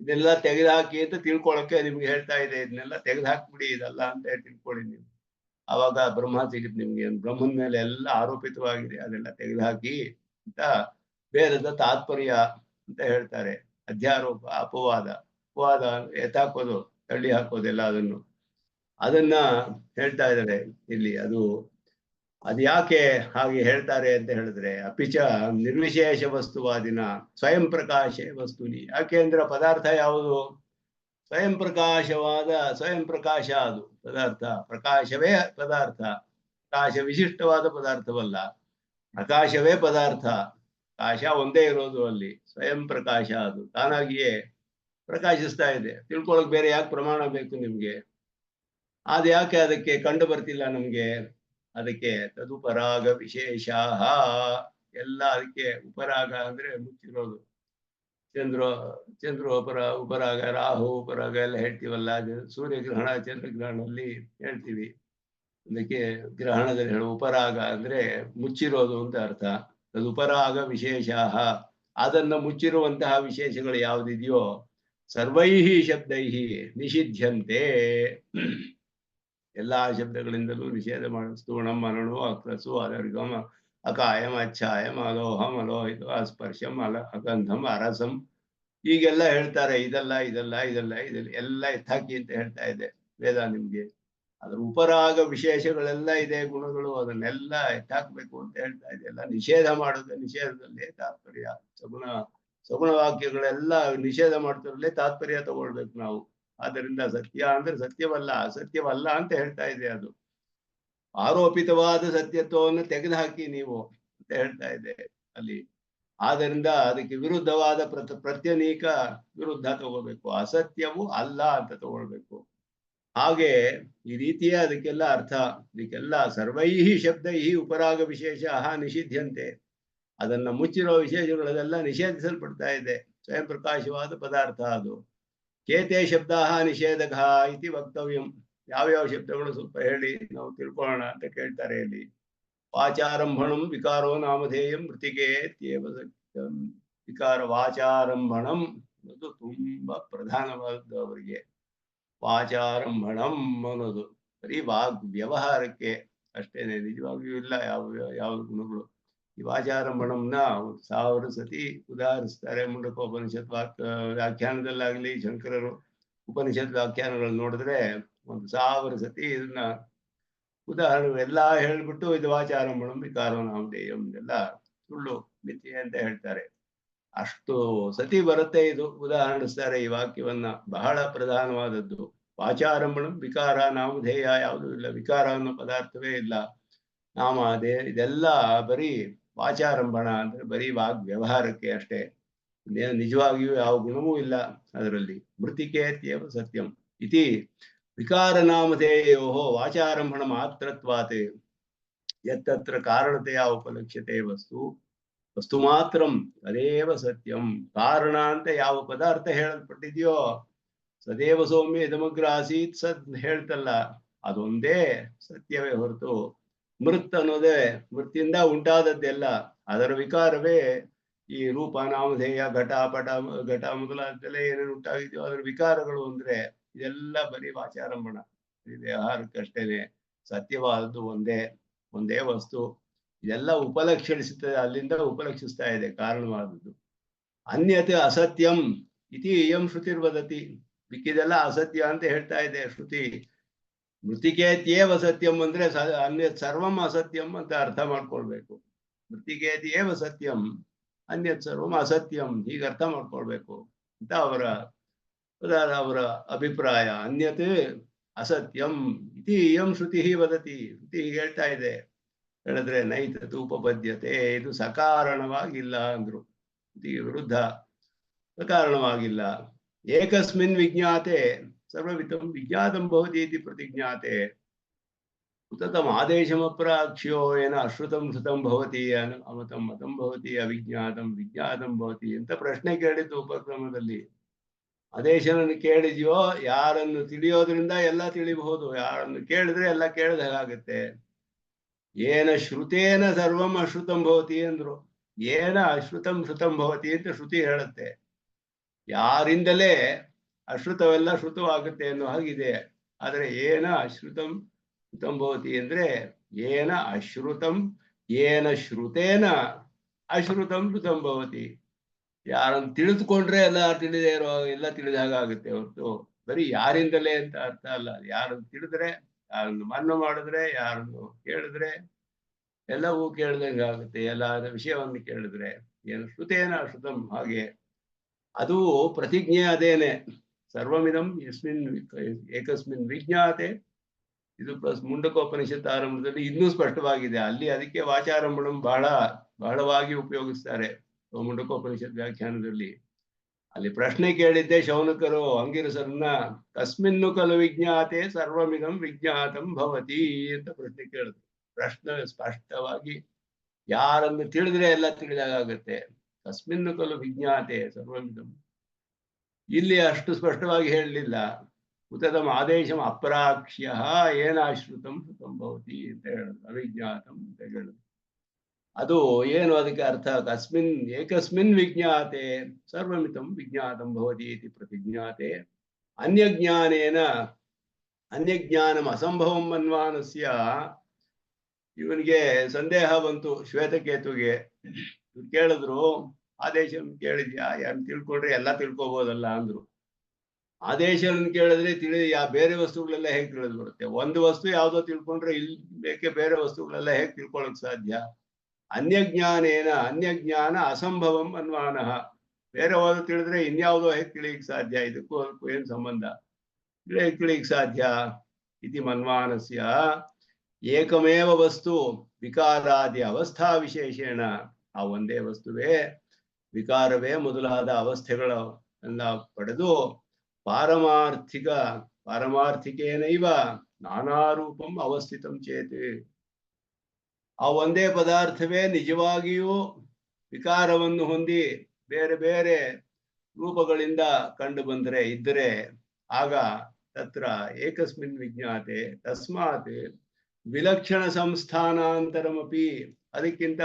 ಇದೆಲ್ಲ ತೆಗೆದುಹಾಕಿ ಅಂತ ತಿಳ್ಕೊಳಕ್ಕೆ ನಿಮ್ಗೆ ಹೇಳ್ತಾ ಇದೆ. ಇದನ್ನೆಲ್ಲ ತೆಗೆದುಹಾಕ್ಬಿಡಿ, ಇದಲ್ಲ ಅಂತ ತಿಳ್ಕೊಳ್ಳಿ ನೀವು, ಆವಾಗ ಬ್ರಹ್ಮ ಸಿಗುತ್ತೆ ನಿಮ್ಗೆ. ಬ್ರಹ್ಮನ ಮೇಲೆ ಎಲ್ಲ ಆರೋಪಿತವಾಗಿದೆ, ಅದೆಲ್ಲ ತೆಗೆದುಹಾಕಿ ಅಂತ ವೇದದ ತಾತ್ಪರ್ಯ ಅಂತ ಹೇಳ್ತಾರೆ. ಅಧ್ಯಾರೋಪ ಅಪವಾದ, ಅಪವಾದ ಎತ್ತಾಕೋದು, ತಳ್ಳಿ ಹಾಕೋದೆಲ್ಲ ಅದನ್ನ ಹೇಳ್ತಾ ಇದ್ದಾರೆ ಇಲ್ಲಿ. ಅದು ಯಾಕೆ ಹಾಗೆ ಹೇಳ್ತಾರೆ ಅಂತ ಹೇಳಿದ್ರೆ, ಅಪಿಚ ನಿರ್ವಿಶೇಷ ವಸ್ತುವಾದಿನ ಸ್ವಯಂ ಪ್ರಕಾಶ ವಸ್ತುನಿ. ಯಾಕೆ ಅಂದ್ರೆ ಪದಾರ್ಥ ಯಾವುದು? ಸ್ವಯಂ ಪ್ರಕಾಶವಾದ, ಸ್ವಯಂ ಪ್ರಕಾಶ ಅದು ಪದಾರ್ಥ, ಪ್ರಕಾಶವೇ ಪದಾರ್ಥ, ಪ್ರಕಾಶ ವಿಶಿಷ್ಟವಾದ ಪದಾರ್ಥವಲ್ಲ, ಪ್ರಕಾಶವೇ ಪದಾರ್ಥ. ಪ್ರಕಾಶ ಒಂದೇ ಇರೋದು ಅಲ್ಲಿ, ಸ್ವಯಂ ಪ್ರಕಾಶ ಅದು ತಾನಾಗಿಯೇ ಪ್ರಕಾಶಿಸ್ತಾ ಇದೆ. ತಿಳ್ಕೊಳಕ್ ಬೇರೆ ಯಾಕೆ ಪ್ರಮಾಣ ಬೇಕು ನಿಮ್ಗೆ? ಅದು ಯಾಕೆ ಅದಕ್ಕೆ ಕಂಡು ಬರ್ತಿಲ್ಲ ನಮ್ಗೆ? ಅದಕ್ಕೆ ತದುಪರಾಗ ವಿಶೇಷ ಎಲ್ಲ, ಅದಕ್ಕೆ ಉಪರಾಗ ಅಂದ್ರೆ ಮುಚ್ಚಿರೋದು. ಚಂದ್ರ ಉಪರಾಗ, ರಾಹು ಉಪರಾಗ ಎಲ್ಲ ಹೇಳ್ತೀವಲ್ಲ, ಅದು ಸೂರ್ಯಗ್ರಹಣ ಚಂದ್ರಗ್ರಹಣದಲ್ಲಿ ಹೇಳ್ತೀವಿ. ಅದಕ್ಕೆ ಗ್ರಹಣದಲ್ಲಿ ಹೇಳುವ ಉಪರಾಗ ಅಂದ್ರೆ ಮುಚ್ಚಿರೋದು ಅಂತ ಅರ್ಥ. ತದುಪರಾಗ ವಿಶೇಷ, ಅದನ್ನ ಮುಚ್ಚಿರುವಂತಹ ವಿಶೇಷಗಳು ಯಾವುದಿದೆಯೋ ಸರ್ವೈಹಿ ಶಬ್ದೈಹಿ ನಿಷಿಧ್ಯಂತೆ, ಎಲ್ಲಾ ಶಬ್ದಗಳಿಂದಲೂ ನಿಷೇಧ ಮಾಡಿ. ಸ್ಥೂಣಂ ಅನಣು ಅಕ್ರಸು ಅದರ್ಗಮ ಅಕಾಯಂ ಅಚ್ಛಾಯಂ ಅಲೋಹಂ ಅಲೋಹಿತ ಅಸ್ಪರ್ಶಂ ಅಗಂಧಂ ಅರಸಂ, ಹೀಗೆಲ್ಲ ಹೇಳ್ತಾರೆ. ಇದೆಲ್ಲ ಎಲ್ಲ ಎತ್ತಾಕಿ ಅಂತ ಹೇಳ್ತಾ ಇದೆ ವೇದ ನಿಮ್ಗೆ. ಅದ್ರ ಉಪರಾಗ ವಿಶೇಷಗಳೆಲ್ಲ ಇದೆ, ಗುಣಗಳು, ಅದನ್ನೆಲ್ಲ ಎತ್ತಾಕ್ಬೇಕು ಅಂತ ಹೇಳ್ತಾ ಇದೆ. ಎಲ್ಲ ನಿಷೇಧ ಮಾಡೋದು, ನಿಷೇಧದಲ್ಲೇ ತಾತ್ಪರ್ಯ. ಸಗುಣ ವಾಕ್ಯಗಳೆಲ್ಲ ನಿಷೇಧ ಮಾಡ್ತಿರಲ್ಲೇ ತಾತ್ಪರ್ಯ ತಗೊಳ್ಬೇಕು ನಾವು. ಆದ್ದರಿಂದ ಸತ್ಯ ಅಂದ್ರೆ ಸತ್ಯವಲ್ಲ, ಅಸತ್ಯವಲ್ಲ ಅಂತ ಹೇಳ್ತಾ ಇದೆ. ಅದು ಆರೋಪಿತವಾದ ಸತ್ಯತ್ವವನ್ನು ತೆಗೆದುಹಾಕಿ ನೀವು ಅಂತ ಹೇಳ್ತಾ ಇದೆ ಅಲ್ಲಿ. ಆದ್ದರಿಂದ ಅದಕ್ಕೆ ವಿರುದ್ಧವಾದ ಪ್ರತ್ಯನೀಕ ವಿರುದ್ಧ ತಗೋಬೇಕು, ಅಸತ್ಯವು ಅಲ್ಲ ಅಂತ ತಗೊಳ್ಬೇಕು. ಹಾಗೆ ಈ ರೀತಿಯ ಅದಕ್ಕೆಲ್ಲ ಅರ್ಥ. ಇದಕ್ಕೆಲ್ಲ ಸರ್ವೈಹಿ ಶಬ್ದೈಹಿ ಉಪರಾಗ ವಿಶೇಷ ನಿಷಿಧ್ಯಂತೆ, ಅದನ್ನ ಮುಚ್ಚಿರೋ ವಿಶೇಷಗಳೆಲ್ಲ ನಿಷೇಧಿಸಲ್ಪಡ್ತಾ ಇದೆ. ಸ್ವಯಂ ಪ್ರಕಾಶವಾದ ಪದಾರ್ಥ ಅದು. ಕೇತೆ ಶಬ್ದ ನಿಷೇಧಕ ಇತಿ ವಕ್ತವ್ಯಂ. ಯಾವ್ಯಾವ ಶಬ್ದಗಳು ಸ್ವಲ್ಪ ಹೇಳಿ ನಾವು ತಿಳ್ಕೊಳ್ಳೋಣ ಅಂತ ಕೇಳ್ತಾರೆ ಇಲ್ಲಿ. ವಾಚಾರಂಭಣಂ ವಿಕಾರೋ ನಾಮಧೇಯಂ ಮೃತಿಕೆ ವಿಕಾರ. ವಾಚಾರಂಭಣಂ ಅನ್ನೋದು ತುಂಬಾ ಪ್ರಧಾನವಾದದ್ದು ಅವರಿಗೆ. ವಾಚಾರಂಭಣಂ ಅನ್ನೋದು ಬರೀ ವ್ಯವಹಾರಕ್ಕೆ ಅಷ್ಟೇನೆ, ನಿಜವಾಗಿಯೂ ಇಲ್ಲ ಯಾವ ಗುಣಗಳು. ಈ ವಾಚಾರಂಭಣಂನ 1000 ಸತಿ ಉದಾಹರಿಸ್ತಾರೆ ಮುಂಡಕೋಪನಿಷತ್ ವ್ಯಾಖ್ಯಾನದಲ್ಲಾಗ್ಲಿ, ಶಂಕರರು ಉಪನಿಷತ್ ವ್ಯಾಖ್ಯಾನಗಳು ನೋಡಿದ್ರೆ 1000 ಸತಿ ಇದನ್ನ ಉದಾಹರಣೆ ಎಲ್ಲ ಹೇಳ್ಬಿಟ್ಟು ಇದು ವಾಚಾರಂಭಣಂ ವಿಕಾರೋ ನಾಮಧೇಯಂ ಎಲ್ಲ ಸುಳ್ಳು ಮಿಥ್ಯೆ ಅಂತ ಹೇಳ್ತಾರೆ. ಅಷ್ಟು ಸತಿ ಬರುತ್ತೆ ಇದು ಉದಾಹರಿಸ್ತಾರೆ ಈ ವಾಕ್ಯವನ್ನ. ಬಹಳ ಪ್ರಧಾನವಾದದ್ದು ವಾಚಾರಂಭಣಂ ವಿಕಾರ ನಾಮಧೇಯ ಯಾವುದೂ ಇಲ್ಲ, ವಿಕಾರ ಅನ್ನೋ ಪದಾರ್ಥವೇ ಇಲ್ಲ. ನಾಮಧೇಯ ಇದೆಲ್ಲ ಬರೀ ವಾಚಾರಂಭಣ ಅಂದ್ರೆ ಬರೀ ವ್ಯವಹಾರಕ್ಕೆ ಅಷ್ಟೇ, ನಿಜವಾಗಿಯೂ ಯಾವ ಗುಣವೂ ಇಲ್ಲ ಅದರಲ್ಲಿ. ಮೃತಿಕೆ ತ್ಯೇವ ಸತ್ಯಂ ಇತಿ ವಿಕಾರ ನಾಮಧೇಯೋ ವಾಚಾರಂಭಣ ಮಾತ್ರತ್ವಾತೆ ಯತ್ತತ್ರ ಕಾರಣತೆಯ ಉಪಲಕ್ಷ್ಯತೆ ವಸ್ತು ಮಾತ್ರಂ ತದೇವ ಸತ್ಯಂ. ಕಾರಣ ಅಂತ ಯಾವ ಪದಾರ್ಥ ಹೇಳಲ್ಪಟ್ಟಿದೆಯೋ, ಸದೇವ ಸೌಮ್ಯ ಇದಮಗ್ರ ಆಸೀತ್ ಸದ್ ಹೇಳ್ತಲ್ಲ, ಅದೊಂದೇ ಸತ್ಯವೇ ಹೊರತು ಮೃತ್ ಅನ್ನೋದೇ, ಮೃತ್ತಿಂದ ಉಂಟಾದದ್ದೆಲ್ಲ ಅದರ ವಿಕಾರವೇ ಈ ರೂಪ ನಾಮಧೇಯ ಘಟ ಮೊದಲಾದೆಲ್ಲ ಏನೇನು ಉಂಟಾಗಿದೆಯೋ ಅದರ ವಿಕಾರಗಳು. ಅಂದ್ರೆ ಇದೆಲ್ಲ ಬರೀ ವಾಚಾರಂಭಣ, ವ್ಯವಹಾರಕ್ಕಷ್ಟೇನೆ. ಸತ್ಯವಾದದ್ದು ಒಂದೇ ವಸ್ತು. ಇದೆಲ್ಲ ಉಪಲಕ್ಷಿಸುತ್ತದೆ, ಅಲ್ಲಿಂದ ಉಪಲಕ್ಷಿಸ್ತಾ ಇದೆ ಕಾರಣವಾದದ್ದು. ಅನ್ಯತೆ ಅಸತ್ಯಂ ಇತಿ ಇಯಂ ಶ್ರುತಿರ್ವದತಿ. ಮಿಕ್ಕಿದೆಲ್ಲ ಅಸತ್ಯ ಅಂತ ಹೇಳ್ತಾ ಇದೆ ಶ್ರುತಿ. ಮೃತಿಕೇತ್ಯೇವ ಸತ್ಯಂ ಅಂದ್ರೆ ಅನ್ಯತ್ ಸರ್ವಂ ಅಸತ್ಯಂ ಅಂತ ಅರ್ಥ ಮಾಡ್ಕೊಳ್ಬೇಕು. ಮೃತಿಕೇತ್ಯೇವ ಸತ್ಯಂ ಅನ್ಯತ್ ಸರ್ವಂ ಅಸತ್ಯಂ, ಹೀಗೆ ಅರ್ಥ ಮಾಡ್ಕೊಳ್ಬೇಕು ಅಂತ ಅವರ ಅಭಿಪ್ರಾಯ. ಅನ್ಯತ್ ಅಸತ್ಯಂ ಇತಿ ಇಯಂ ಶ್ರುತಿ ವದತಿ. ಶ್ರುತಿ ಹೀಗೆ ಹೇಳ್ತಾ ಇದೆ. ಹೇಳಿದ್ರೆ ನೈತತು ಉಪಪದ್ಯತೆ, ಇದು ಸಕಾರಣವಾಗಿಲ್ಲ ಅಂದ್ರು. ಶ್ರುತಿಗೆ ವಿರುದ್ಧ, ಸಕಾರಣವಾಗಿಲ್ಲ. ಏಕಸ್ಮಿನ್ ವಿಜ್ಞಾತೆ ಸರ್ವವಿಧಂ ವಿಜ್ಞಾತಂ ಭವತಿ ಇತಿ ಪ್ರತಿಜ್ಞಾತೆ. ಉತತಂ ಆದೇಶಮಪ್ರಾಕ್ಷ್ಯೋ ಏನ ಅಶ್ರುತಂ ಶ್ರುತಂ ಭವತಿ ಅಮತಂ ಮತಂ ಭವತಿ ಅವಿಜ್ಞಾತಂ ವಿಜ್ಞಾತಂ ಭವತಿ ಅಂತ ಪ್ರಶ್ನೆ ಕೇಳಿದ್ದು ಉಪಕ್ರಮದಲ್ಲಿ. ಆದೇಶನನ್ನು ಕೇಳಿದ್ಯೋ, ಯಾರನ್ನು ತಿಳಿಯೋದ್ರಿಂದ ಎಲ್ಲ ತಿಳಿಬಹುದು, ಯಾರನ್ನು ಕೇಳಿದ್ರೆ ಎಲ್ಲ ಕೇಳಿದ ಹಾಗಾಗತ್ತೆ. ಏನ ಶ್ರುತೇನ ಸರ್ವಂ ಅಶ್ರುತಂ ಭವತಿ ಅಂದ್ರು. ಏನ ಅಶ್ರುತಂ ಶ್ರುತಂ ಭವತಿ ಅಂತ ಶ್ರುತಿ ಹೇಳುತ್ತೆ. ಯಾರಿಂದಲೇ ಅಶ್ರುತವೆಲ್ಲ ಶ್ರುತವಾಗುತ್ತೆ ಅನ್ನೋ ಹಾಗಿದೆ. ಆದರೆ ಏನ ಅಶ್ರುತಂ ಶ್ರುತಂ ಭವತಿ ಅಂದ್ರೆ ಏನ ಅಶ್ರುತಂ ಏನ ಶ್ರುತೇನ ಅಶ್ರುತಂ ಶ್ರುತಂ ಭವತಿ. ಯಾರನ್ನು ತಿಳಿದುಕೊಂಡ್ರೆ ಎಲ್ಲ ತಿಳಿದೇ ಇರೋ ಎಲ್ಲ ತಿಳಿದ ಹಾಗಾಗುತ್ತೆ ಹೊರತು ಬರೀ ಯಾರಿಂದಲೇ ಅಂತ ಅರ್ಥ ಅಲ್ಲ. ಯಾರನ್ನು ತಿಳಿದ್ರೆ, ಯಾರನ್ನು ಮನ್ನ ಮಾಡಿದ್ರೆ, ಯಾರನ್ನು ಕೇಳಿದ್ರೆ ಎಲ್ಲವೂ ಕೇಳ್ದಂಗೆ ಆಗುತ್ತೆ. ಎಲ್ಲ ವಿಷಯವನ್ನು ಕೇಳಿದ್ರೆ ಏನು ಶ್ರುತೇನ ಶ್ರುತಂ. ಹಾಗೆ ಅದು ಪ್ರತಿಜ್ಞೆ ಅದೇನೆ. ಸರ್ವಮಿದಂ ಯಸ್ಮಿನ್ ಏಕಸ್ಮಿನ್ ವಿಜ್ಞಾತೆ. ಇದು ಮುಂಡಕೋಪನಿಷತ್ ಆರಂಭದಲ್ಲಿ ಇನ್ನೂ ಸ್ಪಷ್ಟವಾಗಿದೆ. ಅಲ್ಲಿ ಅದಕ್ಕೆ ವಾಚಾರಂಭಣಂ ಬಹಳವಾಗಿ ಉಪಯೋಗಿಸ್ತಾರೆ ಮುಂಡಕೋಪನಿಷತ್ ವ್ಯಾಖ್ಯಾನದಲ್ಲಿ. ಅಲ್ಲಿ ಪ್ರಶ್ನೆ ಕೇಳಿದ್ದೆ ಶೌನಕರು ಅಂಗಿರಸರನ್ನ, ಕಸ್ಮಿನ್ನು ಖಲು ವಿಜ್ಞಾತೆ ಸರ್ವಮಿದಂ ವಿಜ್ಞಾತಂ ಭವತಿ ಅಂತ ಪ್ರಶ್ನೆ ಕೇಳಿದ್ರು. ಪ್ರಶ್ನೆ ಸ್ಪಷ್ಟವಾಗಿ ಯಾರನ್ನು ತಿಳಿದ್ರೆ ಎಲ್ಲ ತಿಳಿದಾಗತ್ತೆ. ಕಸ್ಮಿನ್ನು ಖಲು ವಿಜ್ಞಾತೆ ಸರ್ವಮಿದಂ. ಇಲ್ಲಿ ಅಷ್ಟು ಸ್ಪಷ್ಟವಾಗಿ ಹೇಳಲಿಲ್ಲ. ಉತತಂ ಆದೇಶಂ ಅಪ್ರಾಕ್ಷ್ಯ ಏನಾಶ್ರುತಂ ಶ್ರುತಂ ಭವತಿ ಅಂತ ಹೇಳುದು, ಅವಿಜ್ಞಾತಂ ಅಂತ ಹೇಳುದು. ಅದು ಏನು ಅದಕ್ಕೆ ಅರ್ಥ? ಕಸ್ಮಿನ್ ಏಕಸ್ಮಿನ್ ವಿಜ್ಞಾತೆ ಸರ್ವಮಿತಂ ವಿಜ್ಞಾತಂ ಭವತಿ ಇತಿ ಪ್ರತಿಜ್ಞಾತೆ. ಅನ್ಯಜ್ಞಾನೇನ ಅನ್ಯಜ್ಞಾನಂ ಅಸಂಭವಂ ಮನ್ವಾನಸ್ಯ. ಇವನಿಗೆ ಸಂದೇಹ ಬಂತು ಶ್ವೇತಕೇತುಗೆ. ಕೇಳಿದ್ರು, ಆದೇಶ ಕೇಳಿದ್ಯಾ, ಯಾರು ತಿಳ್ಕೊಂಡ್ರೆ ಎಲ್ಲ ತಿಳ್ಕೊಬೋದಲ್ಲ ಅಂದ್ರು. ಆದೇಶವನ್ನು ಕೇಳಿದ್ರೆ ಬೇರೆ ವಸ್ತುಗಳೆಲ್ಲ ಹೇಗೆ ತಿಳಿದು ಬರುತ್ತೆ? ಒಂದು ವಸ್ತು ಯಾವುದೋ ತಿಳ್ಕೊಂಡ್ರೆ ಇಲ್ಲಿ ಬೇಕೆ ಬೇರೆ ವಸ್ತುಗಳೆಲ್ಲ ಹೇಗೆ ತಿಳ್ಕೊಳಕ್ ಸಾಧ್ಯ? ಅನ್ಯಜ್ಞಾನೇನ ಅನ್ಯಜ್ಞಾನ ಅಸಂಭವಂ ಅನ್ವಾನಃ. ಬೇರೆ ಯಾವ್ದು ತಿಳಿದ್ರೆ ಇನ್ಯಾವುದೋ ಹೇಗೆ ತಿಳಿಯಕ್ ಸಾಧ್ಯ? ಇದಕ್ಕೂ ಅದಕ್ಕೂ ಏನ್ ಸಂಬಂಧ? ಹೇಗೆ ತಿಳಿಯಕ್ ಸಾಧ್ಯ? ಇತಿ ಮನ್ವಾನಸ್ಯ ಏಕಮೇವ ವಸ್ತು ವಿಕಾರಾದಿ ಅವಸ್ಥಾ ವಿಶೇಷೇಣ. ಆ ಒಂದೇ ವಸ್ತುವೇ ವಿಕಾರವೇ ಮೊದಲಾದ ಅವಸ್ಥೆಗಳನ್ನ ಪಡೆದು ಪಾರಮಾರ್ಥಿಕೇನೈವ ನಾನಾ ರೂಪಂ ಅವಸ್ಥಿತಂ ಚೇತ್. ಆ ಒಂದೇ ಪದಾರ್ಥವೇ ನಿಜವಾಗಿಯೂ ವಿಕಾರವನ್ನು ಹೊಂದಿ ಬೇರೆ ಬೇರೆ ರೂಪಗಳಿಂದ ಕಂಡು ಇದ್ದರೆ ಆಗ ತತ್ರ ಏಕಸ್ಮಿನ್ ವಿಜ್ಞಾತೆ ತಸ್ಮಾತ್ ವಿಲಕ್ಷಣ ಸಂಸ್ಥಾನಾಂತರಮಪಿ. ಅದಕ್ಕಿಂತ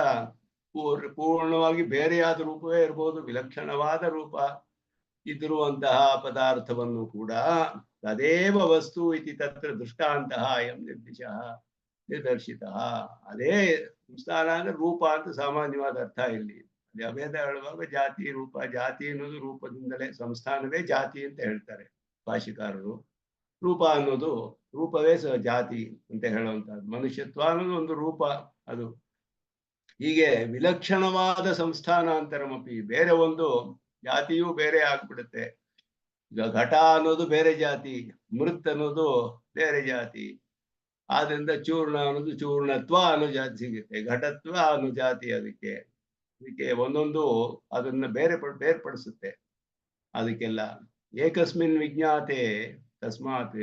ಪೂರ್ಣವಾಗಿ ಬೇರೆಯಾದ ರೂಪವೇ ಇರಬಹುದು, ವಿಲಕ್ಷಣವಾದ ರೂಪ ಇದಿರುವಂತಹ ಪದಾರ್ಥವನ್ನು ಕೂಡ ತದೇವ ವಸ್ತು ಇತಿ ತತ್ರ ದೃಷ್ಟಾಂತಹ ಅಯಂ ನಿರ್ದರ್ಶಿತ. ಅದೇ ಸಂಸ್ಥಾನ ಅಂದ್ರೆ ರೂಪ ಅಂತ ಸಾಮಾನ್ಯವಾದ ಅರ್ಥ. ಇಲ್ಲಿ ಅಭೇದ ಹೇಳುವಾಗ ಜಾತಿ ರೂಪ, ಜಾತಿ ಅನ್ನೋದು ರೂಪದಿಂದಲೇ, ಸಂಸ್ಥಾನವೇ ಜಾತಿ ಅಂತ ಹೇಳ್ತಾರೆ ಭಾಷಿಕಾರರು. ರೂಪ ಅನ್ನೋದು ರೂಪವೇ ಜಾತಿ ಅಂತ ಹೇಳುವಂತಹದ್ದು. ಮನುಷ್ಯತ್ವ ಅನ್ನೋದು ಒಂದು ರೂಪ. ಅದು ಹೀಗೆ ವಿಲಕ್ಷಣವಾದ ಸಂಸ್ಥಾನಾಂತರಮಪಿ, ಬೇರೆ ಒಂದು ಜಾತಿಯೂ ಬೇರೆ ಆಗ್ಬಿಡುತ್ತೆ. ಈಗ ಘಟ ಅನ್ನೋದು ಬೇರೆ ಜಾತಿ, ಮೃತ್ ಅನ್ನೋದು ಬೇರೆ ಜಾತಿ. ಆದ್ರಿಂದ ಚೂರ್ಣ ಅನ್ನೋದು ಚೂರ್ಣತ್ವ ಅನ್ನೋ ಜಾತಿ ಸಿಗುತ್ತೆ, ಘಟತ್ವ ಅನ್ನೋ ಜಾತಿ. ಅದಕ್ಕೆ ಒಂದೊಂದು ಅದನ್ನ ಬೇರ್ಪಡಿಸುತ್ತೆ. ಅದಕ್ಕೆಲ್ಲ ಏಕಸ್ಮಿನ್ ವಿಜ್ಞಾತೆ ತಸ್ಮಾತ್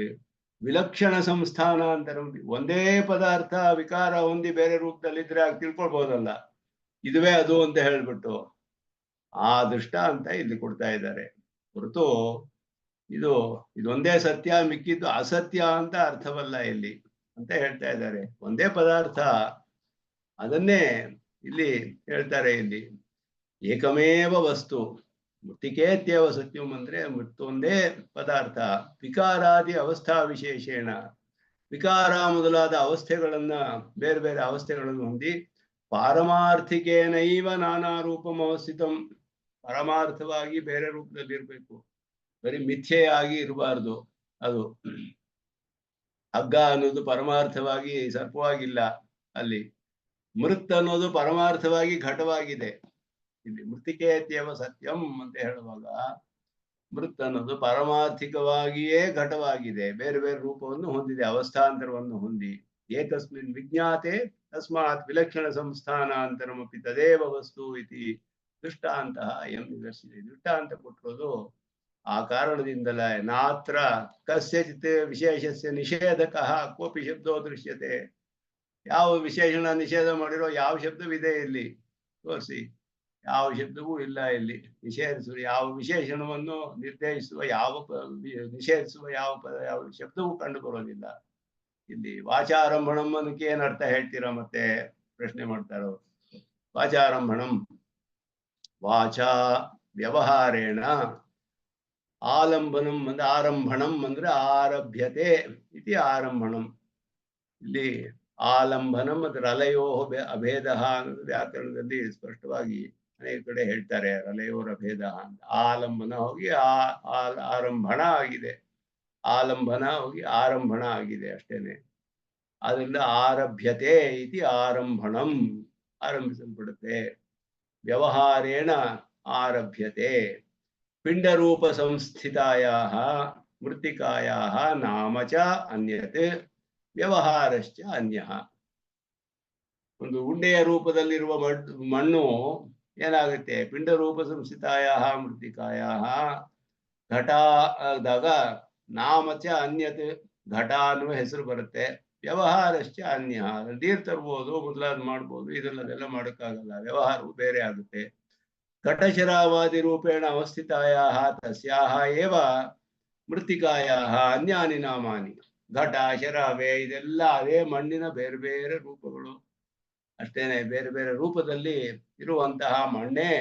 ವಿಲಕ್ಷಣ ಸಂಸ್ಥಾನಾಂತರ. ಒಂದೇ ಪದಾರ್ಥ ವಿಕಾರ ಹೊಂದಿ ಬೇರೆ ರೂಪದಲ್ಲಿದ್ರೆ ಆಗ ತಿಳ್ಕೊಳ್ಬಹುದಲ್ಲ, ಇದುವೇ ಅದು ಅಂತ ಹೇಳ್ಬಿಟ್ಟು ಆ ದೃಷ್ಟಾಂತ ಇಲ್ಲಿ ಕೊಡ್ತಾ ಇದ್ದಾರೆ. ಹೊರತು ಇದೊಂದೇ ಸತ್ಯ, ಮಿಕ್ಕಿದ್ದು ಅಸತ್ಯ ಅಂತ ಅರ್ಥವಲ್ಲ ಇಲ್ಲಿ ಅಂತ ಹೇಳ್ತಾ ಇದ್ದಾರೆ. ಒಂದೇ ಪದಾರ್ಥ, ಅದನ್ನೇ ಇಲ್ಲಿ ಹೇಳ್ತಾರೆ. ಇಲ್ಲಿ ಏಕಮೇವ ವಸ್ತು ಮೃತ್ತಿಕೇತ್ಯವ ಸತ್ಯಂ ಅಂದ್ರೆ ಮತ್ತೊಂದೇ ಪದಾರ್ಥ. ವಿಕಾರಾದಿ ಅವಸ್ಥಾ ವಿಶೇಷೇಣ, ವಿಕಾರ ಮೊದಲಾದ ಅವಸ್ಥೆಗಳನ್ನ, ಬೇರೆ ಬೇರೆ ಅವಸ್ಥೆಗಳನ್ನು ಹೊಂದಿ ಪಾರಮಾರ್ಥಿಕೇನೈವ ನಾನಾ ರೂಪಂ ಅವಸ್ಥಿತಂ. ಪರಮಾರ್ಥವಾಗಿ ಬೇರೆ ರೂಪದಲ್ಲಿ ಇರಬೇಕು, ಬರೀ ಮಿಥ್ಯೆಯಾಗಿ ಇರಬಾರ್ದು. ಅದು ಹಗ್ಗ ಅನ್ನೋದು ಪರಮಾರ್ಥವಾಗಿ ಸರ್ಪವಾಗಿಲ್ಲ. ಅಲ್ಲಿ ಮೃತ್ ಅನ್ನೋದು ಪರಮಾರ್ಥವಾಗಿ ಘಟವಾಗಿದೆ. ಇಲ್ಲಿ ಮೃತ್ತಿಕೇತ್ಯವ ಸತ್ಯಂ ಅಂತ ಹೇಳುವಾಗ ಮೃತ್ ಅನ್ನೋದು ಪಾರಮಾರ್ಥಿಕವಾಗಿಯೇ ಘಟವಾಗಿದೆ, ಬೇರೆ ಬೇರೆ ರೂಪವನ್ನು ಹೊಂದಿದೆ, ಅವಸ್ಥಾಂತರವನ್ನು ಹೊಂದಿ. ಏಕಸ್ಮಿನ್ ವಿಜ್ಞಾತೆ ತಸ್ಮಾತ್ ವಿಲಕ್ಷಣ ಸಂಸ್ಥಾನಾಂತರಮಪಿ ತದೇವ ವಸ್ತು ಇತಿ ದೃಷ್ಟಾಂತ ಎಂ ನಿದರ್ಶಿಸಿದೆ. ದೃಷ್ಟಾಂತ ಕೊಟ್ಟಿರೋದು ಆ ಕಾರಣದಿಂದಲೇ ನಾತ್ರ ಕಸ್ಯಚಿತ್ ವಿಶೇಷಸ್ಯ ನಿಷೇಧಕಃ ಕೋಪಿ ಶಬ್ದೋ ದೃಶ್ಯತೆ. ಯಾವ ವಿಶೇಷಣ ನಿಷೇಧ ಮಾಡಿರೋ ಯಾವ ಶಬ್ದವಿದೆ ಇಲ್ಲಿ ತೋರಿಸಿ. ಯಾವ ಶಬ್ದವೂ ಇಲ್ಲ ಇಲ್ಲಿ. ನಿಷೇಧಿಸುವ ಯಾವ ವಿಶೇಷಣವನ್ನು ನಿರ್ದೇಶಿಸುವ ನಿಷೇಧಿಸುವ ಯಾವ ಶಬ್ದವೂ ಕಂಡು ಬರೋದಿಲ್ಲ ಇಲ್ಲಿ. ವಾಚಾರಂಭಣಂ ಅನ್ನಕ್ಕೆ ಏನ್ ಅರ್ಥ ಹೇಳ್ತೀರಾ ಮತ್ತೆ ಪ್ರಶ್ನೆ ಮಾಡ್ತಾರೋ. ವಾಚಾರಂಭಣಂ ವಾಚಾ ವ್ಯವಹಾರೇಣ, ಆಲಂಬನಂ ಅಂದ್ರೆ ಆರಂಭಣಂ ಅಂದ್ರೆ ಆರಭ್ಯತೆ ಇತಿ ಆರಂಭಣಂ. ಇಲ್ಲಿ ಆಲಂಬನಂ ಅದರ ಅಲಯೋ ಅಭೇದ ಅನ್ನೋದು ವ್ಯಾಕರಣದಲ್ಲಿ ಸ್ಪಷ್ಟವಾಗಿ ಅನೇಕ ಕಡೆ ಹೇಳ್ತಾರೆ. ಅಲಯೋರ ಅಭೇದ ಅಂತ. ಆಲಂಬನ ಹೋಗಿ ಆರಂಭಣ ಆಗಿದೆ, ಆಲಂಬನ ಹೋಗಿ ಆರಂಭಣ ಆಗಿದೆ ಅಷ್ಟೇನೆ. ಅದರಿಂದ ಆರಭ್ಯತೆ ಇತಿ ಆರಂಭಣಂ, ಆರಂಭಿಸಲ್ಪಡುತ್ತೆ. ವ್ಯವಹಾರೇಣ ಆರಭ್ಯತೆ. ಪಿಂಡರೂಪ ಸಂಸ್ಥಿತಾಯಾಹ ಮೃತ್ತಿಕಾಯಾಹ ನಾಮ ಚ ಅನ್ಯತ್ ವ್ಯವಹಾರಶ್ಚ ಅನ್ಯಃ. ಒಂದು ಉಂಡೆಯ ರೂಪದಲ್ಲಿರುವ ಮಣ್ಣು ಏನಾಗುತ್ತೆ? ಪಿಂಡ ರೂಪ ಸಂಸ್ಥಿತಾಯಾಹ ಮೃತ್ತಿಕಾಯಾಹ ಘಟ ಆದಾಗ ನಾಮ ಚ ಅನ್ಯತ್, ಘಟ ಅನ್ನುವ ಹೆಸರು ಬರುತ್ತೆ. ವ್ಯವಹಾರಶ್ಚ ಅನ್ಯ, ನೀರು ತರ್ಬೋದು, ಮೊದಲಾದ ಮಾಡ್ಬೋದು, ಇದೆಲ್ಲ ಮಾಡೋಕ್ಕಾಗಲ್ಲ. ವ್ಯವಹಾರವು ಬೇರೆ ಆಗುತ್ತೆ. ಘಟಶರಾವಾದಿ ರೂಪೇಣ ಅವಸ್ಥಿತಾಯಾಹ ತಸ್ಯಾಹ ಏವ ಮೃತ್ತಿಕಾಯಾಹ ಅನ್ಯಾನಿ ನಾಮಾನಿ. ಘಟ ಶರಾವೆ ಇದೆಲ್ಲ ಅದೇ ಮಣ್ಣಿನ ಬೇರೆ ಬೇರೆ ರೂಪಗಳು ಅಷ್ಟೇನೆ. ಬೇರೆ ಬೇರೆ ರೂಪದಲ್ಲಿ ಇರುವಂತಹ ಮಣ್ಣೇ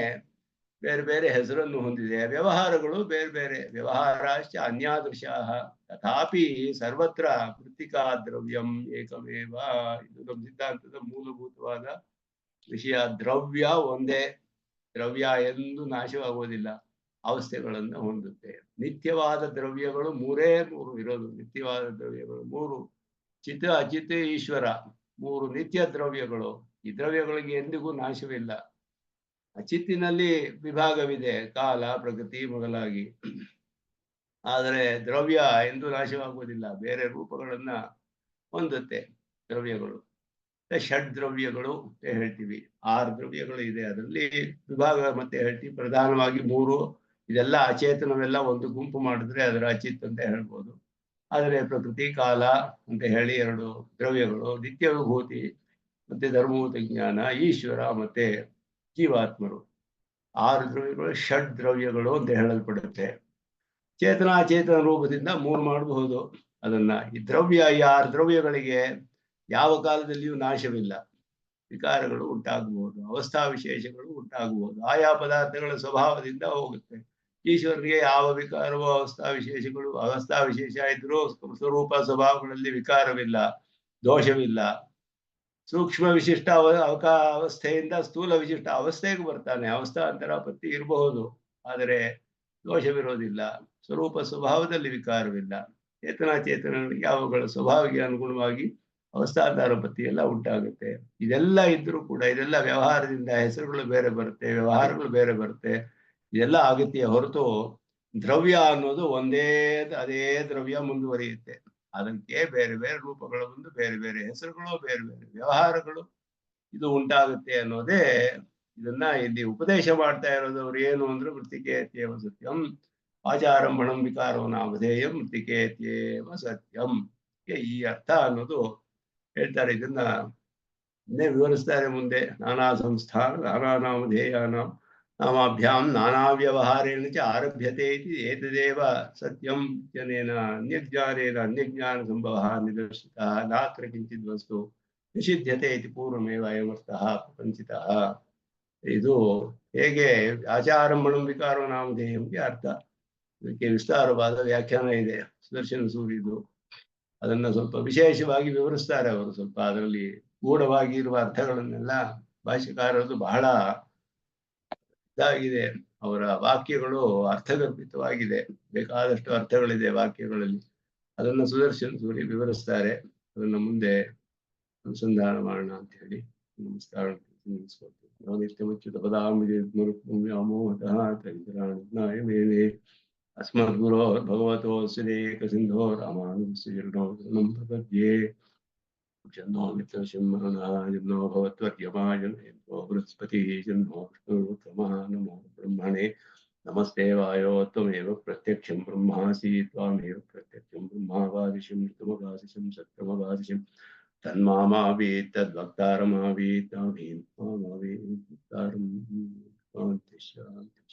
ಬೇರೆ ಬೇರೆ ಹೆಸರನ್ನು ಹೊಂದಿದೆ. ವ್ಯವಹಾರಗಳು ಬೇರೆ ಬೇರೆ. ವ್ಯವಹಾರಾಶ್ಚ ಅನ್ಯಾದೃಶಾಃ ತಥಾಪಿ ಸರ್ವತ್ರ ಮೃತ್ತಿಕಾ ದ್ರವ್ಯಂ ಏಕಮೇವ. ಇದು ನಮ್ಮ ಸಿದ್ಧಾಂತದ ಮೂಲಭೂತವಾದ ವಿಷಯ. ದ್ರವ್ಯ ಒಂದೇ. ದ್ರವ್ಯ ಎಂದು ನಾಶವಾಗುವುದಿಲ್ಲ, ಅವಸ್ಥೆಗಳನ್ನು ಹೊಂದುತ್ತೆ. ನಿತ್ಯವಾದ ದ್ರವ್ಯಗಳು ಮೂರೇ ಮೂರು ಇರೋದು. ನಿತ್ಯವಾದ ದ್ರವ್ಯಗಳು ಮೂರು: ಚಿತ್, ಅಚಿತ್, ಈಶ್ವರ. ಮೂರು ನಿತ್ಯ ದ್ರವ್ಯಗಳು. ಈ ದ್ರವ್ಯಗಳಿಗೆ ಎಂದಿಗೂ ನಾಶವಿಲ್ಲ. ಅಚಿತ್ತಿನಲ್ಲಿ ವಿಭಾಗವಿದೆ, ಕಾಲ, ಪ್ರಕೃತಿ ಮೊದಲಾಗಿ. ಆದರೆ ದ್ರವ್ಯ ಎಂದು ನಾಶವಾಗುವುದಿಲ್ಲ, ಬೇರೆ ರೂಪಗಳನ್ನ ಹೊಂದುತ್ತೆ ದ್ರವ್ಯಗಳು. ಷಡ್ ದ್ರವ್ಯಗಳು ಅಂತ ಹೇಳ್ತೀವಿ. 6 ದ್ರವ್ಯಗಳು ಇದೆ. ಅದರಲ್ಲಿ ವಿಭಾಗ ಮತ್ತೆ ಹೇಳ್ತೀವಿ. ಪ್ರಧಾನವಾಗಿ 3. ಇದೆಲ್ಲ ಅಚೇತನವೆಲ್ಲ ಒಂದು ಗುಂಪು ಮಾಡಿದ್ರೆ ಅದರ ಅಚಿತ್ ಅಂತ ಹೇಳ್ಬೋದು. ಆದರೆ ಪ್ರಕೃತಿ, ಕಾಲ ಅಂತ ಹೇಳಿ 2 ದ್ರವ್ಯಗಳು. ನಿತ್ಯ ವಿಭೂತಿ ಮತ್ತೆ ಧರ್ಮಭೂತ ಜ್ಞಾನ, ಈಶ್ವರ ಮತ್ತೆ ಜೀವಾತ್ಮರು. 6 ದ್ರವ್ಯಗಳು ಷಡ್ ದ್ರವ್ಯಗಳು ಅಂತ ಹೇಳಲ್ಪಡುತ್ತೆ. ಚೇತನ ಅಚೇತನ ರೂಪದಿಂದ 3 ಮಾಡಬಹುದು ಅದನ್ನ. ಈ ದ್ರವ್ಯ, ಈ 6 ದ್ರವ್ಯಗಳಿಗೆ ಯಾವ ಕಾಲದಲ್ಲಿಯೂ ನಾಶವಿಲ್ಲ. ವಿಕಾರಗಳು ಉಂಟಾಗಬಹುದು, ಅವಸ್ಥಾ ವಿಶೇಷಗಳು ಉಂಟಾಗಬಹುದು. ಆಯಾ ಪದಾರ್ಥಗಳ ಸ್ವಭಾವದಿಂದ ಹೋಗುತ್ತೆ. ಈಶ್ವರನಿಗೆ ಯಾವ ವಿಕಾರವೋ ಅವಸ್ಥಾ ವಿಶೇಷಗಳು, ಅವಸ್ಥಾ ವಿಶೇಷ ಇದ್ರೂ ಸ್ವರೂಪ ಸ್ವಭಾವಗಳಲ್ಲಿ ವಿಕಾರವಿಲ್ಲ, ದೋಷವಿಲ್ಲ. ಸೂಕ್ಷ್ಮ ವಿಶಿಷ್ಟ ಅವಸ್ಥೆಯಿಂದ ಸ್ಥೂಲ ವಿಶಿಷ್ಟ ಅವಸ್ಥೆಗೆ ಬರ್ತಾನೆ. ಅವಸ್ಥಾಂತರಾಪತ್ತಿ ಇರಬಹುದು, ಆದರೆ ದೋಷವಿರೋದಿಲ್ಲ. ಸ್ವರೂಪ ಸ್ವಭಾವದಲ್ಲಿ ವಿಕಾರವಿಲ್ಲ. ಚೇತನಾಚೇತನಗಳಿಗೆ ಅವುಗಳ ಸ್ವಭಾವಕ್ಕೆ ಅನುಗುಣವಾಗಿ ಅವಸ್ಥಾಂತರಾಪತ್ತಿ ಎಲ್ಲ ಉಂಟಾಗುತ್ತೆ. ಇದೆಲ್ಲ ಇದ್ರೂ ಕೂಡ ಇದೆಲ್ಲ ವ್ಯವಹಾರದಿಂದ ಹೆಸರುಗಳು ಬೇರೆ ಬರುತ್ತೆ, ವ್ಯವಹಾರಗಳು ಬೇರೆ ಬರುತ್ತೆ. ಇದೆಲ್ಲ ಆಗುತ್ತೆ ಹೊರತು ದ್ರವ್ಯ ಅನ್ನೋದು ಒಂದೇ, ಅದೇ ದ್ರವ್ಯ ಮುಂದುವರಿಯುತ್ತೆ. ಅದಕ್ಕೆ ಬೇರೆ ಬೇರೆ ರೂಪಗಳ ಒಂದು ಬೇರೆ ಬೇರೆ ಹೆಸರುಗಳು, ಬೇರೆ ಬೇರೆ ವ್ಯವಹಾರಗಳು ಇದು ಉಂಟಾಗುತ್ತೆ ಅನ್ನೋದೇ ಇದನ್ನ ಇಲ್ಲಿ ಉಪದೇಶ ಮಾಡ್ತಾ ಇರೋದು. ಅವ್ರು ಏನು ಅಂದ್ರೆ ಮೃತ್ತಿಕೇತ್ಯೇವ ಸತ್ಯಂ ಆಚಾರಂಭಣಂ ವಿಕಾರೋ ನಾಮಧೇಯಂ ಮೃತ್ತಿಕೇತ್ಯೇವ ಸತ್ಯಂ. ಈ ಅರ್ಥ ಅನ್ನೋದು ಹೇಳ್ತಾರೆ. ಇದನ್ನ ಇನ್ನೇ ವಿವರಿಸ್ತಾರೆ ಮುಂದೆ. ನಾನಾ ಸಂಸ್ಥಾನ ನಾನಾ ನಾಮಧೇಯಾನ ನಾಮಾಭ್ಯಾಂ ನಾನಾ ವ್ಯವಹಾರೇಣ ಚ ಆರಭ್ಯತೆ ಇತಿ ಏತದೇವ ಸತ್ಯಂ ಜನೇನ ಅನ್ಯಜ್ಞಾನೇನ ಅನ್ಯಜ್ಞಾನ ಸಂಭವಃ ನಿದರ್ಶಿತಃ ನಾತ್ರ ಕಿಂಚಿತ್ ವಸ್ತು ನಿಷಿಧ್ಯತೆ ಇತಿ ಪೂರ್ವಮೇವ ಅಯಮರ್ಥಃ ಪ್ರಪಂಚಿತಃ. ಇದು ಹೇಗೆ ಆಚಾರಂಭಣಂ ವಿಕಾರೋ ನಾಮಧೇಯಂಗೆ ಅರ್ಥ. ಇದಕ್ಕೆ ವಿಸ್ತಾರವಾದ ವ್ಯಾಖ್ಯಾನ ಇದೆ ಸುದರ್ಶನ ಸೂರ್ಯದು. ಅದನ್ನ ಸ್ವಲ್ಪ ವಿಶೇಷವಾಗಿ ವಿವರಿಸ್ತಾರೆ ಅವರು. ಸ್ವಲ್ಪ ಅದರಲ್ಲಿ ಗೂಢವಾಗಿ ಇರುವ ಅರ್ಥಗಳನ್ನೆಲ್ಲ ಭಾಷ್ಯಕಾರರು ಬಹಳ ಇದಾಗಿದೆ. ಅವರ ವಾಕ್ಯಗಳು ಅರ್ಥಗರ್ಭಿತವಾಗಿದೆ. ಬೇಕಾದಷ್ಟು ಅರ್ಥಗಳಿದೆ ವಾಕ್ಯಗಳಲ್ಲಿ. ಅದನ್ನ ಸುದರ್ಶನ ಸೂರ್ಯ ವಿವರಿಸ್ತಾರೆ. ಅದನ್ನ ಮುಂದೆ ಅನುಸಂಧಾನ ಮಾಡೋಣ ಅಂತ ಹೇಳಿ ನಮಸ್ಕಾರ ನಿಲ್ಲಿಸ್ಕೊಳ್ತೀವಿ. ನಿತ್ಯಮಚ್ಯುತ ಪದಾಮೋಹತಃ ಅಸ್ಮದ್ಗುರೋ ಭಗವತೋ ಶ್ರೀಕ ಸಿಂಧೋ ರಾಮಾನುಜಸ್ಯ ಚರಣೋ ಶರಣಂ ಪ್ರಪದ್ಯೆ. ಜನ್ನೋ ಮಿತ್ರಶಂಮರಣಃ ಜನ್ನೋ ಭವತ್ವರ್ಯಮಾಯ ಜನ್ನೋ ಬೃಹಸ್ಪತಿಃ ಜನ್ನೋ ವಿಷ್ಣುರುತ್ತಮಃ ನಮೋ ಬ್ರಹ್ಮಣೇ नमस्ते वायो त्वमेव प्रत्यक्षं ब्रह्मासि त्वामेव प्रत्यक्षं ब्रह्मावादिशं ऋतुमगादिशं सत्यमगादिशं तन्मामावीत् तद्वक्तारमावीत् तावीन् मामावीत् वक्तारं शान्ति शान्ति